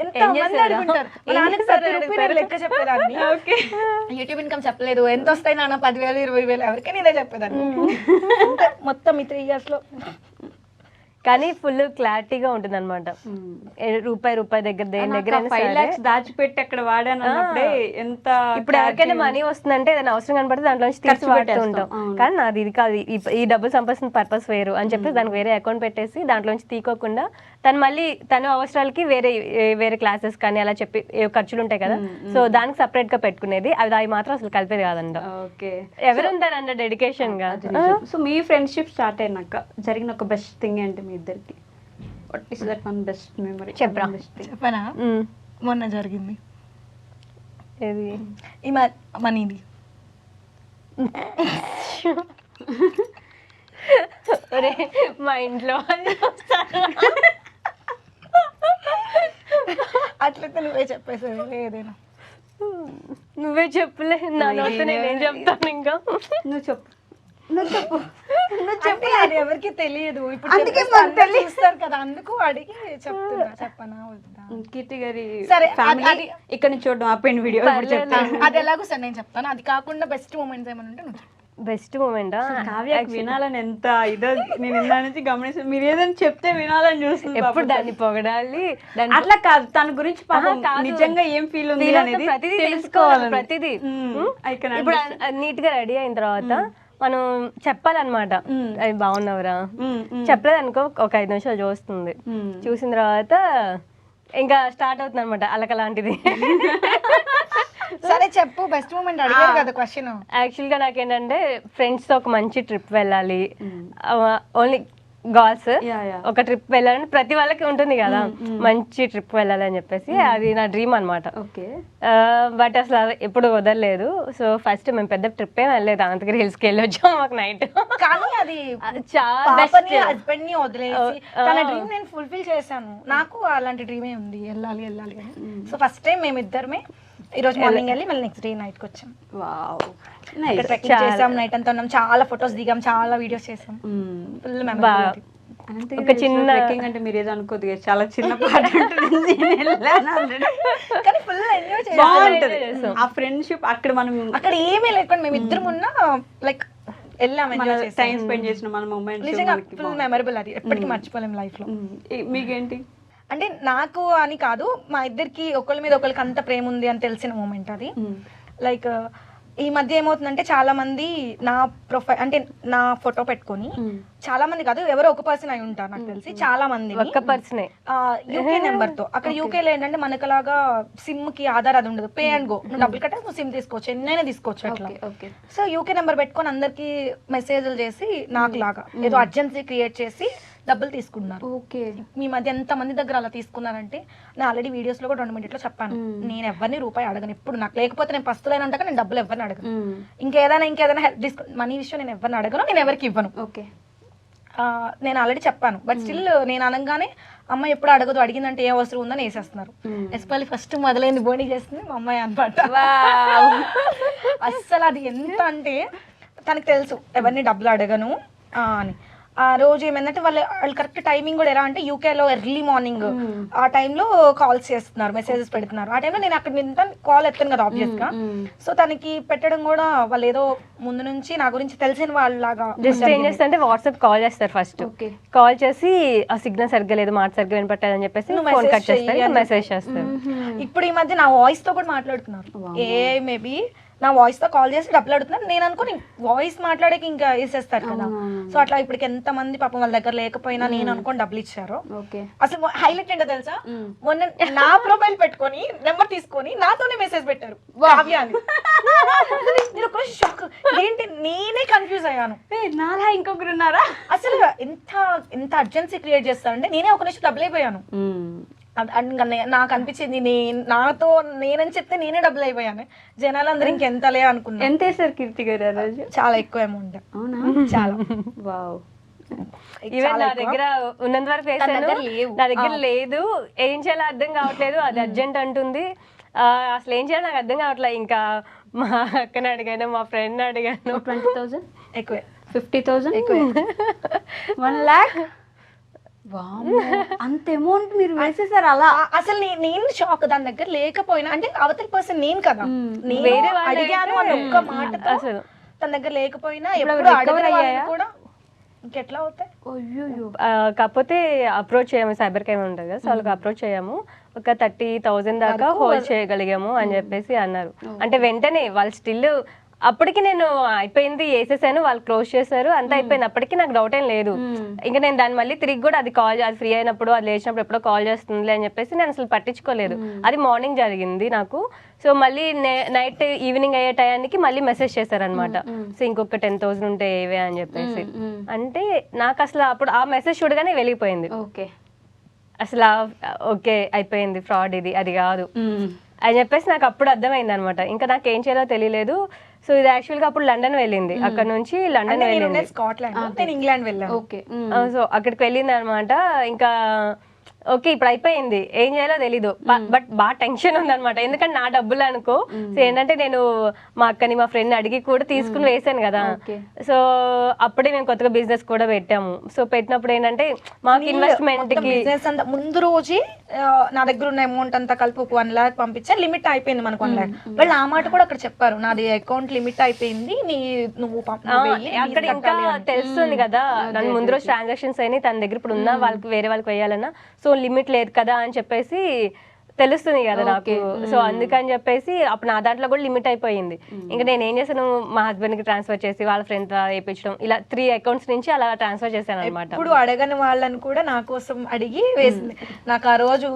ఎంత మంది అడుగుంటారు మా నాన్నకి 10 రూపాయలు లెక్క చెప్పేదాన్ని. యూట్యూబ్ ఇన్కమ్ చెప్పలేదు, ఎంత వస్తాయి నాన్న 10,000 20,000 ఎవరికైనా ఇదే చెప్పేదాన్ని. మొత్తం ఈ 3 years లో. కానీ ఫుల్ క్లారిటీగా ఉంటుంది అనమాట. రూపాయి దగ్గర దేని దగ్గర 5 lakhs దాచిపెట్టి అక్కడ వాడాను అన్నప్పుడే ఎంత. ఇప్పుడు ఎవరికైనా మనీ వస్తుందంటే ఏదైనా అవసరం కనపడితే దాంట్లో నుంచి తీసి వాడుతూ ఉంటాం. కానీ నాది ఇది కాదు, ఈ డబ్బులు సంపాదించిన పర్పస్ వేరు అని చెప్పేసి దానికి వేరే అకౌంట్ పెట్టేసి దాంట్లో నుంచి తీకోకుండా తను అవసరాలకి వేరే క్లాసెస్ కానీ అలా చెప్పి ఖర్చులు ఉంటాయి కదా, సో దానికి సపరేట్ గా పెట్టుకునేది. అవి మాత్రం అసలు కలిపేది కాదంట. ఎవరుంటారంట డెడికేషన్ గా. సో మీ ఫ్రెండ్షిప్ స్టార్ట్ అయినాక జరిగిన ఒక బెస్ట్ థింగ్ అంటే మీ ఇద్దరికి what is that one best memory? చెప్పనా? మొన్న జరిగింది ఏది? ఈ మనీది. మా ఇంట్లో అట్లయితే నువ్వే చెప్పేసావు ఏదైనా. నువ్వే చెప్పలే, నా నోటితో నేనేం చెప్తాను. ఇంకా నువ్వు చెప్పు. అది ఎవరికి తెలియదు. ఇప్పుడు చూస్తారు కదా, అందుకు అడిగి చెప్తున్నా. చెప్పనా వద్దా? కీర్తి గారి సరే ఇక్కడ నుంచి చూడడం ఆపేయండి వీడియో. అది ఎలాగో సార్ నేను చెప్తాను. అది కాకుండా బెస్ట్ మూమెంట్స్ ఏమైనా ఉంటే నువ్వు. బెస్ట్ మూమెంట్ కావ్య వినాలని ఎంత ఇదో నేను ఇందా నుంచి గమనిస్తాను. మీరు ఏదైనా చెప్తే వినాలని చూస్తుంది. ఎప్పుడు దాన్ని పొగడాలి అట్లా కాదు, తన గురించి నిజంగా ఏం ఫీల్ ఉంది అనేది ప్రతిదీ తెలుసుకోవాలి. ప్రతిదీ ఇప్పుడు నీట్ గా రెడీ అయిన తర్వాత మనం చెప్పాలన్నమాట, అది బాగున్నావురా చెప్పలేదు అనుకో, ఒక 5 నిమిషాలు చూస్తుంది. చూసిన తర్వాత ఇంకా స్టార్ట్ అవుతుంది అనమాట అలక లాంటిది. సరే చెప్పు, బెస్ట్ మూమెంట్ అడిగారు కదా క్వశ్చన్. యాక్చువల్ గా నాకేంటంటే ఫ్రెండ్స్ తో ఒక మంచి ట్రిప్ వెళ్ళాలి, ఓన్లీ గర్ల్స్ ఒక ట్రిప్ వెళ్ళాలని ప్రతి వాళ్ళకి ఉంటుంది కదా, మంచి ట్రిప్ వెళ్ళాలి అని చెప్పేసి. అది నా డ్రీమ్ అనమాట. బట్ అసలు ఎప్పుడు వదలలేదు. సో ఫస్ట్ మేము పెద్ద ట్రిప్ ఏం వెళ్ళలేదు, అనంతగిరి హిల్స్ కి వెళ్ళి వచ్చాం ఒక నైట్. కానీ అది హస్బెండ్ ని వదిలేసి తన డ్రీమ్ నేను ఫుల్ఫిల్ చేశాను. నాకు అలాంటి డ్రీమే ఉంది, వెళ్ళాలి అని. సో ఫస్ట్ టైం మేమిద్దరమే ఈ రోజు మార్నింగ్ వెళ్ళి మళ్ళీ నెక్స్ట్ డే నైట్ కి వచ్చాం. ట్రెక్కింగ్ చేసాం, నైట్ అంతా ఉన్నాం, చాలా ఫొటోస్ దిగాం, చాలా వీడియోస్ చేసాం. Full memory. ఒక చిన్న ట్రెక్కింగ్ అంటే మీరు ఏదో అనుకోదు, చాలా చిన్న పాట ఉంటుంది. కానీ ఫుల్ ఎంజాయ్ చేసాం. బాగుంటది ఆ ఫ్రెండ్షిప్. అక్కడ మనం అక్కడ ఏమీ లేకుండా మేము ఇద్దరం ఉన్నా లైక్ వెళ్ళాం, టైం స్పెండ్ చేసిన మన మూమెంట్స్ నిజంగా ఫుల్ మెమరబుల్. అది ఎప్పటికీ మర్చిపోలేం లైఫ్ లో. మీకేంటి అంటే నాకు అని కాదు, మా ఇద్దరికి ఒకరి మీద ఒకరికి అంత ప్రేమ ఉంది అని తెలిసిన మూమెంట్ అది. లైక్ ఈ మధ్య ఏమవుతుందంటే చాలా మంది నా ప్రొఫైల్ అంటే నా ఫోటో పెట్టుకొని, చాలా మంది కాదు ఎవరో ఒక పర్సన్ అయి ఉంటారు నాకు తెలిసి, చాలా మంది ఒక్క పర్సనే యూకే నెంబర్ తో. అక్కడ యూకేలో ఏంటంటే మనకలాగా సిమ్ కి ఆధార్ అది ఉండదు, పే అండ్ గో. నువ్వు డబ్బులు కట్టే నువ్వు సిమ్ తీసుకోవచ్చు, ఎన్నైనా తీసుకోవచ్చు అట్లా. సో యూకే నెంబర్ పెట్టుకొని అందరికి మెసేజ్లు చేసి నాకు లాగా ఏదో అర్జెన్సీ క్రియేట్ చేసి డబ్బులు తీసుకున్నారు. ఓకే. మీ మధ్య ఎంత మంది దగ్గర అలా తీసుకున్నారంటే నేను ఆల్రెడీ వీడియోస్ లో కూడా 2 మినిట్లో చెప్పాను, నేను ఎవరిని రూపాయి అడగను. ఇప్పుడు నాకు లేకపోతే నేను పస్తులైన ఉంటాక నేను డబ్బులు ఎవరిని అడగను. ఇంకేదైనా హెల్ప్ మనీ విషయం నేను ఎవరిని అడగను, నేను ఎవరికి ఇవ్వను. ఓకే. నేను ఆల్రెడీ చెప్పాను. బట్ స్టిల్ నేను అనగానే అమ్మ ఎప్పుడు అడగదు, అడిగిందంటే ఏ అవసరం ఉందని వేసేస్తున్నారు. ఎస్పెషల్లీ ఫస్ట్ మొదలైంది బోని చేస్తుంది మా అమ్మాయి అనమాట. అస్సలు అది ఎంత అంటే తనకు తెలుసు ఎవరిని డబ్బులు అడగను అని. ఆ రోజు ఏమైందంటే వాళ్ళు కరెక్ట్ టైమింగ్ కూడా ఎలా అంటే యూకేలో ఎర్లీ మార్నింగ్ ఆ టైంలో కాల్స్ చేస్తున్నారు, మెసేజెస్ పెడుతున్నారు. ఆ టైంలో నేను అక్కడ నింత కాల్ ఎత్తాను కదా ఆబ్వియస్ గా. సో తనకి పెట్టడం కూడా వాళ్ళు ఏదో ముందు నుంచి నా గురించి తెలిసిన వాళ్ళలాగా జస్ట్ ఏం చేస్తారంటే వాట్సాప్ కాల్ చేస్తారు ఫస్ట్. కాల్ చేసి ఆ సిగ్నల్ సరిగ్గా లేదు, మాట సరిగ్గా వినపట్లేదు అని చెప్పేసి ఫోన్ కట్ చేస్తారు, మెసేజ్ చేస్తారు. ఇప్పుడు ఈ మధ్య నా వాయిస్ తో కూడా మాట్లాడుతున్నారు. మేబీ నా వాయిస్ తో కాల్ చేసి డబ్బులు అడుగుతున్నారు. నేను అనుకుని వాయిస్ మాట్లాడేకి ఇంకా వేసేస్తారు కదా. సో అట్లా ఇప్పటికి ఎంత మంది పాపం వాళ్ళ దగ్గర లేకపోయినా నేను అనుకోని డబ్బులు ఇచ్చారు. అసలు హైలైట్ ఏంటో తెలుసా, మొన్న నా ప్రొఫైల్ పెట్టుకొని నెంబర్ తీసుకొని నాతోనే మెసేజ్ పెట్టారు కావ్య అని. నేను ఒక షాక్, ఏంటి నేనే కన్ఫ్యూజ్ అయ్యాను. నాలా ఇంకొకరు ఉన్నారా? అసలు ఎంత అర్జెన్సీ క్రియేట్ చేస్తారంటే నేనే ఒక నిమిషం డబ్బులు అయిపోయాను. నాకు అనిపించింది నాతో నేనని చెప్తే నేనే డబ్బులు అయిపోయాను. జనాలందరూ ఇంకెంతలే అనుకున్నా. ఎంత వేసారు కీర్తి గారు ఆ రోజు? చాలా ఎక్కువ అమౌంట్. అవునా? చాలా. వావ్. ఈవెన్ నా దగ్గర ఉన్నంత వరకు వేసాను, నా దగ్గర లేదు, ఏం చేయాలో అర్థం కావట్లేదు. అది అర్జెంట్ అంటుంది, అసలు ఏం చేయాలో నాకు అర్థం కావట్లేదు. ఇంకా మా అక్కని అడిగాను, మా ఫ్రెండ్ అడిగాను. 20,000 ఎక్కువే, 50,000 ఎక్కువే, 1 lakh. అంత అమౌంట్ మీరు వేసేసారు అలా? అసలు నేను షాక్. దాని దగ్గర లేకపోయినా అంటే అవతల పర్సన్ నేను కదా, నేను అడిగాను అని ఒక్క మాట అసలు తన దగ్గర లేకపోయినా ఎప్పుడు అడగలేదు కూడా ఇంకెట్లా అవుతాయి. కాకపోతే అప్రోచ్ చేయము, సైబర్ క్రైమ్ ఉంటుంది కదా, సో వాళ్ళకి అప్రోచ్ చేయము. ఒక 30,000 దాకా హోల్డ్ చేయగలిగాము అని చెప్పేసి అన్నారు. అంటే వెంటనే వాళ్ళు స్టిల్ అప్పటికి నేను అయిపోయింది వేసేసాను, వాళ్ళు క్లోజ్ చేశారు, అంతా అయిపోయింది. అప్పటికి నాకు డౌట్ ఏం లేదు. ఇంకా నేను దాన్ని మళ్ళీ తిరిగి కూడా అది ఫ్రీ అయినప్పుడు, అది లేచినప్పుడు ఎప్పుడో కాల్ చేస్తుంది అని చెప్పేసి నేను అసలు పట్టించుకోలేదు. అది మార్నింగ్ జరిగింది నాకు. సో మళ్ళీ నైట్ ఈవినింగ్ అయ్యే టయానికి మళ్ళీ మెసేజ్ చేశారనమాట, సో ఇంకొక 10,000 ఉంటే ఏవే అని చెప్పేసి. అంటే నాకు అసలు అప్పుడు ఆ మెసేజ్ చూడగానే వెళ్ళిపోయింది. ఓకే, అసలు ఓకే అయిపోయింది, ఫ్రాడ్ ఇది, అది కాదు అని చెప్పేసి నాకు అప్పుడు అర్థమైంది అనమాట. ఇంకా నాకు ఏం చేయాలో తెలియలేదు. సో ఇది యాక్చువల్గా అప్పుడు లండన్ వెళ్ళింది, అక్కడ నుంచి లండన్ వెళ్ళింది, స్కాట్లాండ్, ఇంగ్లాండ్ వెళ్ళాను. ఓకే. సో అక్కడికి వెళ్ళింది అనమాట. ఇంకా ఓకే ఇప్పుడు అయిపోయింది, ఏం చేయాలో తెలీదు. బట్ బాగా టెన్షన్ ఉందన్నమాట, ఎందుకంటే నా డబ్బులు అనుకో. సో ఏంటంటే నేను మా అక్కని మా ఫ్రెండ్ అడిగి కూడా తీసుకుని వేసాను కదా. సో అప్పుడే మేము కొత్తగా బిజినెస్ కూడా పెట్టాము. సో పెట్టినప్పుడు ఏంటంటే మాకు ఇన్వెస్ట్మెంట్ కి ముందు రోజే నా దగ్గర ఉన్న అమౌంట్ అంతా కలిపి ఒక 1 lakh పంపించా, లిమిట్ అయిపోయింది మనకు 1 lakh. వాళ్ళు ఆ మాట కూడా అక్కడ చెప్పారు, నాది అకౌంట్ లిమిట్ అయిపోయింది, నువ్వు అక్కడ ఇంకా తెలుస్తుంది కదా. దాని ముందు రోజు ట్రాన్సాక్షన్స్ అయినాయి తన దగ్గర, ఇప్పుడు ఉన్న వాళ్ళకి వేరే వాళ్ళకి వేయాలన్నా సో లిమిట్ లేదు కదా అని చెప్పేసి తెలుస్తుంది కదా నాకు. సో అందుకని చెప్పేసి అప్పుడు నా దాంట్లో కూడా లిమిట్ అయిపోయింది. ఇంకా నేను ఏం చేశాను, మా హస్బెండ్ కి ట్రాన్స్ఫర్ చేసి వాళ్ళ ఫ్రెండ్ వేయించడం, ఇలా 3 అకౌంట్స్ నుంచి అలా ట్రాన్స్ఫర్ చేశాను అనమాట. ఇప్పుడు అడగని వాళ్ళని కూడా నా కోసం అడిగి వేసింది. నాకు ఆ రోజు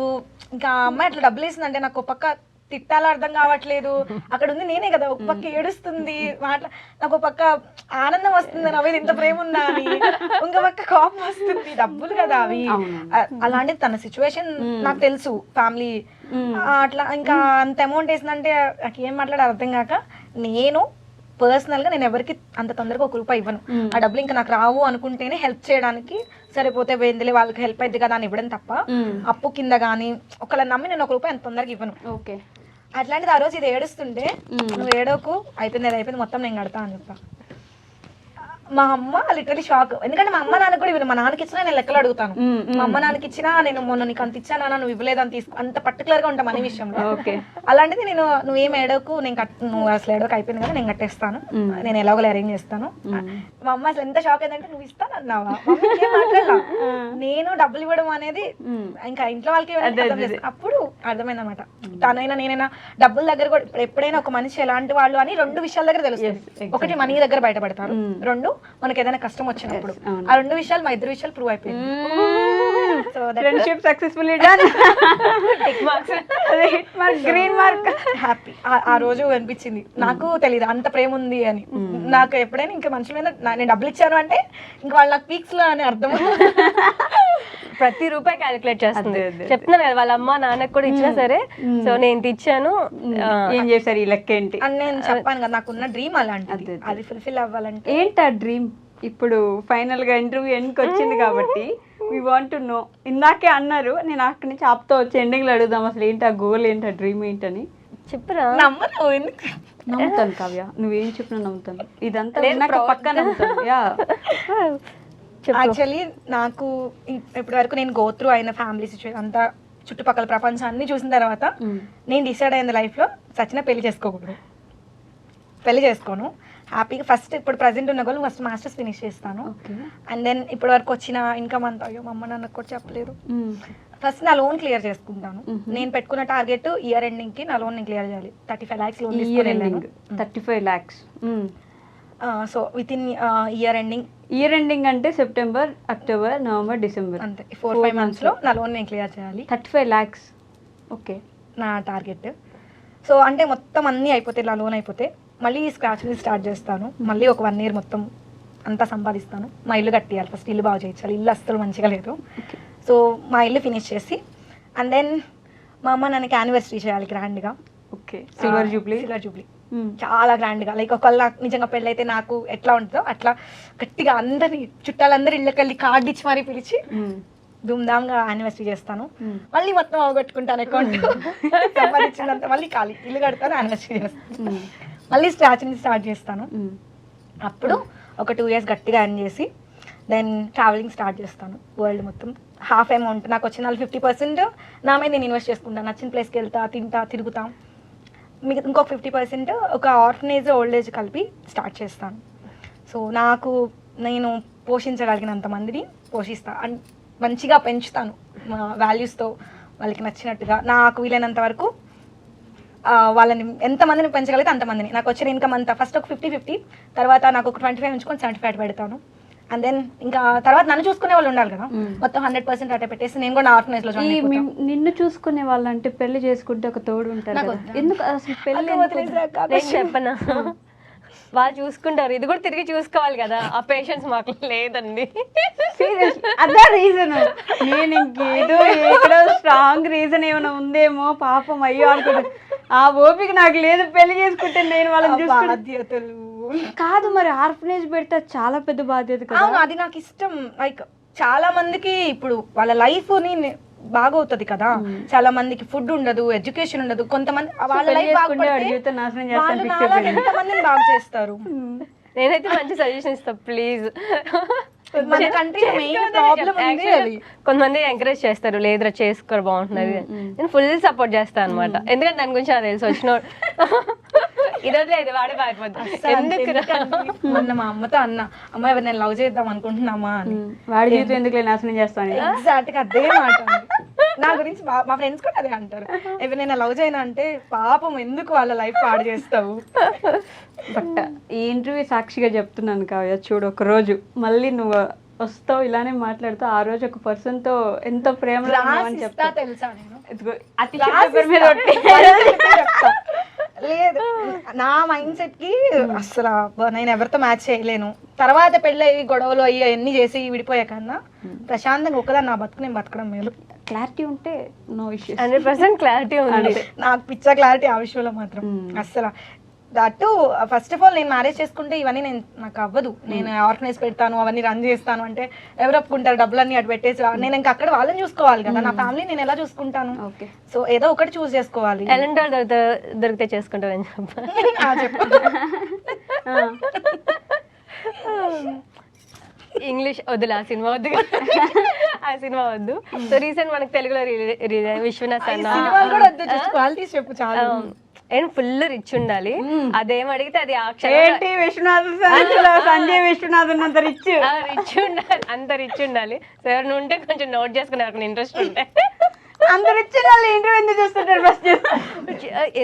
ఇంకా అమ్మాయి అట్లా డబ్బులు వేసిందంటే నాకు ఒక పక్క తిట్టాలో అర్థం కావట్లేదు, అక్కడ ఉంది నేనే కదా, ఒక పక్క ఏడుస్తుంది, నాకు ఒక పక్క ఆనందం వస్తుంది, నా మీద ఇంత ప్రేమ ఉందా అని, ఇంకొక పక్క కోపం వస్తుంది, డబ్బులు కదా అవి. అలాంటిది తన సిచ్యువేషన్ నాకు తెలుసు, ఫ్యామిలీ అట్లా ఇంకా అంత అమౌంట్ వేసిందంటే నాకు ఏం మాట్లాడే అర్థం కాక నేను పర్సనల్ గా నేను ఎవరికి అంత తొందరగా 1 రూపాయి ఇవ్వను. ఆ డబ్బులు ఇంకా నాకు రావు అనుకుంటేనే హెల్ప్ చేయడానికి సరిపోతే వేందిలే వాళ్ళకి హెల్ప్ అయింది కదా అని ఇవ్వడం తప్ప అప్పు కింద గానీ ఒకళ్ళని నమ్మి నేను 1 రూపాయి అంత తొందరగా ఇవ్వను. ఓకే. అట్లాంటిది ఆ రోజు ఇది ఏడుస్తుంటే నువ్వు ఏడోకు, అయిపోయింది అది అయిపోయింది మొత్తం నేను కడతా అని చెప్పా. మా అమ్మ లిటరలీ షాక్, ఎందుకంటే మా అమ్మ నాన్న కూడా ఇవ్వను, మా నాన్నకి ఇచ్చినా నేను లెక్కలు అడుగుతాను. మా అమ్మ నాన్నకి ఇచ్చినా నేను మొన్న నీకు అంత ఇచ్చానా, నువ్వు ఇవ్వలేదని తీసుకో, అంత పర్టికులర్ గా ఉంటాం అనే విషయంలో. అలాంటిది నేను నువ్వేం ఏడోకు, నువ్వు అసలు ఏడోకు అయిపోయింది కదా నేను కట్టేస్తాను, నేను ఎలాగోలా అరేంజ్ చేస్తాను. మా అమ్మ అసలు ఎంత షాక్ అయిందంటే నువ్వు ఇస్తాను అన్నావా, ఏం మాట్లాడలా, నేను డబ్బులు ఇవ్వడం అనేది ఇంకా ఇంట్లో వాళ్ళకి అప్పుడు అర్థమైందన్నమాట. తనైనా నేనైనా డబ్బుల దగ్గర కూడా ఎప్పుడైనా ఒక మనిషి ఎలాంటి వాళ్ళు అని 2 విషయాల దగ్గర తెలుస్తుంది. ఒకటి మనీ దగ్గర బయటపడతారు, 2 మనకి ఏదైనా కష్టం వచ్చినప్పుడు. ఆ 2 విషయాలు మా 2 విషయాలు ప్రూవ్ అయిపోయింది. So friendship successfully done. Tick marks. అదే hit mark, green mark. Happy. ఆ రోజు అనిపించింది నాకు తెలియదు అంత ప్రేమ ఉంది అని. నాకు ఎప్పుడైనా ఇంకా మనుషుల మీద నేను డబ్బులు ఇచ్చాను అంటే ఇంకా వాళ్ళు నాకు పీక్స్ లో అని అర్థం. ప్రతి రూపాయి క్యాలిక్యులేట్ చేస్తుంది. చెప్తున్నాను కదా వాళ్ళ అమ్మ నాన్నకు కూడా ఇచ్చినా సరే, సో నేను ఇచ్చాను. ఏం చేశారు ఈ లెక్క ఏంటి అని నేను చెప్పాను కదా, నాకున్న డ్రీమ్ అలాంటిది. అది ఫుల్ఫిల్ అవ్వాలంటే ఏంటి ఆ డ్రీమ్? ఇప్పుడు ఫైనల్ గా ఇంటర్వ్యూ ఎండ్కి వచ్చింది కాబట్టి వి వాంట్ టు నో. ఇందాకే అన్నారు, నేను అక్కడి నుంచి ఆపుతో వచ్చి ఎండింగ్ లో అడుగుదాం అసలు ఏంటి ఆ గోల్, ఏంటి ఆ డ్రీమ్ ఏంటని. చెప్పరా? నమ్మను ఎందుకు. నమ్ముతాను కావ్య, నువ్వేం చెప్పినా నమ్ముతాను. ఇదంతా విన్నాక పక్కా నమ్ముతాను. యా యాక్చువల్లీ నాకు ఇప్పటి వరకు నేను గో త్రూ అయిన ఫ్యామిలీ సిచ్యువేషన్ అంతా చుట్టుపక్కల ప్రపంచాన్ని చూసిన తర్వాత నేను డిసైడ్ అయింది లైఫ్లో సచిన పెళ్లి చేసుకోకూడదు, పెళ్లి చేసుకోను. హ్యాపీగా ఫస్ట్ ఇప్పుడు ప్రజెంట్ ఉన్న గోల్ ఫస్ట్ మాస్టర్స్ ఫినిష్ చేస్తాను. అండ్ దెన్ ఇప్పటి వరకు వచ్చిన ఇన్కమ్ అంతా అయ్యో మా అమ్మ నాన్నకు కూడా చెప్పలేదు. ఫస్ట్ నా లోన్ క్లియర్ చేసుకుంటాను. నేను పెట్టుకున్న టార్గెట్ ఇయర్ ఎండింగ్ కి నా లోన్ నేను క్లియర్ చేయాలి. 35 lakhs లోన్ తీసుకుని 35 lakhs. So with in year ending అంటే సెప్టెంబర్, అక్టోబర్, నవంబర్, డిసెంబర్ అంతే 4-5 months లో నా లోన్ నేను క్లియర్ చేయాలి. 35 lakhs. ఓకే, నా టార్గెట్. సో అంటే మొత్తం అన్నీ అయిపోతే నా లోన్ అయిపోతే మళ్ళీ స్క్రాచ్ నుంచి స్టార్ట్ చేస్తాను. మళ్ళీ ఒక 1 year మొత్తం అంతా సంపాదిస్తాను. మా ఇల్లు కట్టియాలి, ఫస్ట్ ఇల్లు బాగా చేయించాలి. ఇల్లు అస్సలు మంచిగా లేదు. సో మా ఇల్లు ఫినిష్ చేసి అండ్ దెన్ మా అమ్మ నాకు యానివర్సరీ చేయాలి గ్రాండ్గా. Okay, silver Jubilee. చాలా గ్రాండ్గా, లైక్ ఒకవేళ నాకు నిజంగా పెళ్ళైతే నాకు ఎట్లా ఉంటుందో అట్లా గట్టిగా అందరి చుట్టాలందరూ ఇళ్ళకెళ్ళి కార్డు ఇచ్చి మరీ పిలిచి ధూమ్ధామ్గా యానివర్సరీ చేస్తాను. మళ్ళీ మొత్తం అవగొట్టుకుంటాను అకౌంట్ సంపాదించినంత, మళ్ళీ ఖాళీ ఇల్లు కడతాను, యానివర్సరీ చేస్తాను, మళ్ళీ స్టార్ట్ చేస్తాను. అప్పుడు ఒక 2 years గట్టిగా ఎర్న్ చేసి దెన్ ట్రావెలింగ్ స్టార్ట్ చేస్తాను వరల్డ్ మొత్తం. హాఫ్ అమౌంట్ నాకు వచ్చిన 50% నా మీద నేను ఇన్వెస్ట్ చేసుకుంటాను. నచ్చిన ప్లేస్కి వెళ్తా, తింటా, తిరుగుతాం. మీకు ఇంకొక 50% ఒక ఆర్ఫనేజ్, ఓల్డ్ ఏజ్ కలిపి స్టార్ట్ చేస్తాను. సో నాకు నేను పోషించగలిగినంత మందిని పోషిస్తాను అండ్ మంచిగా పెంచుతాను వాల్యూస్తో, వాళ్ళకి నచ్చినట్టుగా. నాకు వీలైనంత వరకు వాళ్ళని ఎంతమందిని పెంచగలిగితే అంతమందిని. నాకు వచ్చిన ఇన్కమ్ అంతా ఫస్ట్ ఒక 50-50, తర్వాత నాకు ఒక 25 ఉంచుకొని 75 పెడతాను. అండ్ దెన్ ఇంకా తర్వాత నన్ను చూసుకునే వాళ్ళు ఉండాలి కదా, మొత్తం 100% అట్టే పెట్టేసి నేను కూడా ఆర్ఫనేజ్ లో జాయిన్ అయిపోతాను. నిన్ను చూసుకునే వాళ్ళు అంటే పెళ్లి చేసుకుంటే ఒక తోడు ఉంటారు కదా, ఎందుకు అసలు పెళ్లి చెప్పనా? వాళ్ళు చూసుకుంటారు, ఇది కూడా తిరిగి చూసుకోవాలి కదా, ఆ పేషెన్స్ మాకు లేదండి. అదే రీజన్. నేను ఇంకేదో ఎక్కడో స్ట్రాంగ్ రీజన్ ఏమైనా ఉందేమో పాపం అయ్యో అనుకుంటా. ఆ ఓపిక నాకు లేదు, పెళ్లి చేసుకుంటే నేను వాళ్ళని బాధ్యతలు కాదు. మరి ఆర్ఫనేజ్ పెడితే చాలా పెద్ద బాధ్యత కదా. అది నాకు ఇష్టం. లైక్ చాలా మందికి ఇప్పుడు వాళ్ళ లైఫ్ ని బాగవుతుంది కదా, చాలా మందికి ఫుడ్ ఉండదు, ఎడ్యుకేషన్ ఉండదు. కొంతమంది వాళ్ళ లైఫ్ ఎంతమందిని బాగు చేస్తారు. నేనైతే మంచి సజెషన్ ఇస్తాను, ప్లీజ్. మన కంట్రీ మెయిన్ ప్రాబ్లం ఉంది అది. కొంతమంది ఎంకరేజ్ చేస్తారు, లేదురా చేసుకోరు బాగుంటున్నది. నేను ఫుల్ సపోర్ట్ చేస్తాను అనమాట, ఎందుకంటే దాని గురించి నాకు తెలిసి వచ్చిన ఈరోజు లేదు వాడే పారిపోతుంది. ఎందుకు మొన్న మా అమ్మతో అన్న, అమ్మ ఎవరు నేను లవ్ చేద్దాం అనుకుంటున్నామా అని. వాడి జీవితం ఎందుకు నాశనం చేస్తాను. ఎగ్జాక్ట్ గా అదే మాట నా గురించి మా ఫ్రెండ్స్ కూడా అదే అంటారు. ఎవరైనా లవ్ చేయను అంటే పాపం ఎందుకు వాళ్ళ లైఫ్ పాడు చేస్తావు. బట్ ఈ ఇంటర్వ్యూ సాక్షిగా చెప్తున్నాను కావ్య, చూడు ఒక రోజు మళ్ళీ నువ్వు వస్తావు ఇలానే మాట్లాడుతావు, ఆ రోజు ఒక పర్సన్ తో ఎంతో ప్రేమలో ఉన్నావని చెప్తా తెలుసా. నేను లేదు, నా మైండ్ సెట్ కి అసలు నేను ఎవరితో మ్యాచ్ చేయలేను. తర్వాత పెళ్ళి గొడవలు అయ్యి అన్ని చేసి విడిపోయా కన్నా ప్రశాంతంగా ఒక్కదాన్ని నా బతుకు నేను బతకడం మేలు. క్లారిటీ ఉంటే నో ఇష్యూస్. 100% క్లారిటీ ఉంది. నాకు పిచ్చ క్లారిటీ ఆ విషయంలో మాత్రం అస్సలు. దట్టు ఫస్ట్ ఆఫ్ ఆల్ నేను మ్యారేజ్ చేసుకుంటే ఇవన్నీ నాకు అవ్వదు. నేను ఆర్గనైజ్ పెడతాను, అవన్నీ రన్ చేస్తాను అంటే ఎవరు ఒప్పుకుంటారు? డబ్బులన్నీ అటు పెట్టేసి నేను ఇంకా అక్కడ వాళ్ళని చూసుకోవాలి కదా, నా ఫ్యామిలీ నేను ఎలా చూసుకుంటాను? సో ఏదో ఒకటి చూస్ చేసుకోవాలి. ఎలాంటి దొరికితే చేసుకుంటారని చెప్పు. ఇంగ్లీష్ వద్దులే, ఆ సినిమా వద్దు, ఆ సినిమా వద్దు. సో రీసెంట్ మనకు తెలుగులో విశ్వనాథ్ క్వాలిటీస్ చెప్పు చాలు. అండ్ ఫుల్ రిచ్ ఉండాలి, అదేం అడిగితే అది సంజయ్ విశ్వనాథ్ ఉన్నంత రిచ్ రిచ్ ఉండాలి, అంత రిచ్ ఉండాలి. సో ఎవరిని ఉంటే కొంచెం నోట్ చేసుకునే ఇంట్రెస్ట్ ఉంటే అంత రిచ్ వాళ్ళు ఇంటర్వ్యూ ఎందుకు చూస్తుంటారు ఫస్ట్?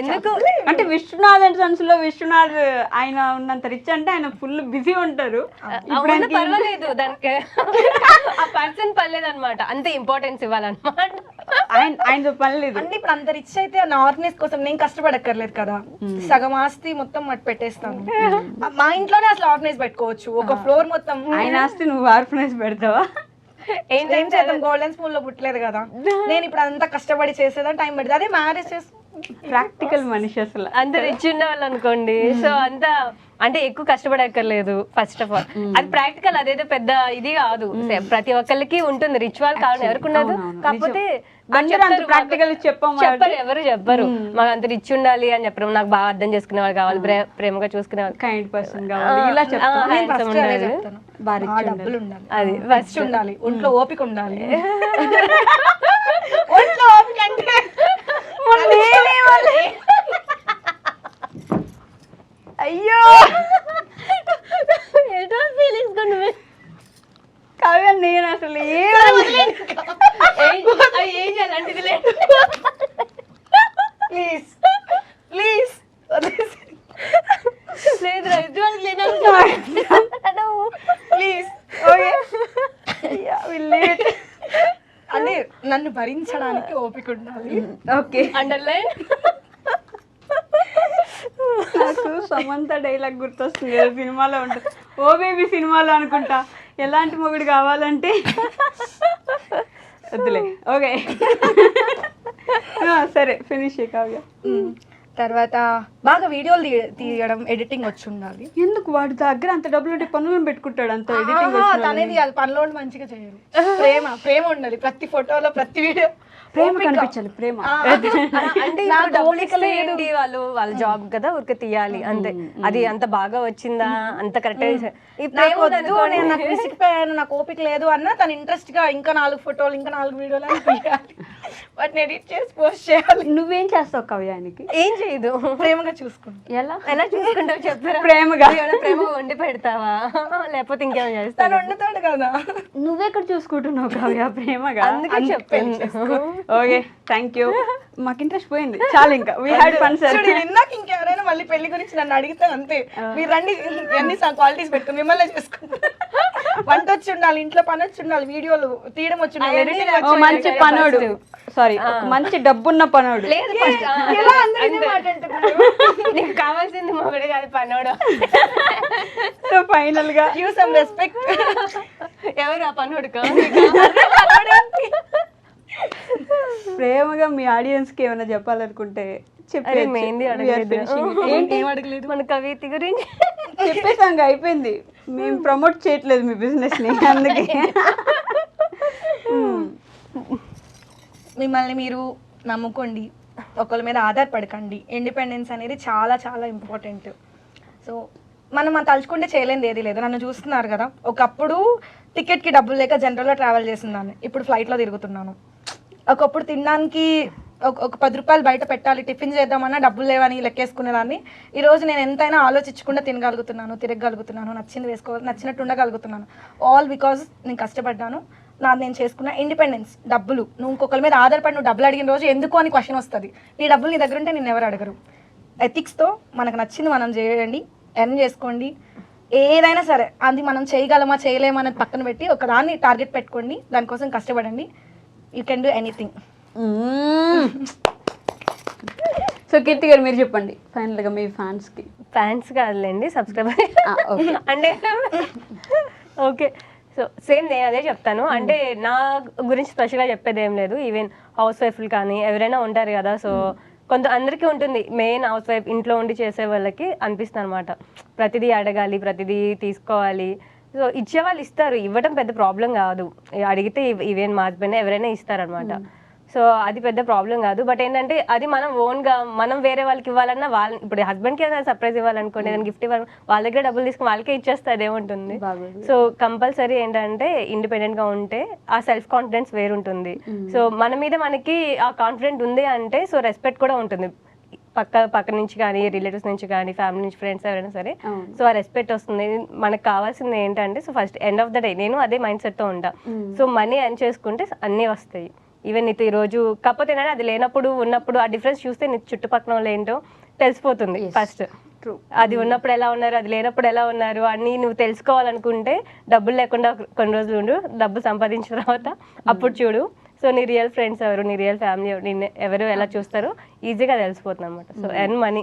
ఎందుకు అంటే విశ్వనాథ్ అండ్ సన్స్ లో విశ్వనాథ్ ఆయన ఉన్నంత రిచ్ అంటే ఆయన ఫుల్ బిజీ ఉంటారు. ఇప్పుడు అవును, పర్వాలేదు దానికి ఆ పర్సన్ పర్లేదు అనమాట, అంత ఇంపార్టెన్స్ ఇవ్వాలన్నమాట. ఆయనతో పని లేదు. అంటే ఇప్పుడు అంత రిచ్ అయితే నా ఆర్గనైజ్ కోసం నేను కష్టపడక్కర్లేదు కదా, సగం ఆస్తి మొత్తం మట్టి పెట్టేస్తాను. మా ఇంట్లోనే అసలు ఆర్గనైజ్ పెట్టుకోవచ్చు, ఒక ఫ్లోర్ మొత్తం. ఆయన ఆస్తి నువ్వు ఆర్ఫనైజ్ పెడతావా? ఏం చేద్దాం, గోల్డెన్ స్పూన్ లో పుట్టలేదు కదా. నేను ఇప్పుడు అంతా కష్టపడి చేసేదా టైం పడుతుంది. అదే మ్యారేజ్ చేసి ప్రాక్టికల్ మనిషి అసలు. అంత రిచ్ ఉన్న వాళ్ళు అనుకోండి, సో అంత అంటే ఎక్కువ కష్టపడక్కర్లేదు ఫస్ట్ ఆఫ్ ఆల్. అది ప్రాక్టికల్, అదేదో పెద్ద ఇది కాదు. ప్రతి ఒక్కరికి ఉంటుంది, రిచ్ వాళ్ళు కావాలి, ఎవరికి ఉండదు. కాకపోతే ప్రాక్టికల్ చెప్పరు, ఎవరు చెప్పరు మాకు అంత రిచ్ ఉండాలి అని చెప్పరు. నాకు బాగా అర్థం చేసుకునే వాళ్ళు కావాలి, ప్రేమగా చూసుకునే వాళ్ళు, కైండ్ పర్సన్ కావాలి, ఇలా చెప్తాను. డబ్బులు ఉండాలి, అది ఫస్ట్ ఉండాలి, ఒంట్లో ఓపిక ఉండాలి. ఒంట్లో ఓపిక అంటే అయ్యో కావ్య, నేను అసలు ఏం చేయాలంటే ప్లీజ్ ప్లీజ్ ప్లీజ్ ఓకే అంటే నన్ను భరించడానికి ఓపిక ఉండాలి. Okay, underline. నాకు సమంత డైలాగ్ గుర్తొస్తుంది, ఏదో సినిమాలో ఉంటుంది, ఓ బేబీ సినిమాలో అనుకుంటా, ఎలాంటి మొగుడు కావాలంటే వద్దులే. ఓకే సరే, ఫినిష్ కావ్య. తర్వాత బాగా వీడియోలు తీయడం, ఎడిటింగ్ వచ్చి ఉండాలి. ఎందుకు వాడి దగ్గర అంత డబ్బులు ఉంటే పనులను పెట్టుకుంటాడు, అంత ఎడిటింగ్ తనేది అది పనిలో మంచిగా చేయాలి. ప్రేమ ఉండాలి ప్రతి ఫోటోలో, ప్రతి వీడియో. ప్రేమ కనిపించాలి, ప్రేమ. అంటే ఏంటి, వాళ్ళ జాబ్ కదా, ఊరికే తీయాలి అంతే. అది అంత బాగా వచ్చిందా, అంత కరెక్ట్. నాకు విసిగిపోయాను, నాకు ఓపిక లేదు అన్న తన ఇంట్రెస్ట్ గా ఇంకా 4 ఫోటోలు, ఇంకా 4 వీడియోలు అని తీయాలి. వాటిని ఎడిట్ చేసి పోస్ట్ చేయాలి. నువ్వేం చేస్తావు కావ్య? ఆయనకి ఏం చేయదు, ప్రేమగా చూసుకుంటా. ఎలా చూసుకుంటావు చెప్పారా? ప్రేమగా ప్రేమగా వండి పెడతావా, లేకపోతే ఇంకేమైనా తను చేస్తాను? వండుతాడు కదా. నువ్వెక్కడ చూసుకుంటున్నావు కావ్య ప్రేమగా? అందుకే చెప్పాను. Okay, thank you. మాకు ఇంట్రెస్ట్ పోయింది, చాలు. ఇంకా వీ హ్యాడ్ ఫన్ సార్. ఇందాక ఇంకెవరైనా మళ్ళీ పెళ్లి గురించి నన్ను అడిగితే అంతే, మీరు రండి ఎన్ని క్వాలిటీస్ పెట్టుకుని మిమ్మల్ని చేసుకుంటారు. వంట వచ్చి ఉండాలి, ఇంట్లో పని వచ్చి ఉండాలి, వీడియోలు తీయడం వచ్చి ఉండాలి, ఎడిటింగ్ వచ్చి ఉండాలి. మంచి పనోడు, సారీ మంచి డబ్బున్న పనోడు. లేదు, నీకు కావాల్సింది మొగుడు కాదు, పనోడు. సో ఫైనల్ గా గివ్ సమ్ రెస్పెక్ట్. ఎవరు ఆ పనోడు? ప్రేమగా మీ ఆడియన్స్ కి ఏమైనా చెప్పాలనుకుంటే మెహందీ ఏంటి ఏం అడగలేదు మన కవిత గురించి చెప్పేసాం, అయిపోయింది. మేము ప్రమోట్ చేయట్లేదు మీ బిజినెస్ ని, అందుకే. మిమ్మల్ని మీరు నమ్ముకోండి, ఒకళ్ళ మీద ఆధారపడకండి. ఇండిపెండెన్స్ అనేది చాలా చాలా ఇంపార్టెంట్. సో మనం తలుచుకుంటే చేయలేనిది ఏది లేదు. నన్ను చూస్తున్నారు కదా, ఒకప్పుడు టికెట్కి డబ్బులు లేక జనరల్లో ట్రావెల్ చేస్తున్నాను, ఇప్పుడు ఫ్లైట్లో తిరుగుతున్నాను. ఒకప్పుడు తినడానికి ఒక 10 రూపాయలు బయట పెట్టాలి, టిఫిన్ చేద్దామన్నా డబ్బులు లేవని లెక్కేసుకునేదాన్ని. ఈరోజు నేను ఎంతైనా ఆలోచించకుండా తినగలుగుతున్నాను, తిరగలుగుతున్నాను, నచ్చింది వేసుకోవాలి, నచ్చినట్టు ఉండగలుగుతున్నాను. ఆల్ బికాజ్ నేను కష్టపడ్డాను, నేను చేసుకున్న ఇండిపెండెన్స్. డబ్బులు నువ్వు ఇంకొకరి మీద ఆధారపడి నువ్వు డబ్బులు అడిగిన రోజు ఎందుకు అని క్వశ్చన్ వస్తుంది. నీ డబ్బులు నీ దగ్గర ఉంటే నేను ఎవరు అడగరు. ఎథిక్స్తో మనకు నచ్చింది మనం చేయండి, ఎర్న్ చేసుకోండి. ఏదైనా సరే అది మనం చేయగలమా చేయలేమా అనేది పక్కన పెట్టి ఒకదాన్ని టార్గెట్ పెట్టుకోండి, దానికోసం కష్టపడండి. You can do anything. So Keerthi garu మీరు చెప్పండి ఫైనల్ గా మీ ఫ్యాన్స్ కి. ఫ్యాన్స్ కాదులేండి, సబ్స్క్రైబర్. అంటే ఓకే, సో సేమ్ నేను అదే చెప్తాను. అంటే నా గురించి స్పెషల్గా చెప్పేది ఏం లేదు. ఈవెన్ హౌస్ వైఫ్లు కానీ ఎవరైనా ఉంటారు కదా, సో అందరికీ ఉంటుంది. మెయిన్ హౌస్ వైఫ్ ఇంట్లో ఉండి చేసే వాళ్ళకి అనిపిస్తుంది అనమాట, ప్రతిదీ అడగాలి, ప్రతిదీ తీసుకోవాలి. సో ఇచ్చేవాళ్ళు ఇస్తారు, ఇవ్వడం పెద్ద ప్రాబ్లం కాదు. అడిగితే ఈవెన్ మా హస్బెండ్ ఎవరైనా ఇస్తారనమాట. సో అది పెద్ద ప్రాబ్లం కాదు. బట్ ఏంటంటే అది మనం ఓన్గా మనం వేరే వాళ్ళకి ఇవ్వాలన్నా, వాళ్ళ ఇప్పుడు హస్బెండ్కి ఏదైనా సర్ప్రైజ్ ఇవ్వాలనుకోండి, ఏదైనా గిఫ్ట్ ఇవ్వాలి, వాళ్ళ దగ్గర డబ్బులు తీసుకుని వాళ్ళకే ఇచ్చేస్తే అదేముంటుంది. సో కంపల్సరీ ఏంటంటే ఇండిపెండెంట్గా ఉంటే ఆ సెల్ఫ్ కాన్ఫిడెన్స్ వేరుంటుంది. సో మన మీద మనకి ఆ కాన్ఫిడెంట్ ఉంది అంటే సో రెస్పెక్ట్ కూడా ఉంటుంది, పక్క నుంచి కానీ రిలేటివ్స్ నుంచి కానీ ఫ్యామిలీ నుంచి ఫ్రెండ్స్ ఎవరైనా సరే. సో ఆ రెస్పెక్ట్ వస్తుంది. మనకు కావాల్సింది ఏంటంటే so first end of the day నేను అదే మైండ్ సెట్తో ఉంటా. సో మనీ ఎర్న్ చేసుకుంటే అన్నీ వస్తాయి. ఈవెన్ నీతో ఈరోజు కాకపోతే ఏంటంటే అది లేనప్పుడు ఉన్నప్పుడు ఆ డిఫరెన్స్ చూస్తే నీ చుట్టుపక్కల వాళ్ళు ఏంటో తెలిసిపోతుంది ఫస్ట్. అది ఉన్నప్పుడు ఎలా ఉన్నారు, అది లేనప్పుడు ఎలా ఉన్నారు అని నువ్వు తెలుసుకోవాలనుకుంటే డబ్బులు లేకుండా కొన్ని రోజులు ఉండు, డబ్బు సంపాదించిన తర్వాత అప్పుడు చూడు. సో నీ రియల్ ఫ్రెండ్స్ ఎవరు, నీ రియల్ ఫ్యామిలీ నిన్ను ఎవరు ఎలా చూస్తారో ఈజీగా తెలిసిపోతుంది అనమాట. సో ఎర్న్ మనీ,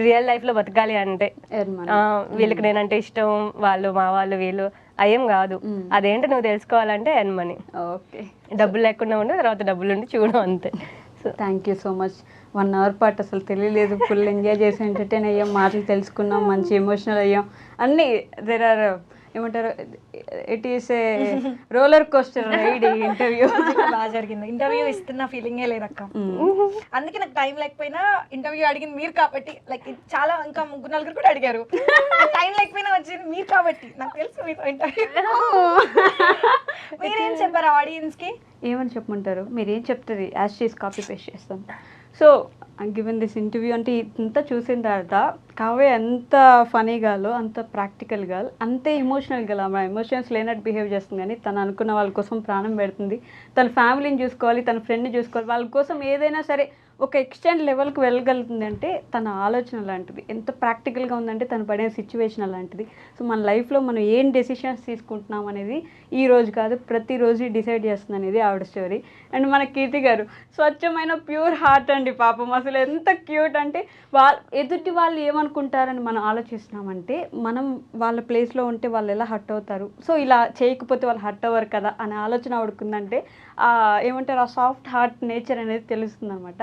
రియల్ లైఫ్లో బతకాలి అంటే వీళ్ళకి నేనంటే ఇష్టం, వాళ్ళు మా వాళ్ళు వీళ్ళు అయ్యేం కాదు. అదేంటి నువ్వు తెలుసుకోవాలంటే ఎర్న్ మనీ. ఓకే, డబ్బులు లేకుండా ఉండు, తర్వాత డబ్బులు ఉండి చూడు అంతే. So thank you so much. 1 hour పాటు అసలు తెలియలేదు, ఫుల్ ఎంజాయ్ చేసి ఎంటర్టైన్ అయ్యాం, మాటలు తెలుసుకున్నాం, మంచి ఎమోషనల్ అయ్యాం అన్నీ. దేర్ ఆర్ ఏమంటారు, it is a roller coaster ride. Interview బాగా జరిగింది. ఇంటర్వ్యూ ఇస్తున్న ఫీలింగే లేదక్క. అందుకే నాకు టైం లేకపోయినా ఇంటర్వ్యూ అడిగింది మీరు కాబట్టి, లైక్ చాలా ఇంకా 3-4 కూడా అడిగారు. టైం లేకపోయినా వచ్చింది మీరు కాబట్టి. నాకు తెలుసు మీతో ఇంటర్వ్యూ. మీరేం చెప్పారు ఆడియన్స్ కి? ఏమని చెప్పమంటారు, మీరు ఏం చెప్తుంది యాజ్ షీస్ కాపీ పేస్ట్ చేస్తాం. సో గివెన్ దిస్ ఇంటర్వ్యూ అంటే ఇంత చూసిన తర్వాత కావ్య ఎంత ఫనీ గాలో, అంత ప్రాక్టికల్ గా, అంతే ఎమోషనల్ గా, మా ఎమోషన్స్ లేనట్టు బిహేవ్ చేస్తుంది. కానీ తను అనుకున్న వాళ్ళ కోసం ప్రాణం పెడుతుంది. తన ఫ్యామిలీని చూసుకోవాలి, తన ఫ్రెండ్ని చూసుకోవాలి, వాళ్ళ కోసం ఏదైనా సరే ఒక ఎక్స్టెండ్ లెవెల్కి వెళ్ళగలుగుతుంది. అంటే తన ఆలోచన లాంటిది, ఎంత ప్రాక్టికల్గా ఉందంటే తను పడే సిచ్యువేషన్ అలాంటిది. సో మన లైఫ్లో మనం ఏం డెసిషన్స్ తీసుకుంటున్నాం అనేది ఈ రోజు కాదు ప్రతిరోజు డిసైడ్ చేస్తుంది అనేది ఆవిడ స్టోరీ. అండ్ మన కీర్తి గారు స్వచ్ఛమైన ప్యూర్ హార్ట్ అండి. పాపం అసలు ఎంత క్యూట్ అంటే, ఎదుటి వాళ్ళు ఏమనుకుంటారని మనం ఆలోచిస్తున్నామంటే మనం వాళ్ళ ప్లేస్లో ఉంటే వాళ్ళు ఎలా హర్ట్ అవుతారు, సో ఇలా చేయకపోతే వాళ్ళు హర్ట్ అవ్వరు కదా అనే ఆలోచన ఆవిడకుందంటే ఏమంటారు, ఆ సాఫ్ట్ హార్ట్ నేచర్ అనేది తెలుస్తుంది అనమాట.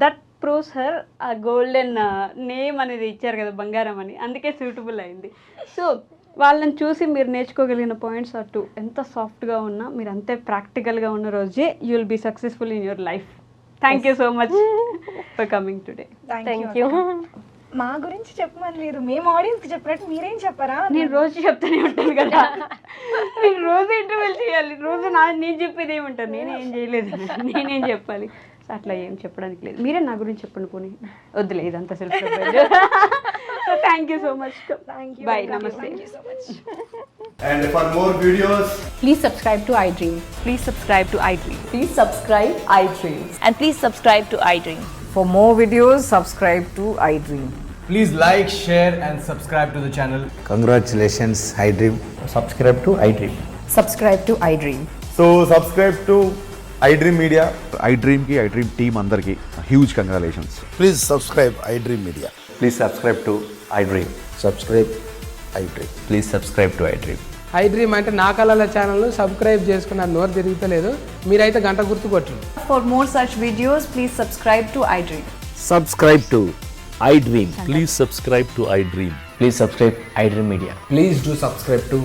దట్ ప్రూవ్స్ హర్ ఆ గోల్డెన్ నేమ్ అనేది ఇచ్చారు కదా, బంగారం అని, అందుకే సూటబుల్ అయింది. సో వాళ్ళని చూసి మీరు నేర్చుకోగలిగిన పాయింట్స్ అటు ఎంత సాఫ్ట్గా ఉన్నా మీరు అంతే ప్రాక్టికల్గా ఉన్న రోజే you will be successful in your life. Thank you so much for coming today. Thank you. మా గురించి చెప్పమని లేదు, మేము ఆడియన్స్ కి చెప్పినట్టు మీరేం చెప్పారా? నేను రోజు చెప్తానే ఉంటాను కదా, నేను రోజు ఇంటర్వ్యూ చేయాలి, రోజు నేను చెప్పేది ఏమంటారు, నేనేం చేయలేదు, నేనేం చెప్పాలి. సో అట్లా ఏం చెప్పడానికి లేదు, మీరే నా గురించి చెప్పండి. పోనీ వద్దులే, ఇదంతా self. So thank you so much. Bye, నమస్తే. And for more videos, Please subscribe to iDream. Please subscribe to iDream. Please subscribe iDream. And please subscribe to iDream. For more videos, subscribe to iDream. please like, share and subscribe to the channel. Congratulations, iDream. Subscribe to iDream. Subscribe to iDream. So subscribe to iDream Media. iDream ki iDream team andarki huge congratulations. Please subscribe iDream Media. Please subscribe to iDream. Subscribe iDream. Please subscribe to iDream. iDream అంటే నా కళల channel subscribe చేసుకున్న నోరు తిరుగుతలేదు, మీరైతే గంట గుర్తు కొట్టండి. For more such videos, please subscribe to iDream. Subscribe to iDream. Please subscribe to iDream. Please subscribe iDream Media. Please do subscribe to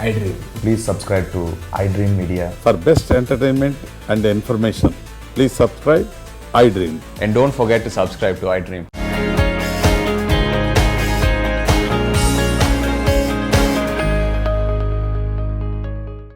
iDream. Please subscribe to iDream Media. For best entertainment and information, please subscribe iDream. And don't forget to subscribe to iDream.